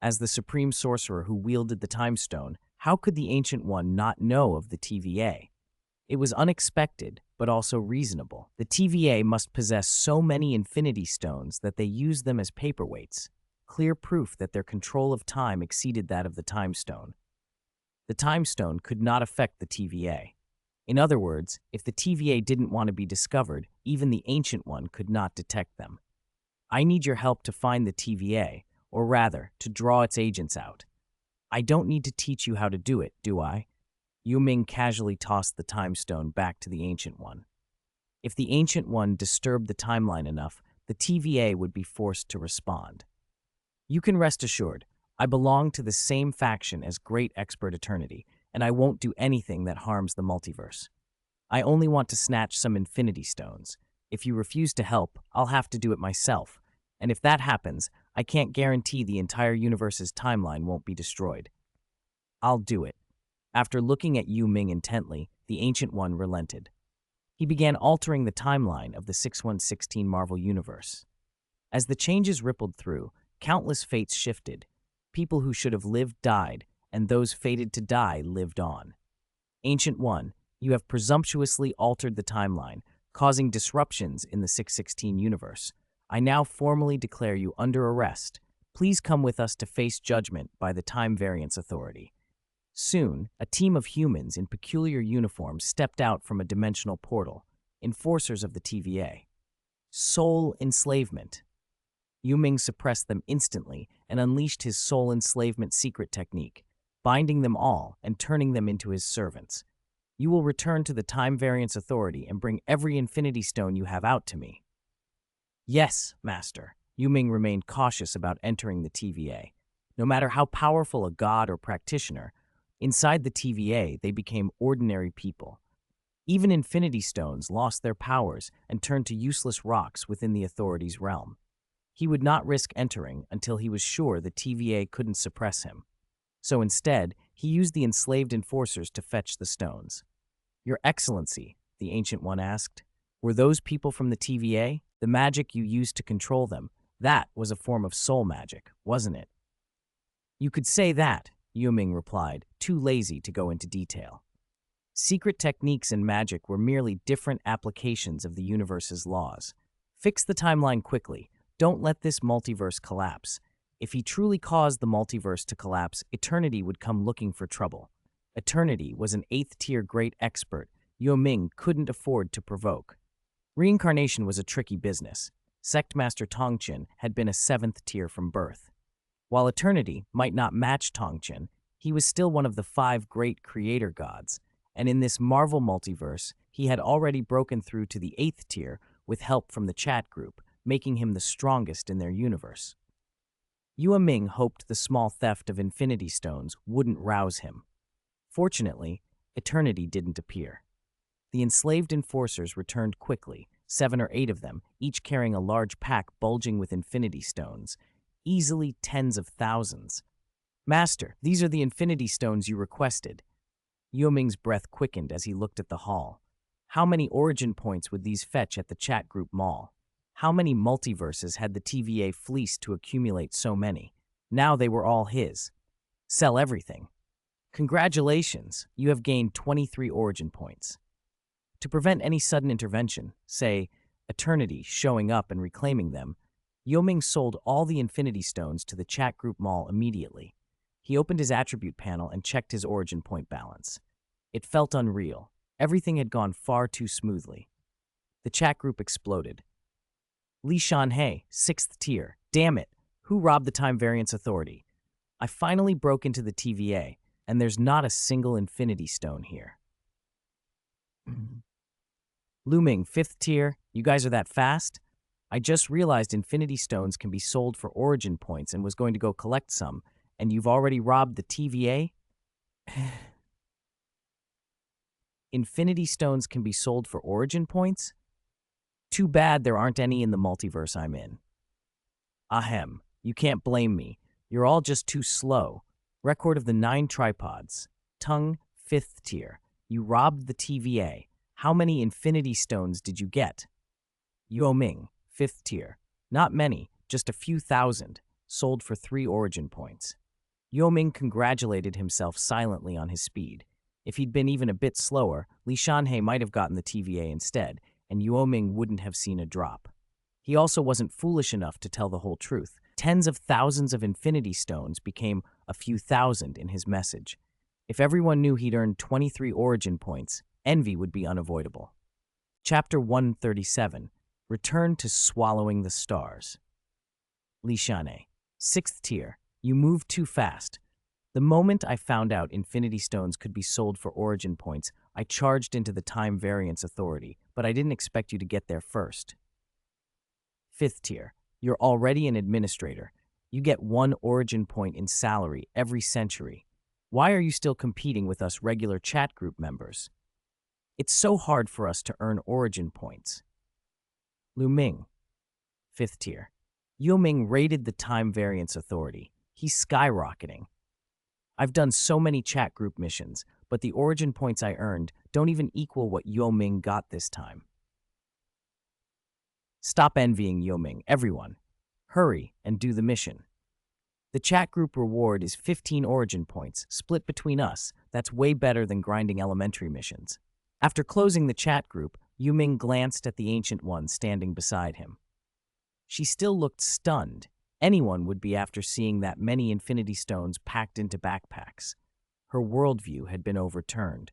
As the supreme sorcerer who wielded the Time Stone, how could the Ancient One not know of the TVA? It was unexpected, but also reasonable. The TVA must possess so many Infinity Stones that they use them as paperweights, clear proof that their control of time exceeded that of the Time Stone. The Time Stone could not affect the TVA. In other words, if the TVA didn't want to be discovered, even the Ancient One could not detect them. I need your help to find the TVA, or rather, to draw its agents out. I don't need to teach you how to do it, do I? Yue Ming casually tossed the Time Stone back to the Ancient One. If the Ancient One disturbed the timeline enough, the TVA would be forced to respond. You can rest assured, I belong to the same faction as Great Expert Eternity, and I won't do anything that harms the multiverse. I only want to snatch some Infinity Stones. If you refuse to help, I'll have to do it myself, and if that happens, I can't guarantee the entire universe's timeline won't be destroyed. I'll do it. After looking at Yue Ming intently, the Ancient One relented. He began altering the timeline of the 6116 Marvel Universe. As the changes rippled through, countless fates shifted. People who should have lived died, and those fated to die lived on. Ancient One, you have presumptuously altered the timeline, causing disruptions in the 616 universe. I now formally declare you under arrest. Please come with us to face judgment by the Time Variance Authority. Soon, a team of humans in peculiar uniforms stepped out from a dimensional portal, enforcers of the TVA. Soul enslavement. Yue Ming suppressed them instantly and unleashed his soul enslavement secret technique, binding them all and turning them into his servants. You will return to the Time Variance Authority and bring every Infinity Stone you have out to me. Yes, Master. Yue Ming remained cautious about entering the TVA. No matter how powerful a god or practitioner, inside the TVA they became ordinary people. Even Infinity Stones lost their powers and turned to useless rocks within the Authority's realm. He would not risk entering until he was sure the TVA couldn't suppress him. So instead, he used the enslaved enforcers to fetch the stones. Your Excellency, the Ancient One asked, were those people from the TVA? The magic you used to control them, that was a form of soul magic, wasn't it? You could say that, Yue Ming replied, too lazy to go into detail. Secret techniques and magic were merely different applications of the universe's laws. Fix the timeline quickly. Don't let this multiverse collapse. If he truly caused the multiverse to collapse, Eternity would come looking for trouble. Eternity was an 8th-tier great expert Yue Ming couldn't afford to provoke. Reincarnation was a tricky business. Sectmaster Tongqin had been a 7th tier from birth. While Eternity might not match Tongqin, he was still one of the 5 great creator gods, and in this Marvel multiverse, he had already broken through to the 8th tier with help from the chat group, making him the strongest in their universe. Yue Ming hoped the small theft of Infinity Stones wouldn't rouse him. Fortunately, Eternity didn't appear. The enslaved enforcers returned quickly, 7 or 8 of them, each carrying a large pack bulging with Infinity Stones, easily tens of thousands. Master, these are the Infinity Stones you requested. Yue Ming's breath quickened as he looked at the haul. How many origin points would these fetch at the chat group mall? How many multiverses had the TVA fleeced to accumulate so many? Now they were all his. Sell everything. Congratulations, you have gained 23 origin points. To prevent any sudden intervention, say, Eternity showing up and reclaiming them, Yue Ming sold all the Infinity Stones to the chat group mall immediately. He opened his attribute panel and checked his origin point balance. It felt unreal. Everything had gone far too smoothly. The chat group exploded. Li Shanhei, 6th tier. Damn it, who robbed the Time Variance Authority? I finally broke into the TVA, and there's not a single Infinity Stone here. Lu Ming, 5th tier. You guys are that fast? I just realized Infinity Stones can be sold for origin points and was going to go collect some, and you've already robbed the TVA? Infinity Stones can be sold for origin points? Too bad there aren't any in the multiverse I'm in. Ahem, you can't blame me. You're all just too slow. Record of the 9 tripods. Tung, 5th tier. You robbed the TVA. How many Infinity Stones did you get? Yue Ming, 5th tier. Not many, just a few thousand, sold for 3 origin points. Yue Ming congratulated himself silently on his speed. If he'd been even a bit slower, Li Shanhe might have gotten the TVA instead, and Yue Ming wouldn't have seen a drop. He also wasn't foolish enough to tell the whole truth. Tens of thousands of infinity stones became a few thousand in his message. If everyone knew he'd earned 23 origin points, envy would be unavoidable. Chapter 137. Return to Swallowing the Stars. Li Shanhe. 6th tier. You moved too fast. The moment I found out infinity stones could be sold for origin points, I charged into the Time Variance Authority, but I didn't expect you to get there first. 5th tier. You're already an administrator. You get 1 origin point in salary every century. Why are you still competing with us regular chat group members? It's so hard for us to earn origin points. Lu Ming. 5th tier. Yue Ming raided the Time Variance Authority. He's skyrocketing. I've done so many chat group missions, but the origin points I earned don't even equal what Yue Ming got this time. Stop envying Yue Ming, everyone. Hurry and do the mission. The chat group reward is 15 origin points, split between us. That's way better than grinding elementary missions. After closing the chat group, Yue Ming glanced at the Ancient One standing beside him. She still looked stunned. Anyone would be after seeing that many infinity stones packed into backpacks. Her worldview had been overturned.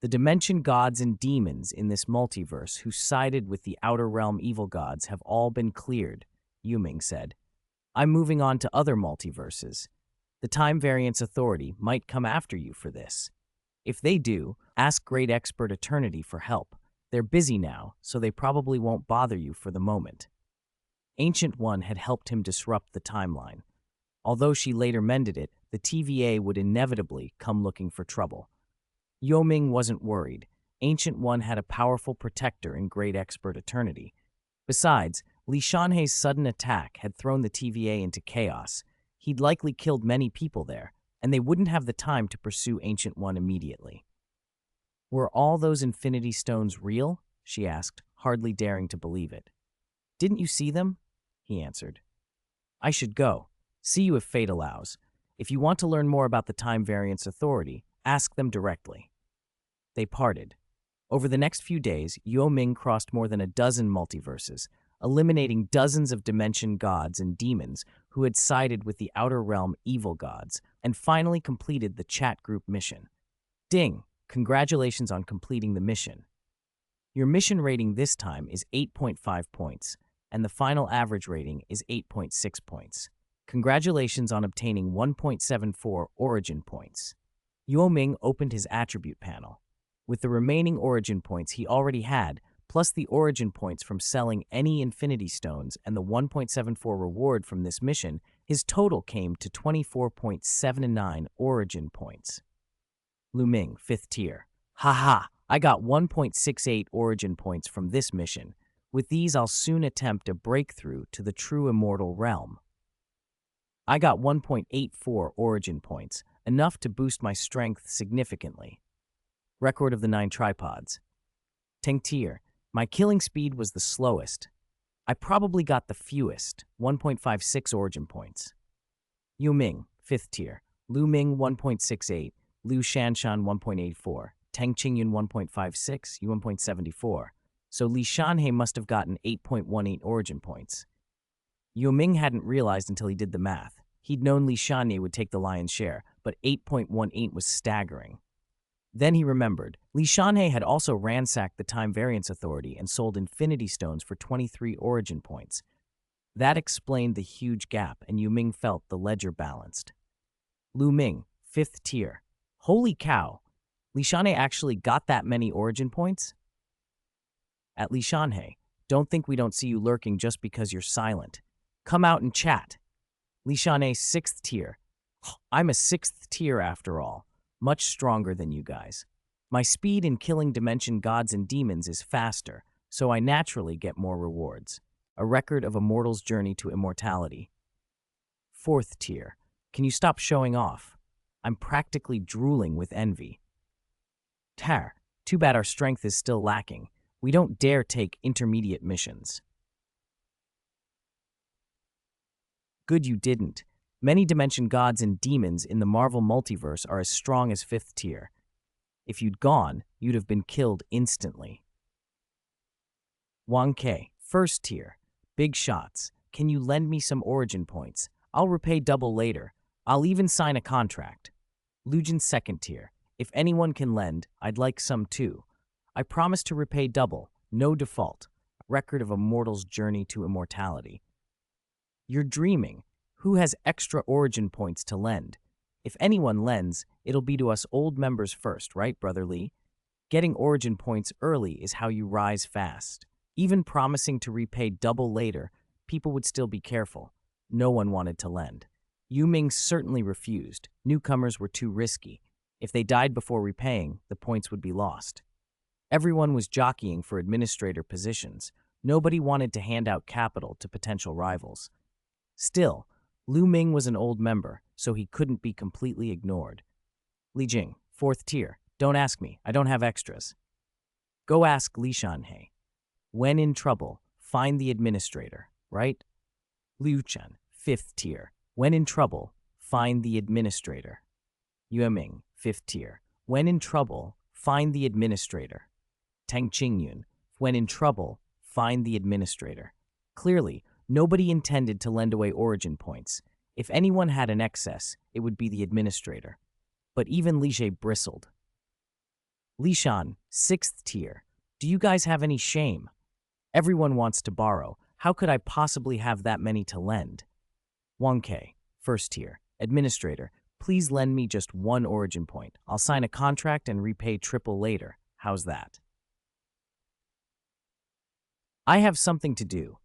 The dimension gods and demons in this multiverse who sided with the outer realm evil gods have all been cleared, Yue Ming said. I'm moving on to other multiverses. The Time Variance Authority might come after you for this. If they do, ask Great Expert Eternity for help. They're busy now, so they probably won't bother you for the moment. Ancient One had helped him disrupt the timeline. Although she later mended it, the TVA would inevitably come looking for trouble. Yue Ming wasn't worried. Ancient One had a powerful protector in Great Expert Eternity. Besides, Li Shanhe's sudden attack had thrown the TVA into chaos. He'd likely killed many people there, and they wouldn't have the time to pursue Ancient One immediately. Were all those infinity stones real? She asked, hardly daring to believe it. Didn't you see them? He answered. I should go. See you if fate allows. If you want to learn more about the Time Variance Authority, ask them directly. They parted. Over the next few days, Yue Ming crossed more than a dozen multiverses, eliminating dozens of dimension gods and demons who had sided with the outer realm evil gods, and finally completed the chat group mission. Ding! Congratulations on completing the mission. Your mission rating this time is 8.5 points, and the final average rating is 8.6 points. Congratulations on obtaining 1.74 origin points. Yue Ming opened his attribute panel. With the remaining origin points he already had, plus the origin points from selling any infinity stones and the 1.74 reward from this mission, his total came to 24.79 origin points. Lu Ming, 5th tier. Haha, I got 1.68 origin points from this mission. With these, I'll soon attempt a breakthrough to the true immortal realm. I got 1.84 origin points, enough to boost my strength significantly. Record of the 9 tripods. 10th tier. My killing speed was the slowest. I probably got the fewest, 1.56 origin points. Yue Ming, 5th tier. Lu Ming, 1.68. Liu Shanshan, 1.84. Teng Qingyun, 1.56. Yu, 1.74. So Li Shanhe must have gotten 8.18 origin points. Yue Ming hadn't realized until he did the math. He'd known Li Shanhe would take the lion's share, but 8.18 was staggering. Then he remembered. Li Shanhe had also ransacked the Time Variance Authority and sold infinity stones for 23 origin points. That explained the huge gap, and Yue Ming felt the ledger balanced. Lu Ming, 5th tier. Holy cow! Li Shanhe actually got that many origin points? At Li Shanhe, don't think we don't see you lurking just because you're silent. Come out and chat. Li Shanhe, 6th tier. I'm a 6th tier after all. Much stronger than you guys. My speed in killing dimension gods and demons is faster, so I naturally get more rewards. A record of a mortal's journey to immortality. 4th tier. Can you stop showing off? I'm practically drooling with envy. Tar, too bad our strength is still lacking. We don't dare take intermediate missions. Good you didn't. Many dimension gods and demons in the Marvel multiverse are as strong as 5th tier. If you'd gone, you'd have been killed instantly. Wang Ke, 1st tier. Big shots. Can you lend me some origin points? I'll repay double later. I'll even sign a contract. Lujin, 2nd tier. If anyone can lend, I'd like some too. I promise to repay double, no default. Record of a mortal's journey to immortality. You're dreaming. Who has extra origin points to lend? If anyone lends, it'll be to us old members first, right, Brother Lee? Getting origin points early is how you rise fast. Even promising to repay double later, people would still be careful. No one wanted to lend. Yue Ming certainly refused. Newcomers were too risky. If they died before repaying, the points would be lost. Everyone was jockeying for administrator positions. Nobody wanted to hand out capital to potential rivals. Still, Lu Ming was an old member, so he couldn't be completely ignored. Li Jing, 4th tier. Don't ask me, I don't have extras. Go ask Li Shanhe. When in trouble, find the administrator, right? Liu Chen, 5th tier. When in trouble, find the administrator. Yue Ming, 5th tier. When in trouble, find the administrator. Tang Qingyun, when in trouble, find the administrator. Clearly, nobody intended to lend away origin points. If anyone had an excess, it would be the administrator. But even Li Jie bristled. Li Shan, 6th tier. Do you guys have any shame? Everyone wants to borrow. How could I possibly have that many to lend? Wang Ke, 1st tier. Administrator, please lend me just 1 origin point. I'll sign a contract and repay triple later. How's that? I have something to do.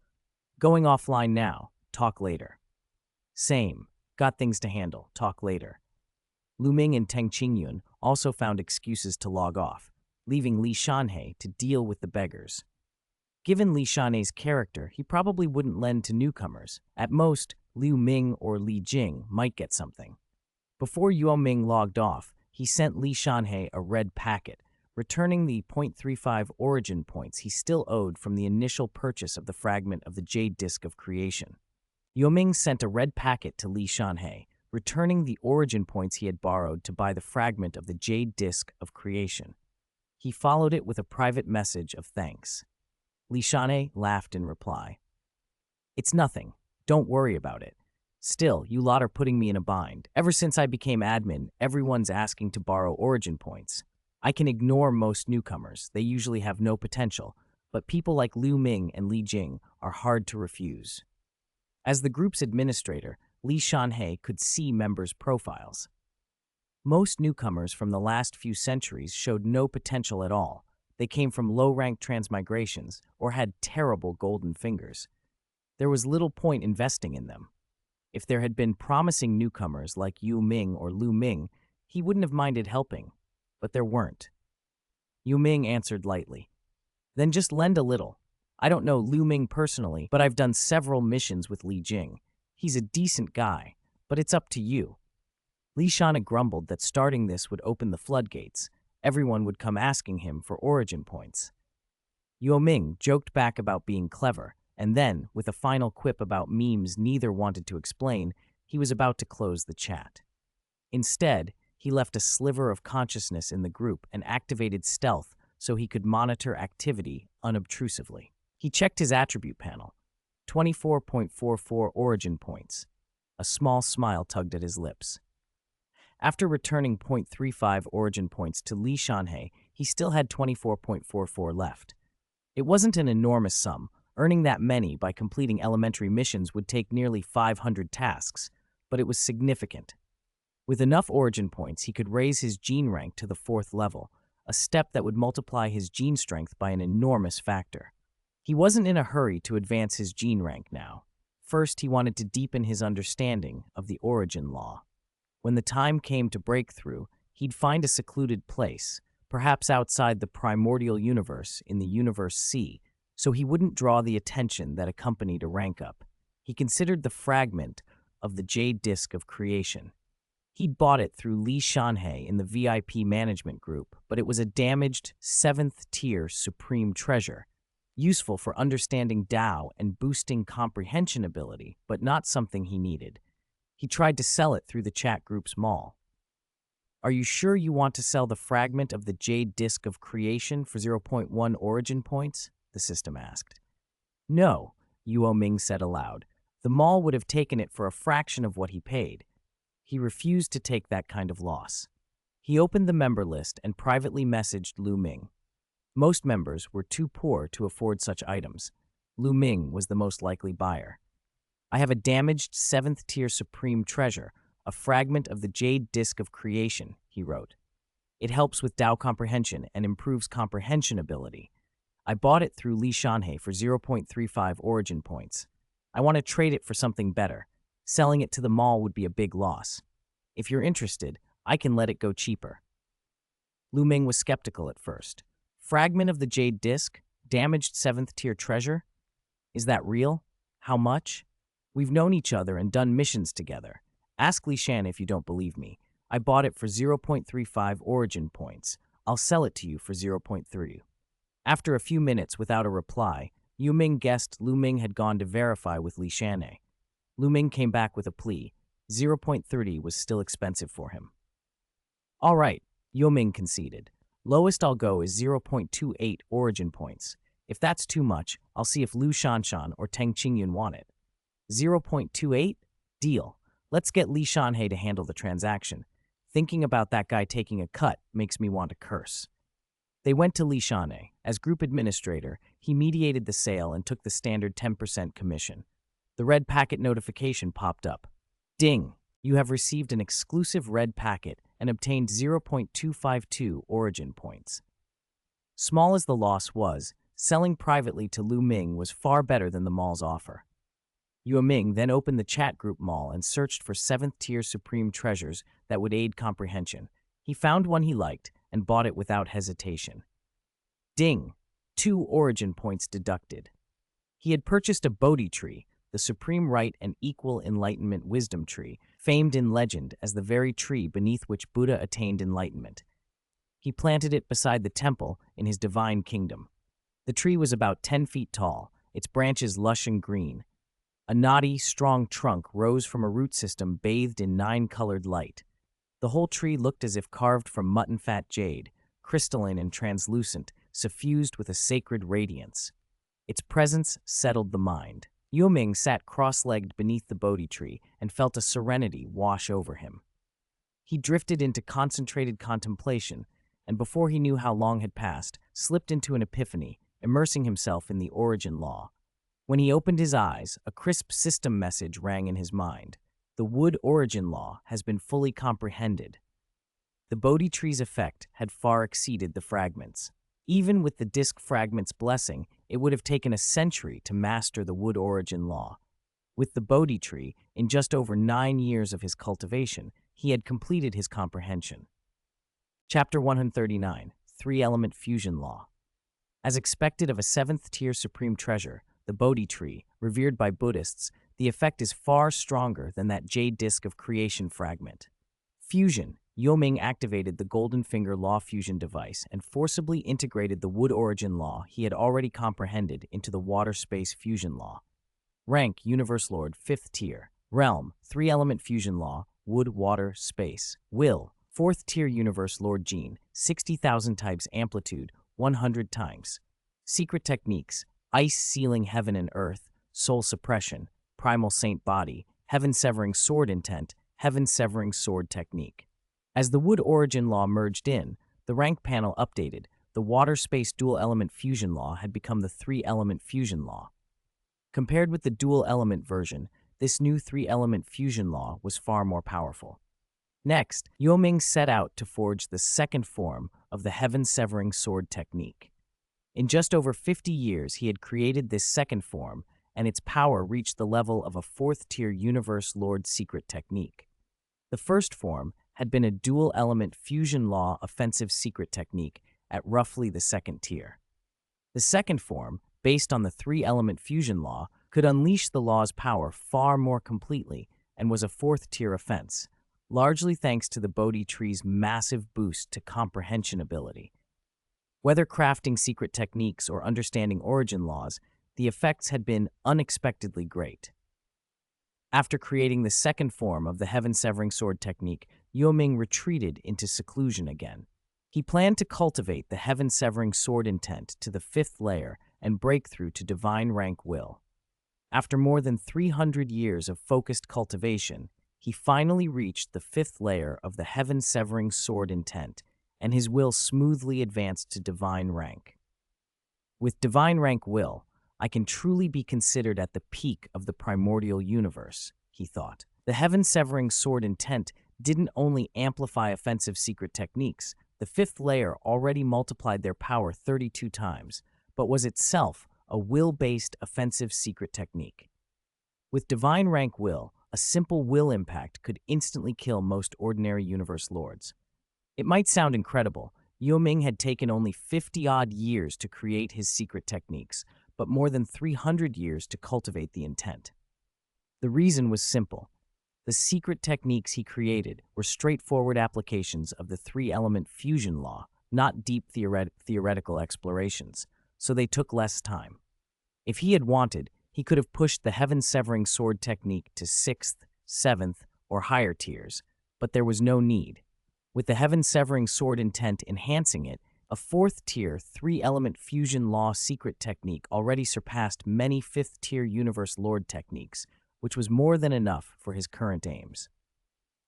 Going offline now. Talk later. Same. Got things to handle. Talk later. Lu Ming and Tang Qingyun also found excuses to log off, leaving Li Shanhe to deal with the beggars. Given Li Shanhe's character, he probably wouldn't lend to newcomers. At most, Liu Ming or Li Jing might get something. Before Yue Ming logged off, he sent Li Shanhe a red packet, returning the 0.35 origin points he still owed from the initial purchase of the fragment of the Jade Disk of Creation. Yue Ming sent a red packet to Li Shanhe, returning the origin points he had borrowed to buy the fragment of the Jade Disk of Creation. He followed it with a private message of thanks. Li Shanhe laughed in reply. It's nothing. Don't worry about it. Still, you lot are putting me in a bind. Ever since I became admin, everyone's asking to borrow origin points. I can ignore most newcomers. They usually have no potential, but people like Liu Ming and Li Jing are hard to refuse. As the group's administrator, Li Shanhe could see members' profiles. Most newcomers from the last few centuries showed no potential at all. They came from low-ranked transmigrations or had terrible golden fingers. There was little point investing in them. If there had been promising newcomers like Yue Ming or Lu Ming, he wouldn't have minded helping, but there weren't. Yue Ming answered lightly. Then just lend a little. I don't know Lu Ming personally, but I've done several missions with Li Jing. He's a decent guy, but it's up to you. Li Shanhe grumbled that starting this would open the floodgates. Everyone would come asking him for origin points. Yue Ming joked back about being clever, and then, with a final quip about memes neither wanted to explain, he was about to close the chat. Instead, he left a sliver of consciousness in the group and activated stealth so he could monitor activity unobtrusively. He checked his attribute panel. 24.44 origin points. A small smile tugged at his lips. After returning 0.35 origin points to Li Shanhe, he still had 24.44 left. It wasn't an enormous sum. Earning that many by completing elementary missions would take nearly 500 tasks, but it was significant. With enough origin points, he could raise his gene rank to the 4th level, a step that would multiply his gene strength by an enormous factor. He wasn't in a hurry to advance his gene rank now. First, he wanted to deepen his understanding of the origin law. When the time came to break through, he'd find a secluded place, perhaps outside the primordial universe in the Universe C, so he wouldn't draw the attention that accompanied a rank up. He considered the fragment of the Jade Disk of Creation. He'd bought it through Li Shanhe in the VIP management group, but it was a damaged 7th tier supreme treasure. useful for understanding Tao and boosting comprehension ability, but not something he needed. He tried to sell it through the chat group's mall. Are you sure you want to sell the fragment of the Jade Disk of Creation for zero point 0.1 origin points? The system asked. No, Yue Ming said aloud. The mall would have taken it for a fraction of what he paid. He refused to take that kind of loss. He opened the member list and privately messaged Lu Ming. Most members were too poor to afford such items. Lu Ming was the most likely buyer. I have a damaged 7th tier supreme treasure, a fragment of the Jade Disk of Creation, he wrote. It helps with Tao comprehension and improves comprehension ability. I bought it through Li Shanhe for 0.35 origin points. I want to trade it for something better. Selling it to the mall would be a big loss. If you're interested, I can let it go cheaper. Lu Ming was skeptical at first. Fragment of the Jade Disk? Damaged 7th tier treasure? Is that real? How much? We've known each other and done missions together. Ask Li Shan if you don't believe me. I bought it for 0.35 origin points. I'll sell it to you for 0.3. After a few minutes without a reply, Yue Ming guessed Lu Ming had gone to verify with Li Shanhe. Lu Ming came back with a plea. 0.30 was still expensive for him. All right, Yue Ming conceded. Lowest I'll go is 0.28 origin points. If that's too much, I'll see if Lu Shanshan or Teng Qingyun want it. 0.28? Deal. Let's get Li Shanhe to handle the transaction. Thinking about that guy taking a cut makes me want to curse. They went to Li Shanhe. As group administrator, he mediated the sale and took the standard 10% commission. The red packet notification popped up. Ding! You have received an exclusive red packet and obtained 0.252 origin points. Small as the loss was, selling privately to Lu Ming was far better than the mall's offer. Yue Ming then opened the chat group mall and searched for 7th tier supreme treasures that would aid comprehension. He found one he liked and bought it without hesitation. Ding! 2 origin points deducted. He had purchased a Bodhi tree, the supreme right and equal enlightenment wisdom tree, famed in legend as the very tree beneath which Buddha attained enlightenment. He planted it beside the temple in his divine kingdom. The tree was about 10 feet tall, its branches lush and green. A knotty, strong trunk rose from a root system bathed in 9-colored light. The whole tree looked as if carved from mutton-fat jade, crystalline and translucent, suffused with a sacred radiance. Its presence settled the mind. Yue Ming sat cross-legged beneath the Bodhi tree and felt a serenity wash over him. He drifted into concentrated contemplation, and before he knew how long had passed, slipped into an epiphany, immersing himself in the origin law. When he opened his eyes, a crisp system message rang in his mind. The wood origin law has been fully comprehended. The Bodhi tree's effect had far exceeded the fragments. Even with the disk fragment's blessing, it would have taken a century to master the wood origin law. With the Bodhi tree, in just over 9 years of his cultivation, he had completed his comprehension. Chapter 139, 3-Element Fusion Law. As expected of a 7th tier supreme treasure, the Bodhi tree, revered by Buddhists, the effect is far stronger than that Jade Disk of Creation fragment. Fusion. Yue Ming activated the Golden Finger Law Fusion device and forcibly integrated the Wood Origin Law he had already comprehended into the Water Space Fusion Law. Rank, Universe Lord, 5th tier. Realm, 3-Element Fusion Law, Wood, Water, Space. Will, 4th tier Universe Lord Gene, 60,000 types amplitude, 100 times. Secret techniques, Ice Sealing Heaven and Earth, Soul Suppression, Primal Saint Body, Heaven Severing Sword Intent, Heaven Severing Sword Technique. As the Wood Origin Law merged in, the rank panel updated. The Water Space Dual Element Fusion Law had become the 3-Element Fusion Law. Compared with the Dual Element version, this new 3-Element Fusion Law was far more powerful. Next, Yue Ming set out to forge the second form of the Heaven Severing Sword Technique. In just over 50 years, he had created this second form, and its power reached the level of a 4th-tier Universe Lord secret technique. The first form had been a dual-element fusion law offensive secret technique at roughly the 2nd tier. The second form, based on the 3-element fusion law, could unleash the law's power far more completely and was a 4th-tier offense, largely thanks to the Bodhi tree's massive boost to comprehension ability. Whether crafting secret techniques or understanding origin laws, the effects had been unexpectedly great. After creating the second form of the heaven-severing sword technique, Yue Ming retreated into seclusion again. He planned to cultivate the heaven-severing sword intent to the fifth layer and break through to divine rank will. After more than 300 years of focused cultivation, he finally reached the fifth layer of the heaven-severing sword intent, and his will smoothly advanced to divine rank. With divine rank will, I can truly be considered at the peak of the primordial universe, he thought. The heaven-severing sword intent didn't only amplify offensive secret techniques, the fifth layer already multiplied their power 32 times, but was itself a will-based offensive secret technique. With divine rank will, a simple will impact could instantly kill most ordinary universe lords. It might sound incredible. Yue Ming had taken only 50-odd years to create his secret techniques, but more than 300 years to cultivate the intent. The reason was simple. The secret techniques he created were straightforward applications of the three-element fusion law, not deep theoretical explorations, so they took less time. If he had wanted, he could have pushed the heaven-severing sword technique to 6th, 7th, or higher tiers, but there was no need. With the heaven-severing sword intent enhancing it, a 4th-tier, three-element fusion law secret technique already surpassed many 5th-tier universe lord techniques, which was more than enough for his current aims.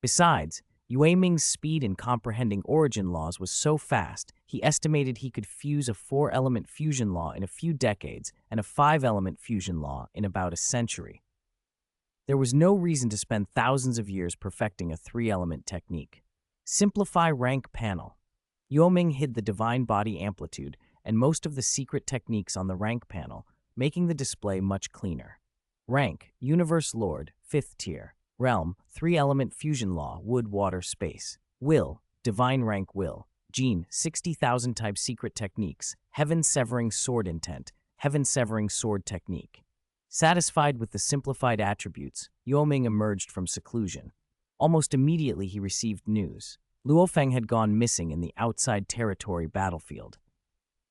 Besides, Yue Ming's speed in comprehending origin laws was so fast, he estimated he could fuse a 4-element fusion law in a few decades and a 5-element fusion law in about a century. There was no reason to spend thousands of years perfecting a 3-element technique. Simplify rank panel. Yue Ming hid the divine body amplitude and most of the secret techniques on the rank panel, making the display much cleaner. Rank, Universe Lord, 5th tier. Realm, 3-element fusion law, wood, water, space. Will, divine rank will. Gene, 60,000 type secret techniques. Heaven-severing sword intent. Heaven-severing sword technique. Satisfied with the simplified attributes, Yue Ming emerged from seclusion. Almost immediately he received news. Luo Feng had gone missing in the outside territory battlefield.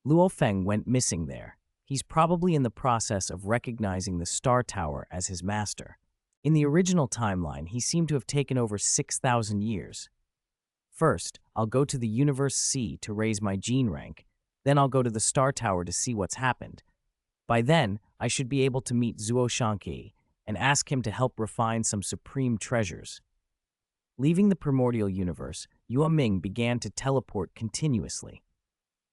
Luo Feng went missing there. He's probably in the process of recognizing the Star Tower as his master. In the original timeline, he seemed to have taken over 6,000 years. First, I'll go to the Universe C to raise my gene rank. Then I'll go to the Star Tower to see what's happened. By then, I should be able to meet Zuo Shangqi and ask him to help refine some supreme treasures. Leaving the primordial universe, Yue Ming began to teleport continuously.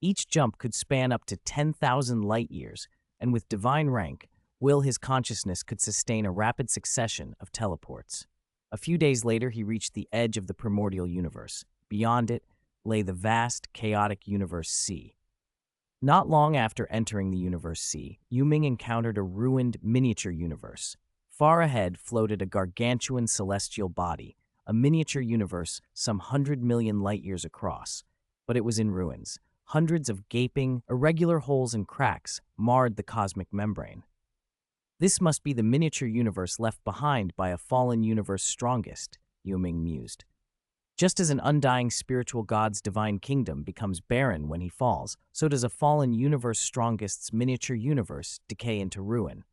Each jump could span up to 10,000 light-years, and with divine rank, his consciousness could sustain a rapid succession of teleports. A few days later, he reached the edge of the primordial universe. Beyond it lay the vast, chaotic Universe C. Not long after entering the Universe C, Yue Ming encountered a ruined miniature universe. Far ahead floated a gargantuan celestial body, a miniature universe some 100 million light-years across, but it was in ruins. Hundreds of gaping, irregular holes and cracks marred the cosmic membrane. This must be the miniature universe left behind by a fallen universe strongest, Yue Ming mused. Just as an undying spiritual god's divine kingdom becomes barren when he falls, so does a fallen universe strongest's miniature universe decay into ruin.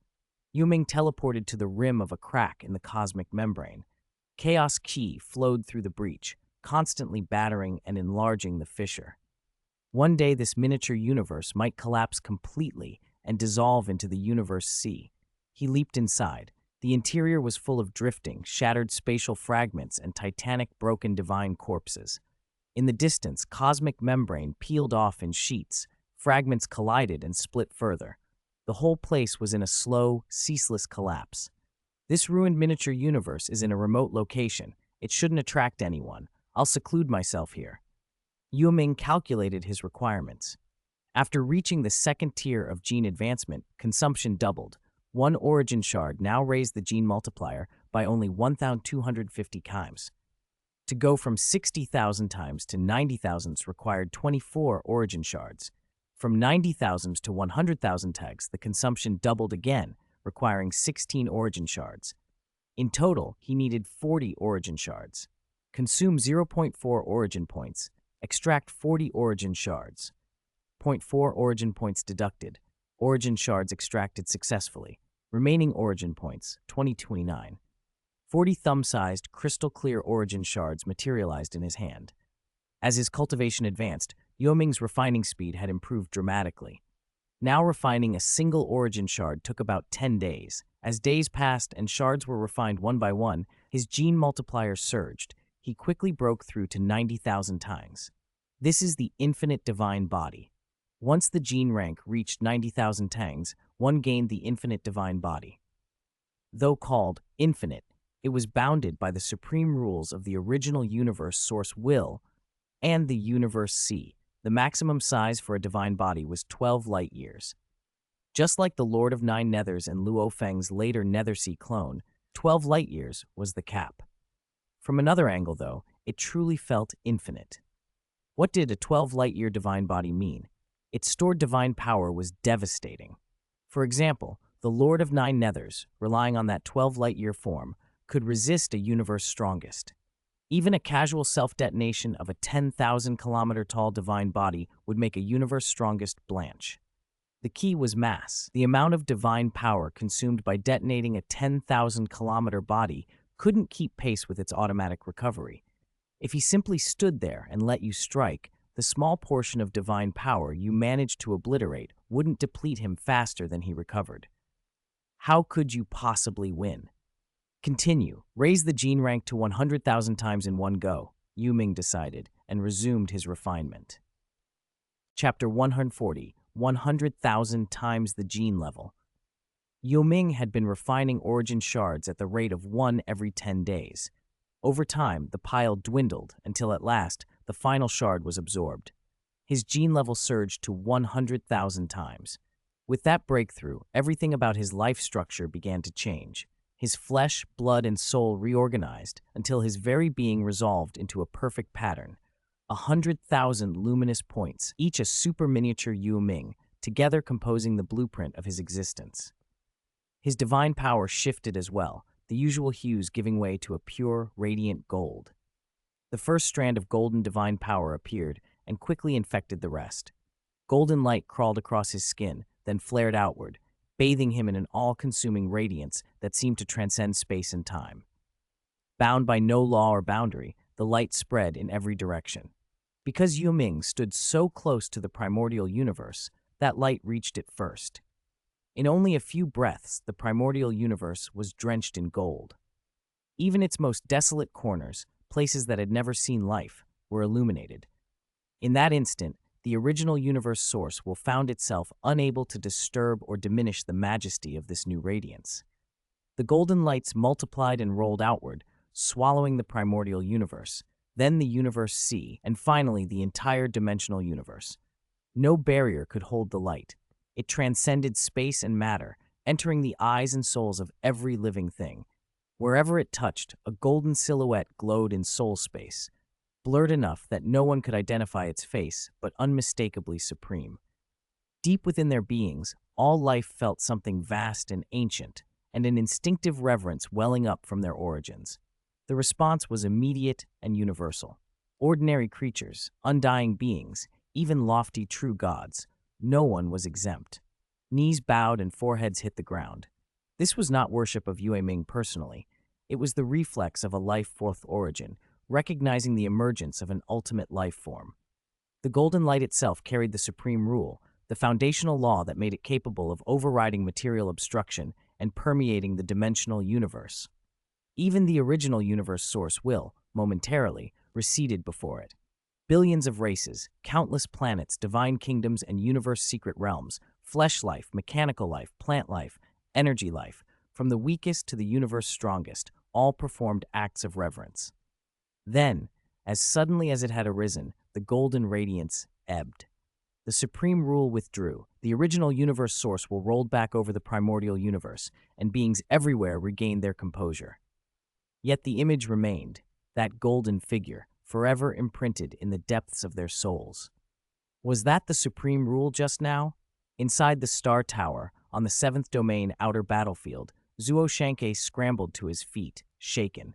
Yue Ming teleported to the rim of a crack in the cosmic membrane. Chaos Qi flowed through the breach, constantly battering and enlarging the fissure. One day this miniature universe might collapse completely and dissolve into the Universe C. He leaped inside. The interior was full of drifting, shattered spatial fragments and titanic broken divine corpses. In the distance, cosmic membrane peeled off in sheets. Fragments collided and split further. The whole place was in a slow, ceaseless collapse. This ruined miniature universe is in a remote location. It shouldn't attract anyone. I'll seclude myself here. Yue Ming calculated his requirements. After reaching the 2nd tier of gene advancement, consumption doubled. 1 origin shard now raised the gene multiplier by only 1,250 times. To go from 60,000 times to 90,000 required 24 origin shards. From 90,000 to 100,000 tags, the consumption doubled again, requiring 16 origin shards. In total, he needed 40 origin shards. Consume 0.4 origin points. Extract 40 origin shards. 0.4 origin points deducted. Origin shards extracted successfully. Remaining origin points, 2029. 40 thumb-sized, crystal-clear origin shards materialized in his hand. As his cultivation advanced, Yue Ming's refining speed had improved dramatically. Now refining a single origin shard took about 10 days. As days passed and shards were refined one by one, his gene multiplier surged. He quickly broke through to 90,000 times. This is the infinite divine body. Once the gene rank reached 90,000 tangs, one gained the infinite divine body. Though called infinite, it was bounded by the supreme rules of the original universe source will and the universe C. The maximum size for a divine body was 12 light years. Just like the Lord of Nine Nethers and Luo Feng's later Nethersea clone, 12 light years was the cap. From another angle, though, it truly felt infinite. What did a 12 light-year divine body mean? Its stored divine power was devastating. For example, the Lord of Nine Nethers, relying on that 12 light-year form, could resist a universe strongest. Even a casual self-detonation of a 10,000-kilometer-tall divine body would make a universe strongest blanch. The key was mass. The amount of divine power consumed by detonating a 10,000-kilometer body couldn't keep pace with its automatic recovery. If he simply stood there and let you strike, the small portion of divine power you managed to obliterate wouldn't deplete him faster than he recovered. How could you possibly win? Continue. Raise the gene rank to 100,000 times in one go, Yue Ming decided, and resumed his refinement. Chapter 140, 100,000 times the gene level. Yue Ming had been refining origin shards at the rate of 1 every 10 days. Over time, the pile dwindled until at last, the final shard was absorbed. His gene level surged to 100,000 times. With that breakthrough, everything about his life structure began to change. His flesh, blood, and soul reorganized until his very being resolved into a perfect pattern. 100,000 luminous points, each a super miniature Yue Ming, together composing the blueprint of his existence. His divine power shifted as well, the usual hues giving way to a pure, radiant gold. The first strand of golden divine power appeared and quickly infected the rest. Golden light crawled across his skin, then flared outward, bathing him in an all-consuming radiance that seemed to transcend space and time. Bound by no law or boundary, the light spread in every direction. Because Yue Ming stood so close to the primordial universe, that light reached it first. In only a few breaths, the primordial universe was drenched in gold. Even its most desolate corners, places that had never seen life, were illuminated. In that instant, the original universe source will found itself unable to disturb or diminish the majesty of this new radiance. The golden lights multiplied and rolled outward, swallowing the primordial universe, then the universe C, and finally the entire dimensional universe. No barrier could hold the light. It transcended space and matter, entering the eyes and souls of every living thing. Wherever it touched, a golden silhouette glowed in soul space, blurred enough that no one could identify its face, but unmistakably supreme. Deep within their beings, all life felt something vast and ancient, and an instinctive reverence welling up from their origins. The response was immediate and universal. Ordinary creatures, undying beings, even lofty true gods, no one was exempt. Knees bowed and foreheads hit the ground. This was not worship of Yue Ming personally. It was the reflex of a life-fourth origin, recognizing the emergence of an ultimate life form. The golden light itself carried the supreme rule, the foundational law that made it capable of overriding material obstruction and permeating the dimensional universe. Even the original universe source will, momentarily, receded before it. Billions of races, countless planets, divine kingdoms, and universe-secret realms, flesh life, mechanical life, plant life, energy life, from the weakest to the universe strongest, all performed acts of reverence. Then, as suddenly as it had arisen, the golden radiance ebbed. The supreme rule withdrew. The original universe source will rolled back over the primordial universe, and beings everywhere regained their composure. Yet the image remained, that golden figure, forever imprinted in the depths of their souls. Was that the supreme rule just now? Inside the Star Tower, on the 7th Domain outer battlefield, Zuo Shanke scrambled to his feet, shaken.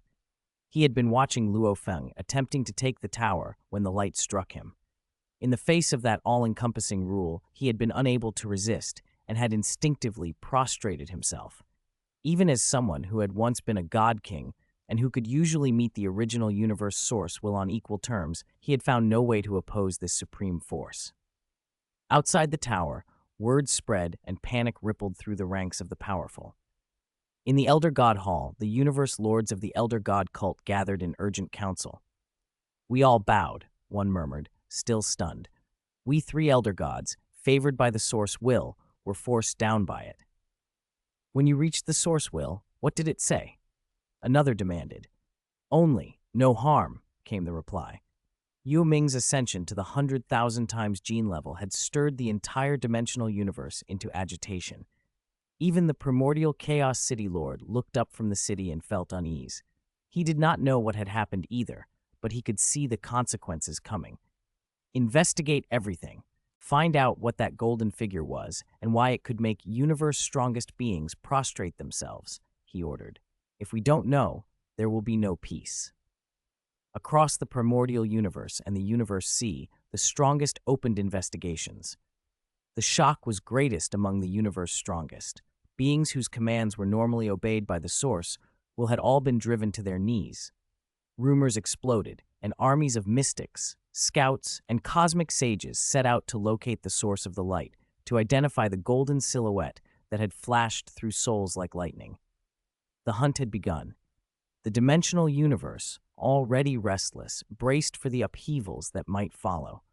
He had been watching Luo Feng attempting to take the tower when the light struck him. In the face of that all-encompassing rule, he had been unable to resist and had instinctively prostrated himself. Even as someone who had once been a god king and who could usually meet the original universe source will on equal terms, he had found no way to oppose this supreme force. Outside the tower, word spread and panic rippled through the ranks of the powerful. In the Elder God Hall, the universe lords of the Elder God cult gathered in urgent council. "We all bowed," one murmured, still stunned. "We three Elder Gods, favored by the Source Will, were forced down by it." "When you reached the Source Will, what did it say?" Another demanded. "Only, no harm," came the reply. Yue Ming's ascension to the 100,000 times gene level had stirred the entire dimensional universe into agitation. Even the primordial Chaos City Lord looked up from the city and felt unease. He did not know what had happened either, but he could see the consequences coming. "Investigate everything. Find out what that golden figure was and why it could make universe's strongest beings prostrate themselves," he ordered. "If we don't know, there will be no peace." Across the primordial universe and the universe sea, the strongest opened investigations. The shock was greatest among the universe's strongest. Beings whose commands were normally obeyed by the Source had all been driven to their knees. Rumors exploded, and armies of mystics, scouts, and cosmic sages set out to locate the source of the light, to identify the golden silhouette that had flashed through souls like lightning. The hunt had begun. The dimensional universe, already restless, braced for the upheavals that might follow.